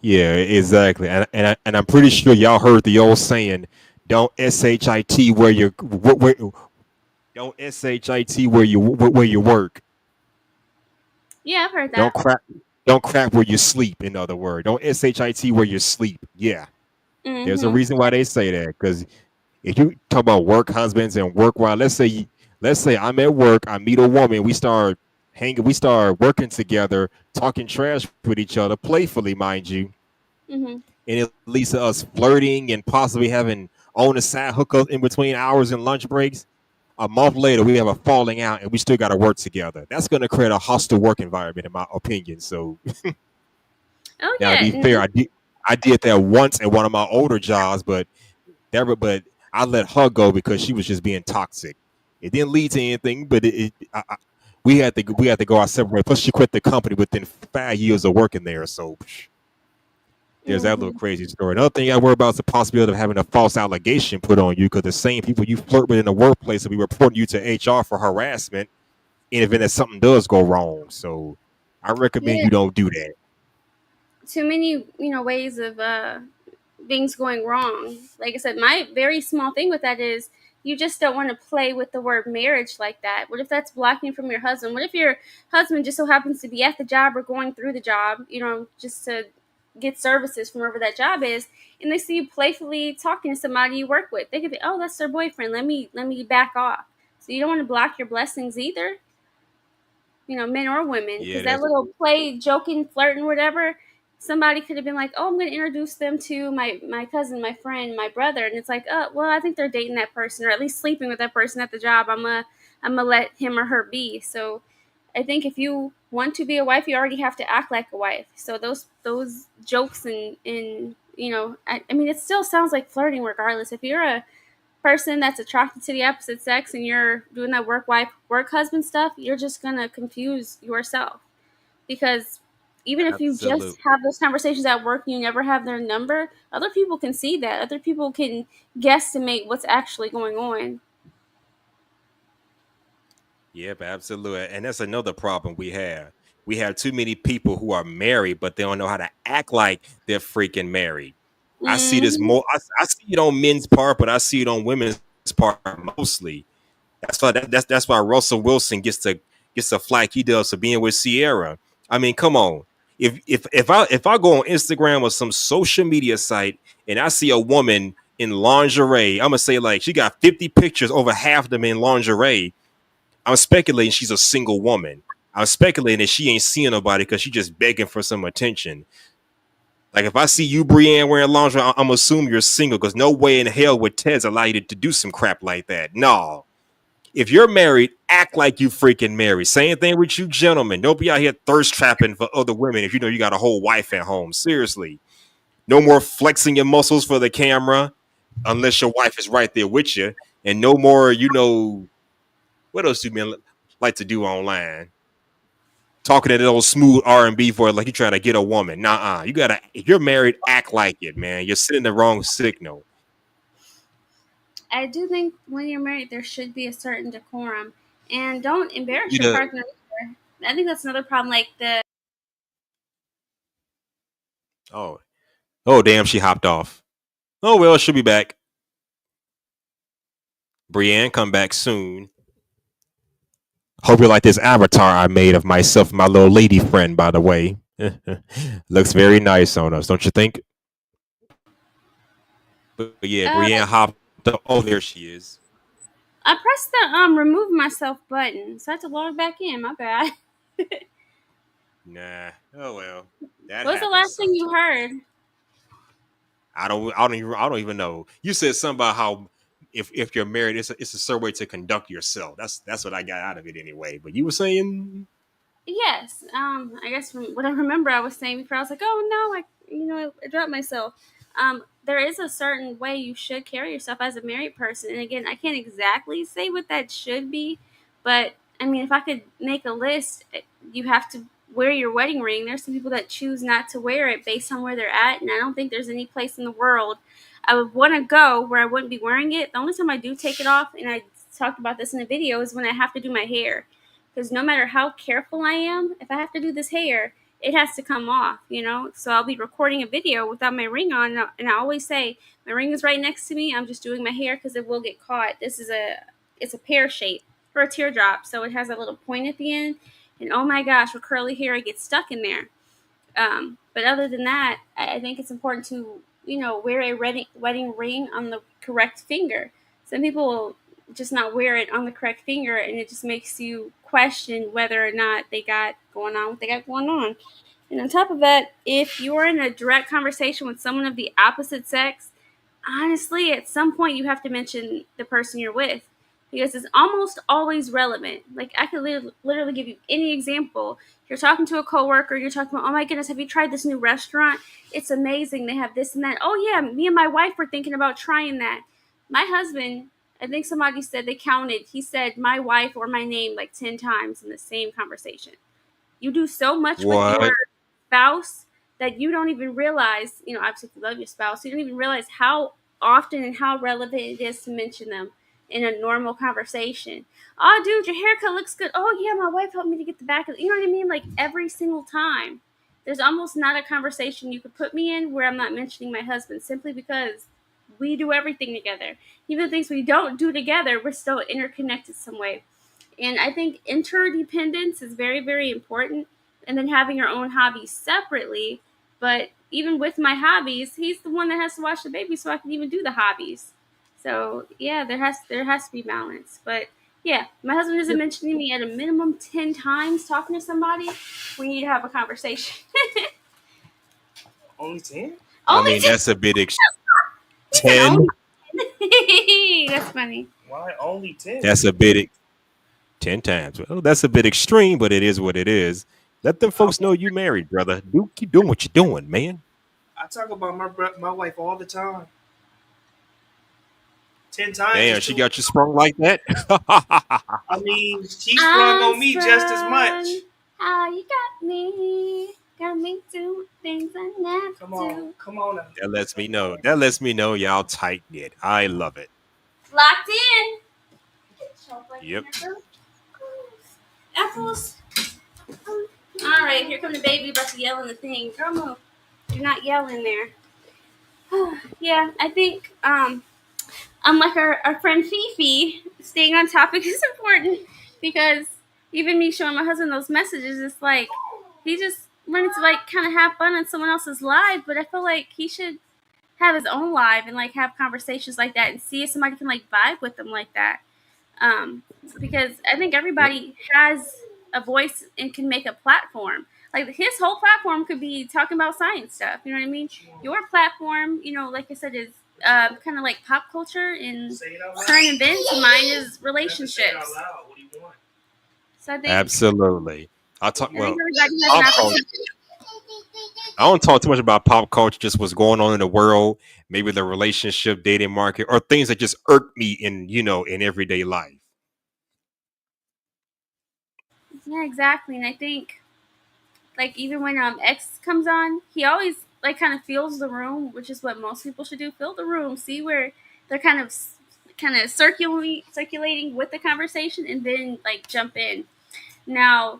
yeah, exactly. And I'm pretty sure y'all heard the old saying, "Don't shit where you don't shit where you work. Yeah, I've heard Don't that. crap don't crap where you sleep." In other words, don't shit where you sleep. Yeah. There's a Mm-hmm. reason why they say that. Because if you talk about work husbands and work wives, let's say I'm at work, I meet a woman, we start hanging, we start working together, talking trash with each other, playfully, mind you, Mm-hmm. and it leads to us flirting and possibly having on the side hookups in between hours and lunch breaks. A month later, we have a falling out, and we still got to work together. That's going to create a hostile work environment, in my opinion. So, Oh now to yeah. be fair, I did that once at one of my older jobs, but I let her go because she was just being toxic. It didn't lead to anything, but we had to go our separate ways. Plus, she quit the company within 5 years of working there. So there's that little Mm-hmm. crazy story. Another thing I worry about is the possibility of having a false allegation put on you because the same people you flirt with in the workplace will be reporting you to HR for harassment in the event that something does go wrong. So I recommend Yeah. you don't do that. Too many, ways of things going wrong. Like I said, my very small thing with that is you just don't want to play with the word marriage like that. What if that's blocking you from your husband? What if your husband just so happens to be at the job or going through the job, just to get services from wherever that job is, and they see you playfully talking to somebody you work with? They could be, oh, that's their boyfriend. Let me back off. So you don't want to block your blessings either, men or women, because Yeah, that that's little play, joking, flirting, whatever, somebody could have been like, "Oh, I'm going to introduce them to my cousin, my friend, my brother," and it's like, "Oh, well, I think they're dating that person, or at least sleeping with that person at the job. I'm gonna let him or her be." So, I think if you want to be a wife, you already have to act like a wife. So those jokes and I mean, it still sounds like flirting regardless. If you're a person that's attracted to the opposite sex and you're doing that work wife, work husband stuff, you're just gonna confuse yourself. Because even if you just absolute. have those conversations at work and you never have their number, other people can see that. Other people can guesstimate what's actually going on. Yep, absolutely. And that's another problem we have. We have too many people who are married, but they don't know how to act like they're freaking married. I see this Hmm. more. I see it on men's part, but I see it on women's part mostly. That's why Russell Wilson gets the flack he does for being with Sierra. I mean, come on. If I go on Instagram or some social media site and I see a woman in lingerie, I'm gonna say like she got 50 pictures, over half of them in lingerie. I'm speculating she's a single woman. I'm speculating that she ain't seeing nobody because she's just begging for some attention. Like if I see you, Brienne, wearing lingerie, I'm assuming you're single because no way in hell would Tez allow you to do some crap like that. No. If you're married, act like you freaking married. Same thing with you gentlemen. Don't be out here thirst trapping for other women if you know you got a whole wife at home. Seriously. No more flexing your muscles for the camera unless your wife is right there with you. And no more, what else do men like to do online? Talking that old smooth R&B for like you trying to get a woman. Nah, you gotta. If you're married, act like it, man. You're sending the wrong signal. I do think when you're married, there should be a certain decorum, and don't embarrass You your the partner either. I think that's another problem. Like the oh damn, she hopped off. Oh well, she'll be back. Brienne, come back soon. Hope you like this avatar I made of myself and my little lady friend. By the way, looks very nice on us, don't you think? But yeah, uh, Brienne hopped up. Oh, there she is. I pressed the remove myself button, so I had to log back in. My bad. Nah. Oh well, that What was the happens last thing you sometimes. heard? I don't even know. You said something about how if you're married, it's a certain way to conduct yourself. That's what I got out of it anyway. But you were saying, Yes. I guess from what I remember, I was saying before, I was like, oh no, I dropped myself. There is a certain way you should carry yourself as a married person, and again, I can't exactly say what that should be, but I mean, if I could make a list, you have to wear your wedding ring. There's some people that choose not to wear it based on where they're at, and I don't think there's any place in the world I would want to go where I wouldn't be wearing it. The only time I do take it off, and I talked about this in a video, is when I have to do my hair, because no matter how careful I am, if I have to do this hair, it has to come off. So I'll be recording a video without my ring on, and I always say my ring is right next to me. I'm just doing my hair because it will get caught. It's a pear shape or a teardrop, so it has a little point at the end. And oh my gosh, with curly hair, it gets stuck in there. But other than that, I think it's important to wear a wedding ring on the correct finger. Some people will just not wear it on the correct finger, and it just makes you question whether or not they got going on what they got going on. And on top of that, if you're in a direct conversation with someone of the opposite sex, honestly, at some point you have to mention the person you're with because it's almost always relevant. Like I could literally give you any example. You're talking to a coworker, you're talking about, oh my goodness, have you tried this new restaurant? It's amazing. They have this and that. Oh yeah, me and my wife were thinking about trying that. My husband, I think somebody said they counted. He said my wife or my name like 10 times in the same conversation. You do so much with your What? spouse that you don't even realize, obviously if you love your spouse, you don't even realize how often and how relevant it is to mention them in a normal conversation. Oh, dude, your haircut looks good. Oh, yeah, my wife helped me to get the back of it. You know what I mean? Like every single time. There's almost not a conversation you could put me in where I'm not mentioning my husband simply because we do everything together. Even the things we don't do together, we're still interconnected some way. And I think interdependence is very, very important. And then having your own hobbies separately. But even with my hobbies, he's the one that has to watch the baby so I can even do the hobbies. So yeah, there has to be balance. But yeah, my husband isn't mentioning me at a minimum 10 times talking to somebody. We need to have a conversation. Only 10? I Only mean, 10. that's a bit He said 10. only 10. That's funny. Why only 10? That's a bit 10 times. Well, that's a bit extreme, but it is what it is. Let them folks know you married, brother. Keep doing what you're doing, man. I talk about my wife all the time. 10 times. Damn, is she too- got you sprung like that. I mean, she sprung on me just as much. How you got me do things I never Come on, do. come on now. That lets me know. That lets me know y'all tight knit. I love it. Locked in. Yep. Apples. All right, here come the baby about to yell in the thing. Girl, move. You're not yelling there. Yeah, I think unlike our friend Fifi, staying on topic is important because even me showing my husband those messages, it's like he just wanted to like kind of have fun on someone else's live, but I feel like he should have his own live and like have conversations like that and see if somebody can like vibe with them like that. Because I think everybody has a voice and can make a platform. Like his whole platform could be talking about science stuff. You know what I mean? Your platform, like I said, is kind of like pop culture and Say it out loud. current events. Mine is You have to say it relationships. out loud. What do you want? So I think Absolutely. I think everybody has pop an culture. opportunity. I don't talk too much about pop culture, just what's going on in the world, maybe the relationship, dating market, or things that just irk me in everyday life. Yeah, exactly. And I think like even when X comes on, he always like kind of feels the room, which is what most people should do. Fill the room, see where they're kind of circulating with the conversation, and then like jump in. Now,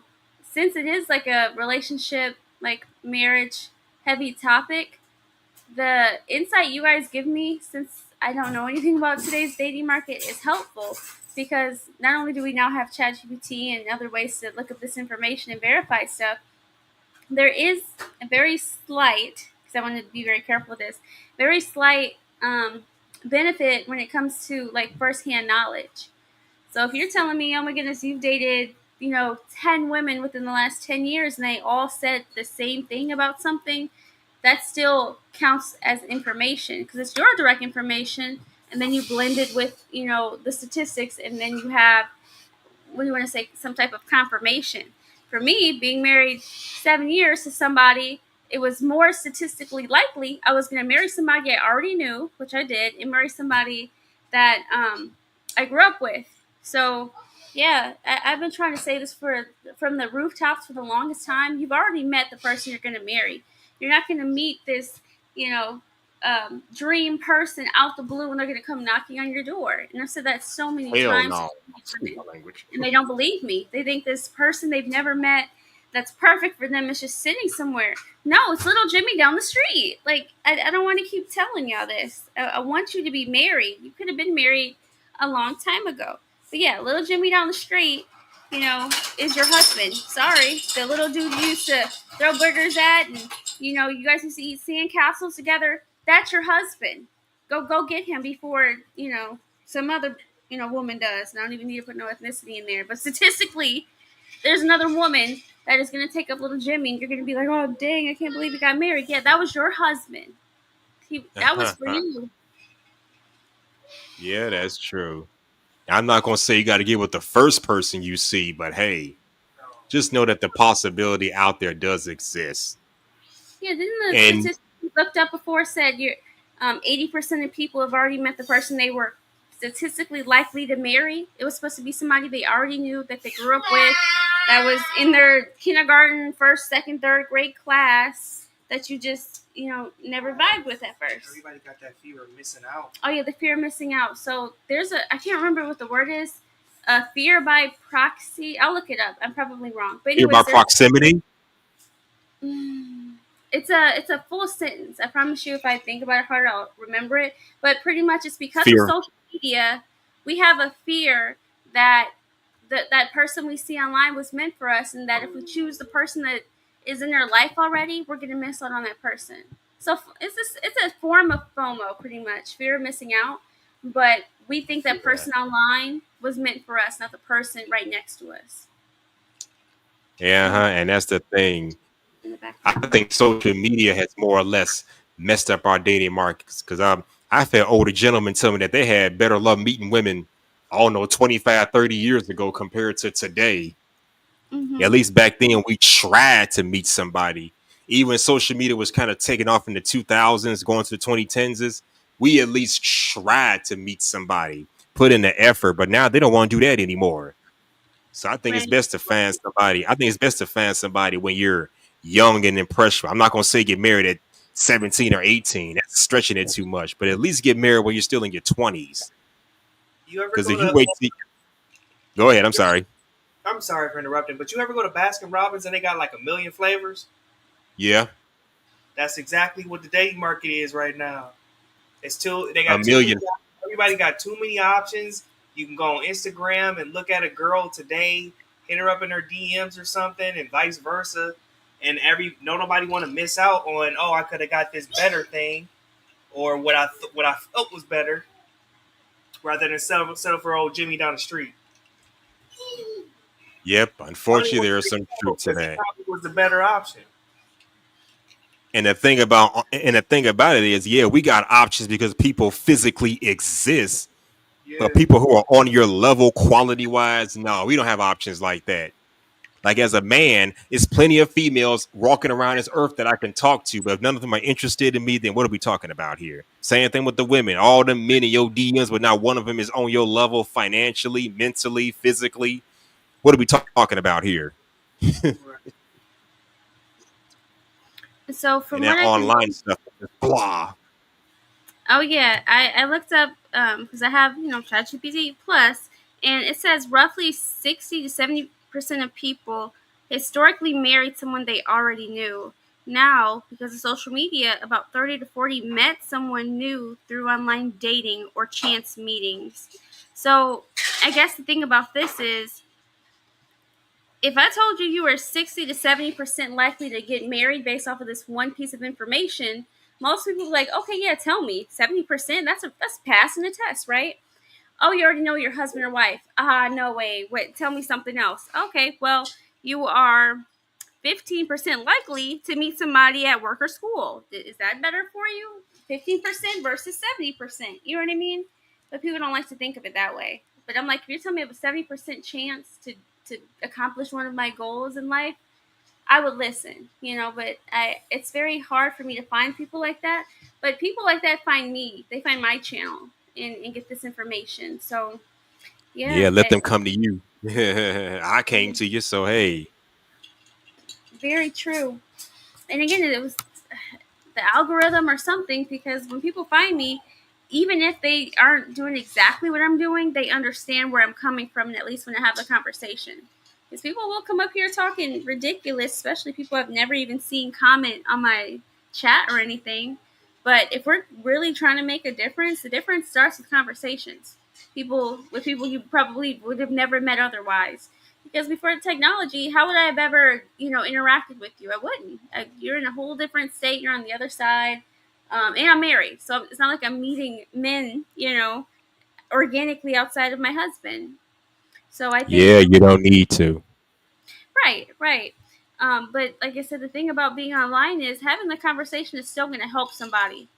since it is like a relationship, like marriage heavy topic, the insight you guys give me, since I don't know anything about today's dating market, is helpful because not only do we now have ChatGPT and other ways to look up this information and verify stuff, there is a very slight, because I want to be very careful with this, very slight benefit when it comes to like firsthand knowledge. So if you're telling me, oh my goodness, you've dated, 10 women within the last 10 years and they all said the same thing about something, that still counts as information because it's your direct information. And then you blend it with, the statistics, and then you have, what do you want to say, some type of confirmation. For me, being married 7 years to somebody, it was more statistically likely I was going to marry somebody I already knew, which I did, and marry somebody that I grew up with. So, yeah, I've been trying to say this from the rooftops for the longest time. You've already met the person you're going to marry. You're not going to meet this, dream person out the blue and they're going to come knocking on your door. And I've said that so many Hell times. no. Excuse my language. And they don't believe me. They think this person they've never met that's perfect for them is just sitting somewhere. No, it's little Jimmy down the street. Like, I don't want to keep telling y'all this. I want you to be married. You could have been married a long time ago. But yeah, little Jimmy down the street, is your husband. Sorry. The little dude you used to throw burgers at, and, you guys used to eat sand castles together. That's your husband. Go get him before some other woman does. And I don't even need to put no ethnicity in there. But statistically, there's another woman that is going to take up little Jimmy, and you're going to be like, oh dang, I can't believe he got married. Yeah, that was your husband. That was for you. Yeah, that's true. I'm not gonna say you got to get with the first person you see, but hey, just know that the possibility out there does exist. Yeah, didn't the And statistics we looked up before said 80% of people have already met the person they were statistically likely to marry? It was supposed to be somebody they already knew, that they grew up with, that was in their kindergarten, first, second, third grade class, that you just never vibed with at first. Everybody got that fear of missing out. Oh yeah, the fear of missing out. So I can't remember what the word is. Fear by proxy. I'll look it up. I'm probably wrong. But fear anyways, by proximity. it's a full sentence. I promise you, if I think about it hard, I'll remember it. But pretty much, it's because Fear. of social media, we have a fear that that person we see online was meant for us, and that if we choose the person that is in their life already, we're gonna miss out on that person. So it's a form of FOMO, pretty much, fear of missing out. But we think that person online was meant for us, not the person right next to us. Yeah, and that's the thing. In the I background. think social media has more or less messed up our dating markets because I've had older gentlemen tell me that they had better luck meeting women, I don't know, 25, 30 years ago compared to today. At least back then, we tried to meet somebody. Even social media was kind of taking off in the 2000s, going to the 2010s. We at least tried to meet somebody, put in the effort, but now they don't want to do that anymore. So I think it's Right. best to find somebody. I think it's best to find somebody when you're young and impressionable. I'm not going to say get married at 17 or 18. That's stretching it too much. But at least get married when you're still in your 20s. You ever Because go if you to? wait, go ahead. I'm sorry. I'm sorry for interrupting, but you ever go to Baskin Robbins and they got like a million flavors? Yeah, That's exactly what the dating market is right now. They a got million. everybody got too many options. You can go on Instagram and look at a girl today, hit her up in her DMs or something, and vice versa. And nobody want to miss out on, oh, I could have got this better thing, or what I felt was better, rather than settle for old Jimmy down the street. Yep. Only Unfortunately, one there is some truth to because he that. probably was the better option. And the thing about it is, yeah, we got options because people physically exist. Yeah. But people who are on your level quality wise, no, we don't have options like that. Like as a man, it's plenty of females walking around this earth that I can talk to, but if none of them are interested in me, then what are we talking about here? Same thing with the women. All the men in your DMs, but not one of them is on your level financially, mentally, physically. What are we talking about here? So from And what that I can online stuff, blah. Oh yeah, I looked up because I have ChatGPT Plus, and it says roughly 60 to 70% of people historically married someone they already knew. Now, because of social media, about 30 to 40 met someone new through online dating or chance meetings. So I guess the thing about this is, if I told you you were 60 to 70% likely to get married based off of this one piece of information, most people are like, okay, yeah, tell me. 70%, that's passing the test, right? Oh, you already know your husband or wife. No way. Wait, tell me something else. Okay, well, you are 15% likely to meet somebody at work or school. Is that better for you? 15% versus 70%. You know what I mean? But people don't like to think of it that way. But I'm like, if you're telling me I have a 70% chance to accomplish one of my goals in life, I would listen, but it's very hard for me to find people like that. But people like that find me. They find my channel and get this information. So, yeah, Yeah, let them come to you. I came to you, so hey. very true. And again, it was the algorithm or something, because when people find me, even if they aren't doing exactly what I'm doing, they understand where I'm coming from, and at least when I have a conversation. Because people will come up here talking ridiculous, especially people I've never even seen comment on my chat or anything. But if we're really trying to make a difference, the difference starts with conversations. People you probably would have never met otherwise. Because before the technology, how would I have ever, interacted with you? I wouldn't. You're in a whole different state. You're on the other side. And I'm married, so it's not like I'm meeting men, organically outside of my husband. So I think, Yeah, you don't need to. right, right. But like I said, the thing about being online is having the conversation is still going to help somebody,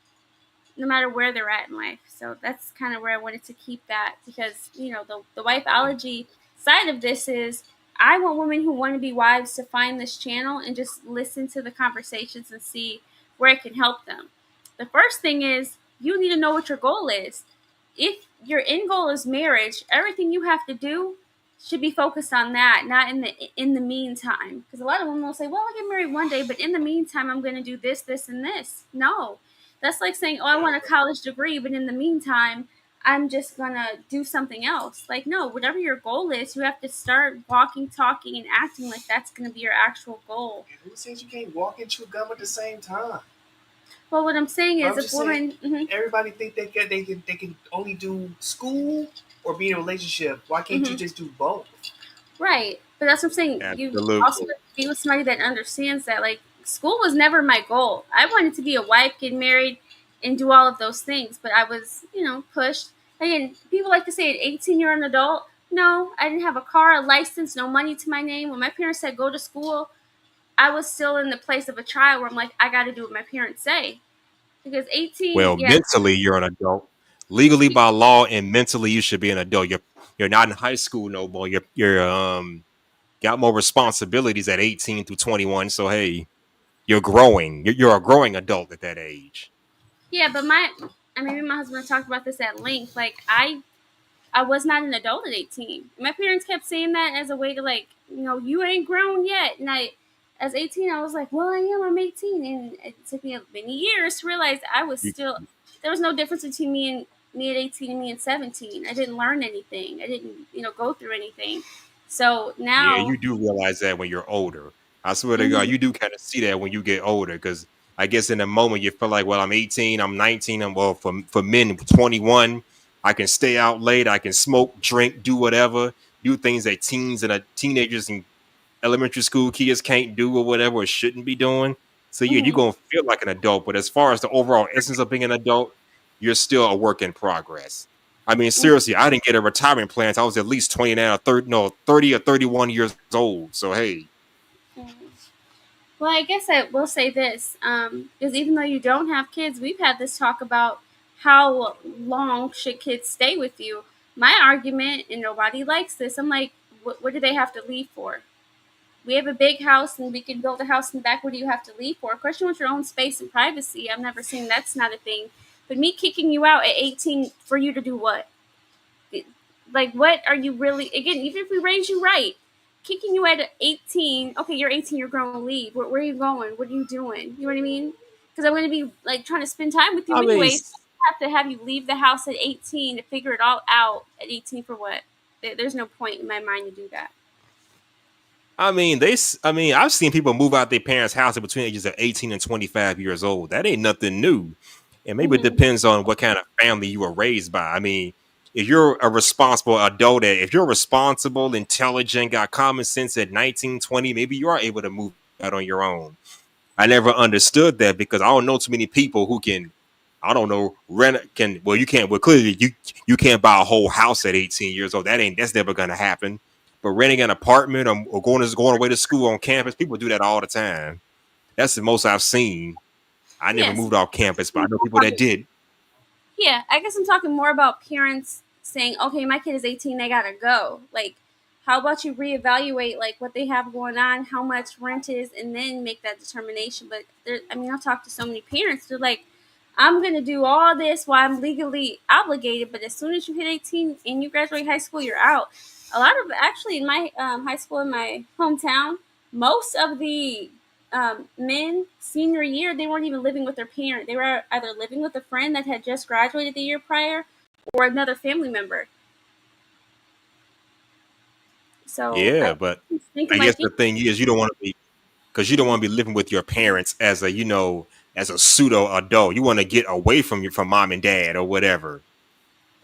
no matter where they're at in life. So that's kind of where I wanted to keep that, because the wifeology side of this is I want women who want to be wives to find this channel and just listen to the conversations and see where it can help them. The first thing is you need to know what your goal is. If your end goal is marriage, everything you have to do should be focused on that, not in the meantime. Because a lot of women will say, "Well, I'll get married one day, but in the meantime, I'm going to do this, this, and this." No, that's like saying, "Oh, I want a college degree, but in the meantime, I'm just gonna do something else." Like, no, whatever your goal is, you have to start walking, talking, and acting like that's gonna be your actual goal. Who says you can't walk and chew gum at the same time? Well, what I'm saying But is, I'm if just saying, women, everybody think they can only do school or be in a relationship. Why can't you just do both? right? But that's what I'm saying. You also Absolutely. have to be with somebody that understands that. Like, school was never my goal. I wanted to be a wife, get married, and do all of those things. But I was, pushed. Again, people like to say at 18 you're an adult. No, I didn't have a car, a license, no money to my name. When my parents said go to school, I was still in the place of a child where I'm like, I got to do what my parents say. Because 18, Well, yes, mentally, you're an adult. Legally, by law, and mentally, you should be an adult. You're not in high school no more. You're got more responsibilities at 18 through 21. So hey, you're growing. You're a growing adult at that age. yeah, but me and my husband talked about this at length. Like, I was not an adult at 18. My parents kept saying that as a way to, like, you ain't grown yet. And as 18, I was like, well, I am. I'm 18. And it took me many years to realize I was You, still, there was no difference between me at 18 and me at 17. I didn't learn anything. I didn't, go through anything. So yeah, now, you do realize that when you're older. I swear to God, mhm, you do kind of see that when you get older. Because I guess in the moment you feel like, well, I'm 18, I'm 19, and well, for men, 21, I can stay out late, I can smoke, drink, do whatever, do things that teens and teenagers and elementary school kids can't do or whatever or shouldn't be doing. So yeah, you're mhm, gonna feel like an adult, but as far as the overall essence of being an adult, you're still a work in progress. I mean, mhm, seriously, I didn't get a retirement plan until I was at least 29 or 30, no, 30 or 31 years old. So hey, mhm. Well, I guess I will say this, because even though you don't have kids, we've had this talk about how long should kids stay with you. My argument, and nobody likes this, I'm like, what do they have to leave for? We have a big house and we can build a house in the back. What do you have to leave for? Of course, you want your own space and privacy. I've never seen that's not a thing. But me kicking you out at 18 for you to do what? Like, what are you really, again, even if we raise you right, kicking you at 18, okay, you're 18, you're grown, leave. Where are you going? What are you doing? You know what I mean? Because I'm going to be like trying to spend time with you I mean, anyways. I have to have you leave the house at 18 to figure it all out at 18 for what? There's no point in my mind to do that. I mean, I've seen people move out their parents' house between ages of 18 and 25 years old. That ain't nothing new. And maybe it Mm-hmm. depends on what kind of family you were raised by. I mean, if you're a responsible adult, if you're responsible, intelligent, got common sense at 19, 20, maybe you are able to move out on your own. I never understood that because I don't know too many people who can, I don't know, well, you can't, well, clearly you can't buy a whole house at 18 years old. That's never going to happen. But renting an apartment or going away to school on campus, people do that all the time. That's the most I've seen. I never Yes. moved off campus, but I know people that did. Yeah, I guess I'm talking more about parents saying, okay, my kid is 18, they gotta go. Like, how about you reevaluate like what they have going on, how much rent is, and then make that determination. But I've talked to so many parents. They're like, I'm gonna do all this while I'm legally obligated, but as soon as you hit 18 and you graduate high school, you're out. A lot of actually in my high school in my hometown, most of the men senior year, they weren't even living with their parent. They were either living with a friend that had just graduated the year prior or another family member. So Yeah, I but was thinking I guess like, the thing is you don't want to be because you don't want to be living with your parents as a as a pseudo adult. You want to get away from mom and dad or whatever.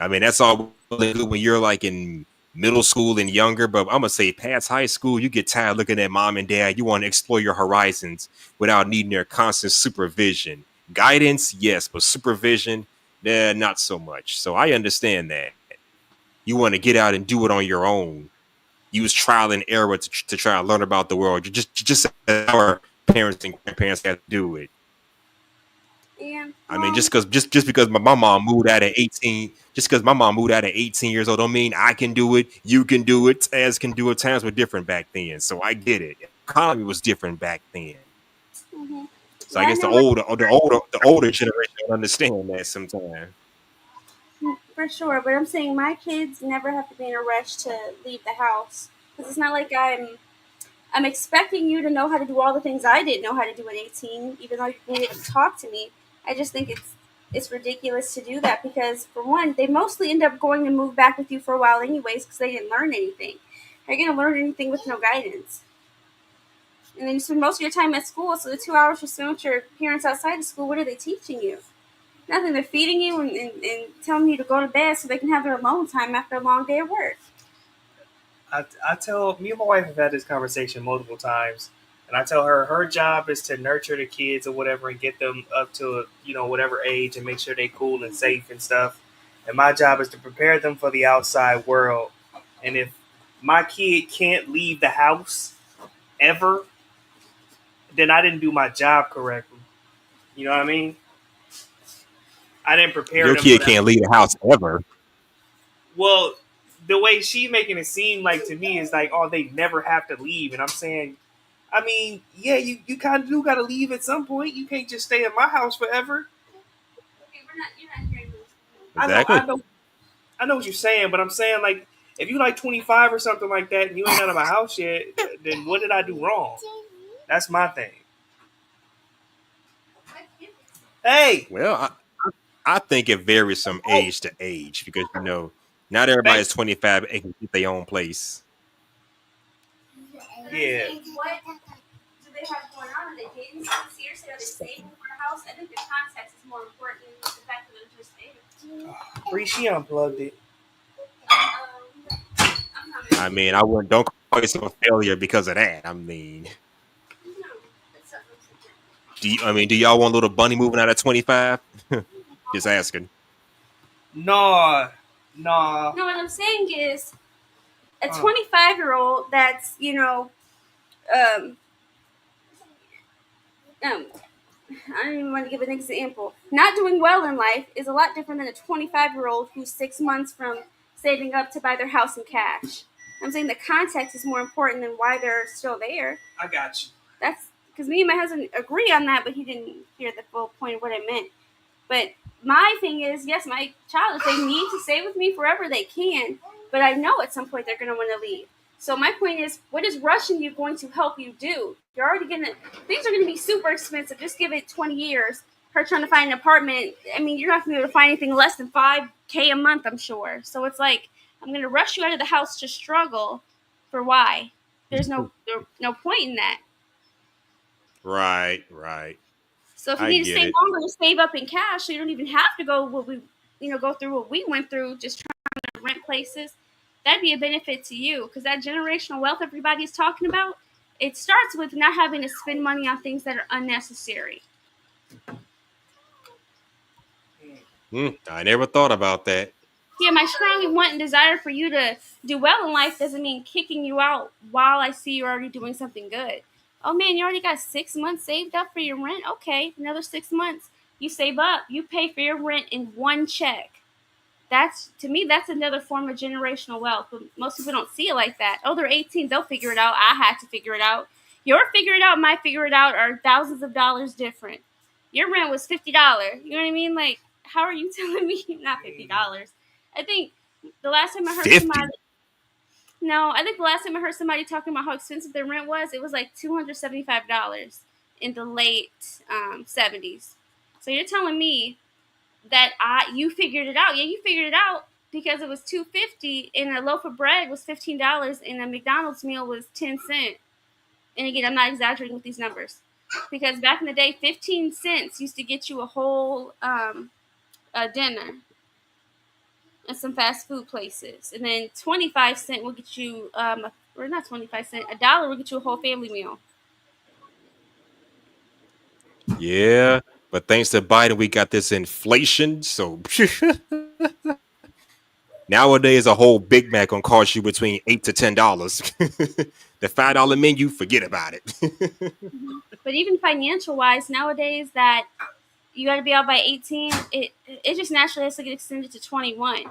I mean, that's all really good when you're like in middle school and younger, but I'm gonna say past high school, you get tired looking at mom and dad. You want to explore your horizons without needing their constant supervision. Guidance, yes, but supervision, not so much. So I understand that. You want to get out and do it on your own. Use trial and error to try and learn about the world. Just as our parents and grandparents had to do it. Yeah. I mean, just because my mom moved out at 18, just because my mom moved out at 18 years old, don't mean I can do it. You can do it. Taz can do it. Times were different back then, so I get it. Economy was different back then. Mm-hmm. So I guess the older generation don't understand that sometimes. For sure, but I'm saying my kids never have to be in a rush to leave the house because it's not like I'm expecting you to know how to do all the things I didn't know how to do at 18, even though you've been able to talk to me. I just think it's ridiculous to do that because, for one, they mostly end up going to move back with you for a while anyways because they didn't learn anything. Are you going to learn anything with no guidance? And then you spend most of your time at school, so the 2 hours you spend with your parents outside of school, what are they teaching you? Nothing. They're feeding you and telling you to go to bed so they can have their alone time after a long day of work. I tell me and my wife have had this conversation multiple times, and I tell her job is to nurture the kids or whatever and get them up to whatever age and make sure they cool and safe and stuff. And my job is to prepare them for the outside world. And if my kid can't leave the house ever, then I didn't do my job correctly. You know what I mean? I didn't prepare Your them for kid that. can't leave the house ever. Well, the way she making it seem like to me is like, oh, they never have to leave. And I'm saying, I mean, yeah, you kind of do got to leave at some point. You can't just stay in my house forever. Okay, you're not hearing me. Exactly. I know what you're saying, but I'm saying like, if you like 25 or something like that and you ain't out of my house yet, then what did I do wrong? That's my thing. Hey, Well, I think it varies from age to age because not everybody's 25 and can get their own place. Yeah. What do they have going on? Are they dating someone seriously? Are they saving for a house? I think the context is more important than the fact that they're just dating. Bree, she unplugged it. I mean, don't call yourself a failure because of that. I mean, do y'all want little bunny moving out at 25? Just asking. No. No, what I'm saying is a 25-year-old that's, I don't even want to give an example. Not doing well in life is a lot different than a 25-year-old who's 6 months from saving up to buy their house in cash. I'm saying the context is more important than why they're still there. I got you. That's because me and my husband agree on that, but he didn't hear the full point of what I meant. But my thing is, yes, my child, if they need to stay with me forever, they can. But I know at some point they're going to want to leave. So my point is, what is rushing you going to help you do? You're already things are going to be super expensive. Just give it 20 years. Her trying to find an apartment. I mean, you're not going to be able to find anything less than $5,000 a month, I'm sure. So it's like, I'm going to rush you out of the house to struggle for why? There's no point in that. Right. So if you need to stay longer to save up in cash, so you don't even have to go go through what we went through, just trying to rent places, that'd be a benefit to you because that generational wealth everybody's talking about, it starts with not having to spend money on things that are unnecessary. I never thought about that. Yeah, my strongly want and desire for you to do well in life doesn't mean kicking you out while I see you're already doing something good. Oh man, you already got 6 months saved up for your rent? Okay, another 6 months. You save up, you pay for your rent in one check. To me, that's another form of generational wealth. But most people don't see it like that. Oh, they're 18, they'll figure it out. I had to figure it out. Your figure it out, my figure it out are thousands of dollars different. Your rent was $50. You know what I mean? Like, how are you telling me not $50? I think the last time I heard 50? somebody. No, I think the last time I heard somebody talking about how expensive their rent was, it was like $275 in the late 70s. So you're telling me that you figured it out? Yeah, you figured it out because it was $2.50 and a loaf of bread was $15 and a McDonald's meal was 10 cents. And again, I'm not exaggerating with these numbers because back in the day, 15 cents used to get you a whole dinner and some fast food places, and then 25 cents will get you or not 25 cents, $1 will get you a whole family meal. Yeah, But thanks to Biden, we got this inflation. So nowadays, a whole Big Mac gonna cost you between $8 to $10. The $5 menu, forget about it. But even financial wise, nowadays that you got to be out by 18, it just naturally has to get extended to 21.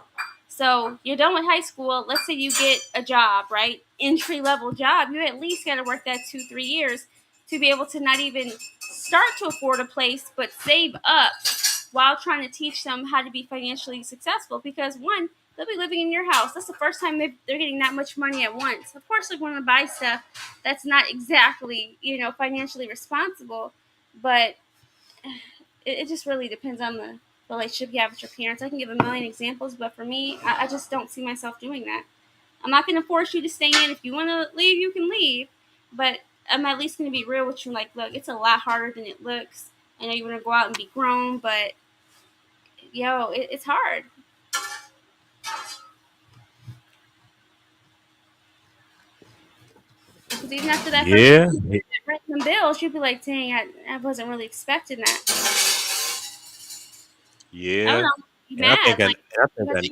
So you're done with high school. Let's say you get a job, right? Entry level job. You at least got to work that 2-3 years to be able to not even start to afford a place, but save up while trying to teach them how to be financially successful. Because one, they'll be living in your house. That's the first time they're getting that much money at once. Of course, they're going to buy stuff that's not exactly, financially responsible, but it just really depends on the relationship you have with your parents. I can give a million examples, but for me, I just don't see myself doing that. I'm not going to force you to stay in. If you want to leave, you can leave, but I'm at least going to be real with you. Like, look, it's a lot harder than it looks. I know you want to go out and be grown, but it's hard. Because even after that Yeah, first rent and bills, you'd be like, dang, I wasn't really expecting that. I would yeah. almost be And I mad. think, an, Like, I think,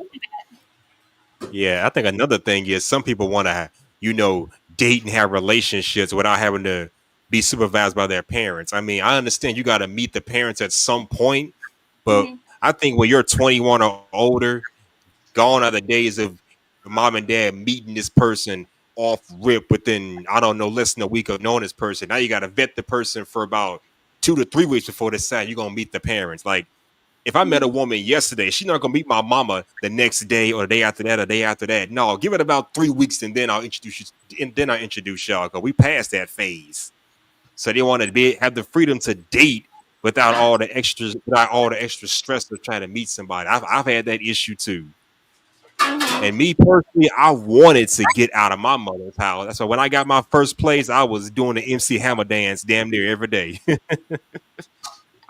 an, yeah, I think another thing is some people want to, date and have relationships without having to be supervised by their parents. I mean, I understand you got to meet the parents at some point, but mm-hmm. I think when you're 21 or older, gone are the days of mom and dad meeting this person off rip within, I don't know, less than a week of knowing this person. Now you got to vet the person for about 2 to 3 weeks before they decide you're going to meet the parents. Like, if I met a woman yesterday, she's not gonna meet my mama the next day or the day after that or the day after that. No, give it about 3 weeks and then I'll introduce you. And then I introduce y'all because we passed that phase. So they want to have the freedom to date without all the extra stress of trying to meet somebody. I've had that issue too. Mm-hmm. And me personally, I wanted to get out of my mother's house. That's why when I got my first place, I was doing the MC Hammer dance damn near every day.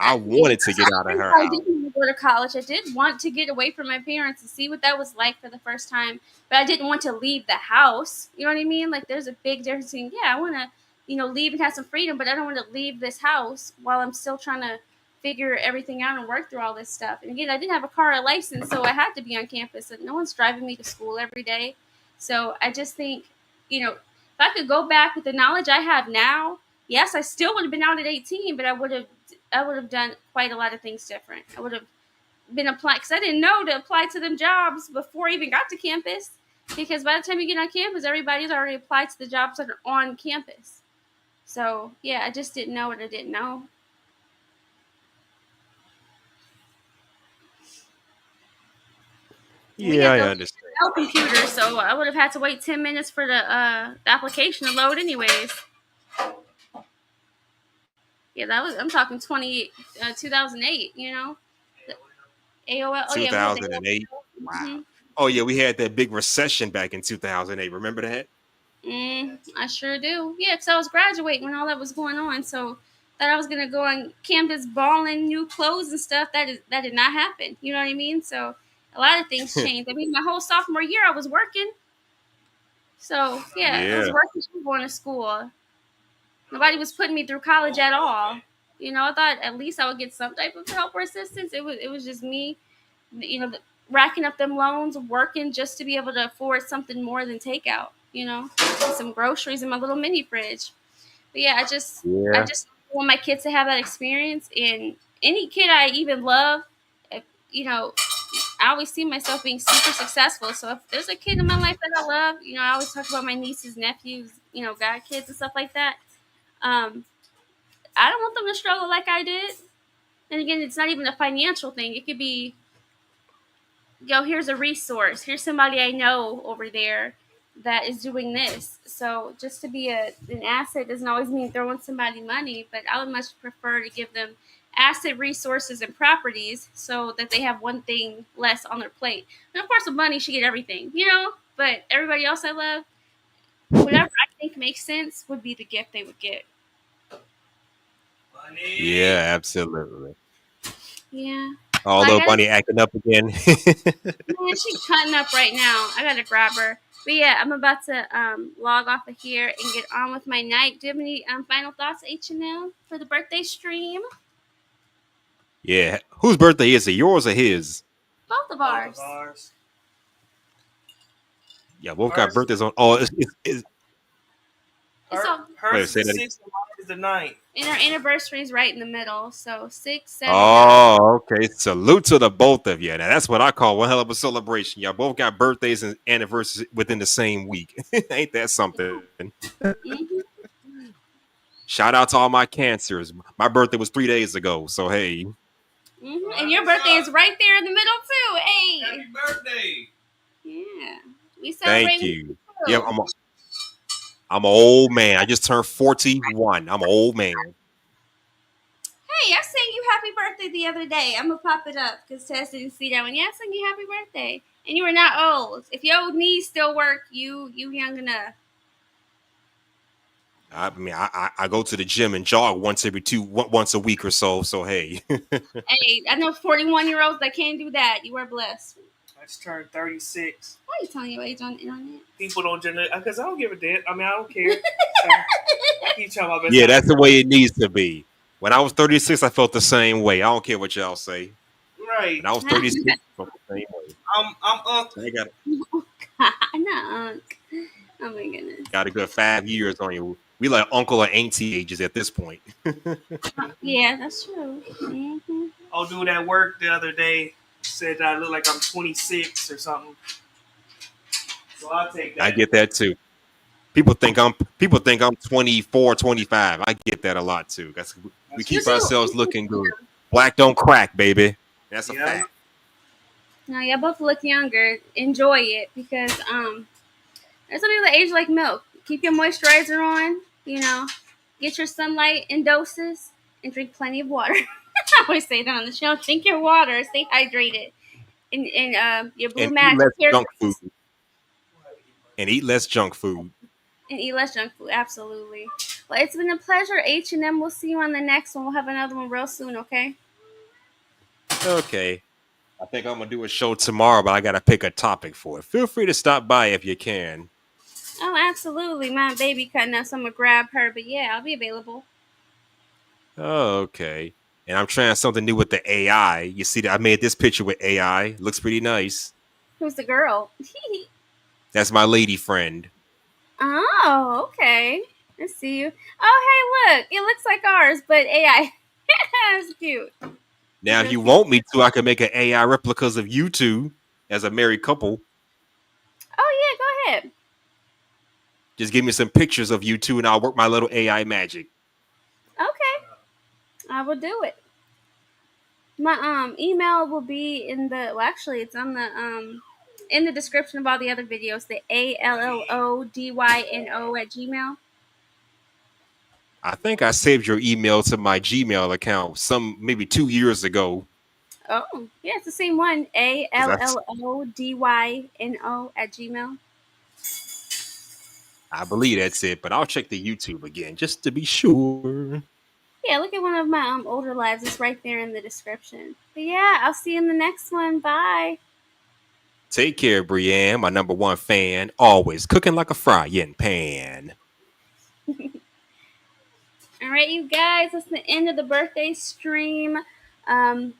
I wanted to get out of her I house. didn't want to go to college. I did want to get away from my parents and see what that was like for the first time, but I didn't want to leave the house. You know what I mean? Like, there's a big difference between, I want to, leave and have some freedom, but I don't want to leave this house while I'm still trying to figure everything out and work through all this stuff. And again, I didn't have a car or license, so I had to be on campus, and no one's driving me to school every day. So I just think, if I could go back with the knowledge I have now, yes, I still would have been out at 18, but I would have done quite a lot of things different. I would have been applying, because I didn't know to apply to them jobs before I even got to campus. Because by the time you get on campus, everybody's already applied to the jobs that are on campus. So yeah, I just didn't know what I didn't know. We Yeah, had I those understand. computers, so I would have had to wait 10 minutes for the application to load, anyways. Yeah, I'm talking 2008. The AOL. Oh yeah, we had the 2008. AOL. Wow. Mm-hmm. Oh yeah, we had that big recession back in 2008. Remember that? I sure do. Yeah, because I was graduating when all that was going on, so thought I was gonna go on campus balling, new clothes and stuff. That did not happen. You know what I mean? So a lot of things changed. I mean, my whole sophomore year I was working. So yeah, I was Yeah. working and going to school. Nobody was putting me through college at all. I thought at least I would get some type of help or assistance. It was just me, racking up them loans, working just to be able to afford something more than takeout. And some groceries in my little mini fridge. But yeah, I Yeah. just want my kids to have that experience. And any kid I even love, if, I always see myself being super successful. So if there's a kid in my life that I love, I always talk about my nieces, nephews, god kids and stuff like that. I don't want them to struggle like I did. And again, it's not even a financial thing. It could be, here's a resource. Here's somebody I know over there that is doing this. So just to be an asset doesn't always mean throwing somebody money, but I would much prefer to give them asset, resources, and properties so that they have one thing less on their plate. And of course, the money should get everything, but everybody else I love, whatever I think makes sense would be the gift they would get. Yeah, absolutely. Yeah. Although Bunny acting up again. Man, she's cutting up right now. I gotta grab her. But yeah, I'm about to log off of here and get on with my night. Do you have any final thoughts, H&L, for the birthday stream? Yeah. Whose birthday is it? Yours or his? Both of Both ours. of ours. Yeah, both got Hers, birthdays on. Oh, it's It's all, hers wait, is say the that again. 6th and mine is the 9th. and our anniversary is right in the middle. So 6, 7, 9. Oh, okay. Salute to the both of you. Now that's what I call one hell of a celebration. Y'all both got birthdays and anniversaries within the same week. Ain't that something? Mm-hmm. Shout out to all my cancers. My birthday was 3 days ago, so hey. Mm-hmm. And your birthday is right there in the middle too. Hey. Happy birthday! Yeah. We Thank celebrate you. too. Yeah, I'm an old man. I just turned 41. I'm an old man. Hey, I sang you happy birthday the other day. I'm gonna pop it up because Tess didn't see that one. Yeah, I sang you happy birthday, and you were not old. If your old knees still work, you young enough. I mean, I go to the gym and jog once a week or so. So hey, Hey, I know 41-year-olds that can't do that. You are blessed. I just turned 36. Why are you telling your age on the internet? People don't generally, because I don't give a damn. I mean, I don't care. I keep trying my best. yeah, that's the way it needs to be. When I was 36, I felt the same way. I don't care what y'all say. Right. When I was 36, I felt the same way. I'm I Not Unc. Oh my goodness. got a good 5 years on you. We like uncle or auntie ages at this point. Yeah, that's true. Mm-hmm. old dude at work the other day said that I look like I'm 26 or something. So I'll take that. I get that too. People think I'm 24, 25. I get that a lot too. We keep ourselves looking good. Black don't crack, baby. That's a fact. No, y'all both look younger. Enjoy it because there's some people that age like milk. Keep your moisturizer on. You know, get your sunlight in doses and drink plenty of water. I always say that on the show. Drink your water. Stay hydrated. And your Blue And Max. eat less junk food. And eat less junk food. And eat less junk food. Absolutely. Well, it's been a pleasure, H&M. We'll see you on the next one. We'll have another one real soon, okay? Okay. I think I'm going to do a show tomorrow, but I got to pick a topic for it. Feel free to stop by if you can. Oh, absolutely. My baby cutting up, so I'm going to grab her. But yeah, I'll be available. Oh, okay. And I'm trying something new with the AI. You see that I made this picture with AI. Looks pretty nice. Who's the girl? That's my lady friend. Oh, okay. I see you. Oh, hey, look. It looks like ours, but AI. That's cute. Now, if you want me to, I can make an AI replicas of you two as a married couple. Oh, yeah, go ahead. Just give me some pictures of you two, and I'll work my little AI magic. Okay. I will do it. My email will be in the, well, actually, it's on the in the description of all the other videos, the ALLODYNO@gmail. I think I saved your email to my Gmail account maybe 2 years ago. Oh, yeah, it's the same one. ALLODYNO@gmail. I believe that's it, but I'll check the YouTube again just to be sure. Yeah, look at one of my older lives. It's right there in the description. But yeah, I'll see you in the next one. Bye. Take care, Brienne, my number one fan. Always cooking like a frying pan. All right, you guys, that's the end of the birthday stream. 3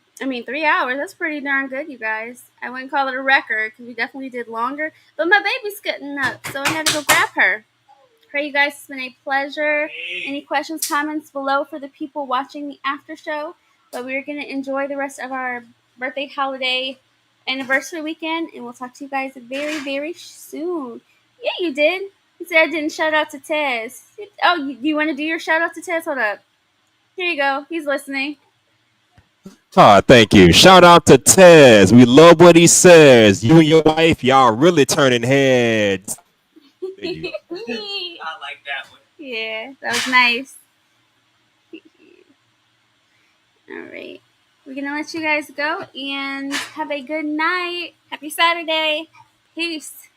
hours. That's pretty darn good, you guys. I wouldn't call it a record because we definitely did longer. But my baby's getting up, so I had to go grab her. Pray you guys, it's been a pleasure. Any questions, comments below for the people watching the after show. But we're going to enjoy the rest of our birthday holiday anniversary weekend, and we'll talk to you guys very, very soon. Yeah, you did. You said I didn't shout out to Tez. Oh, you want to do your shout out to Tez? Hold up. Here you go. He's listening. Oh, thank you. Shout out to Tez. We love what he says. You and your wife, y'all really turning heads. Thank you. I like that one. Yeah, that was nice. All right. We're going to let you guys go and have a good night. Happy Saturday. Peace.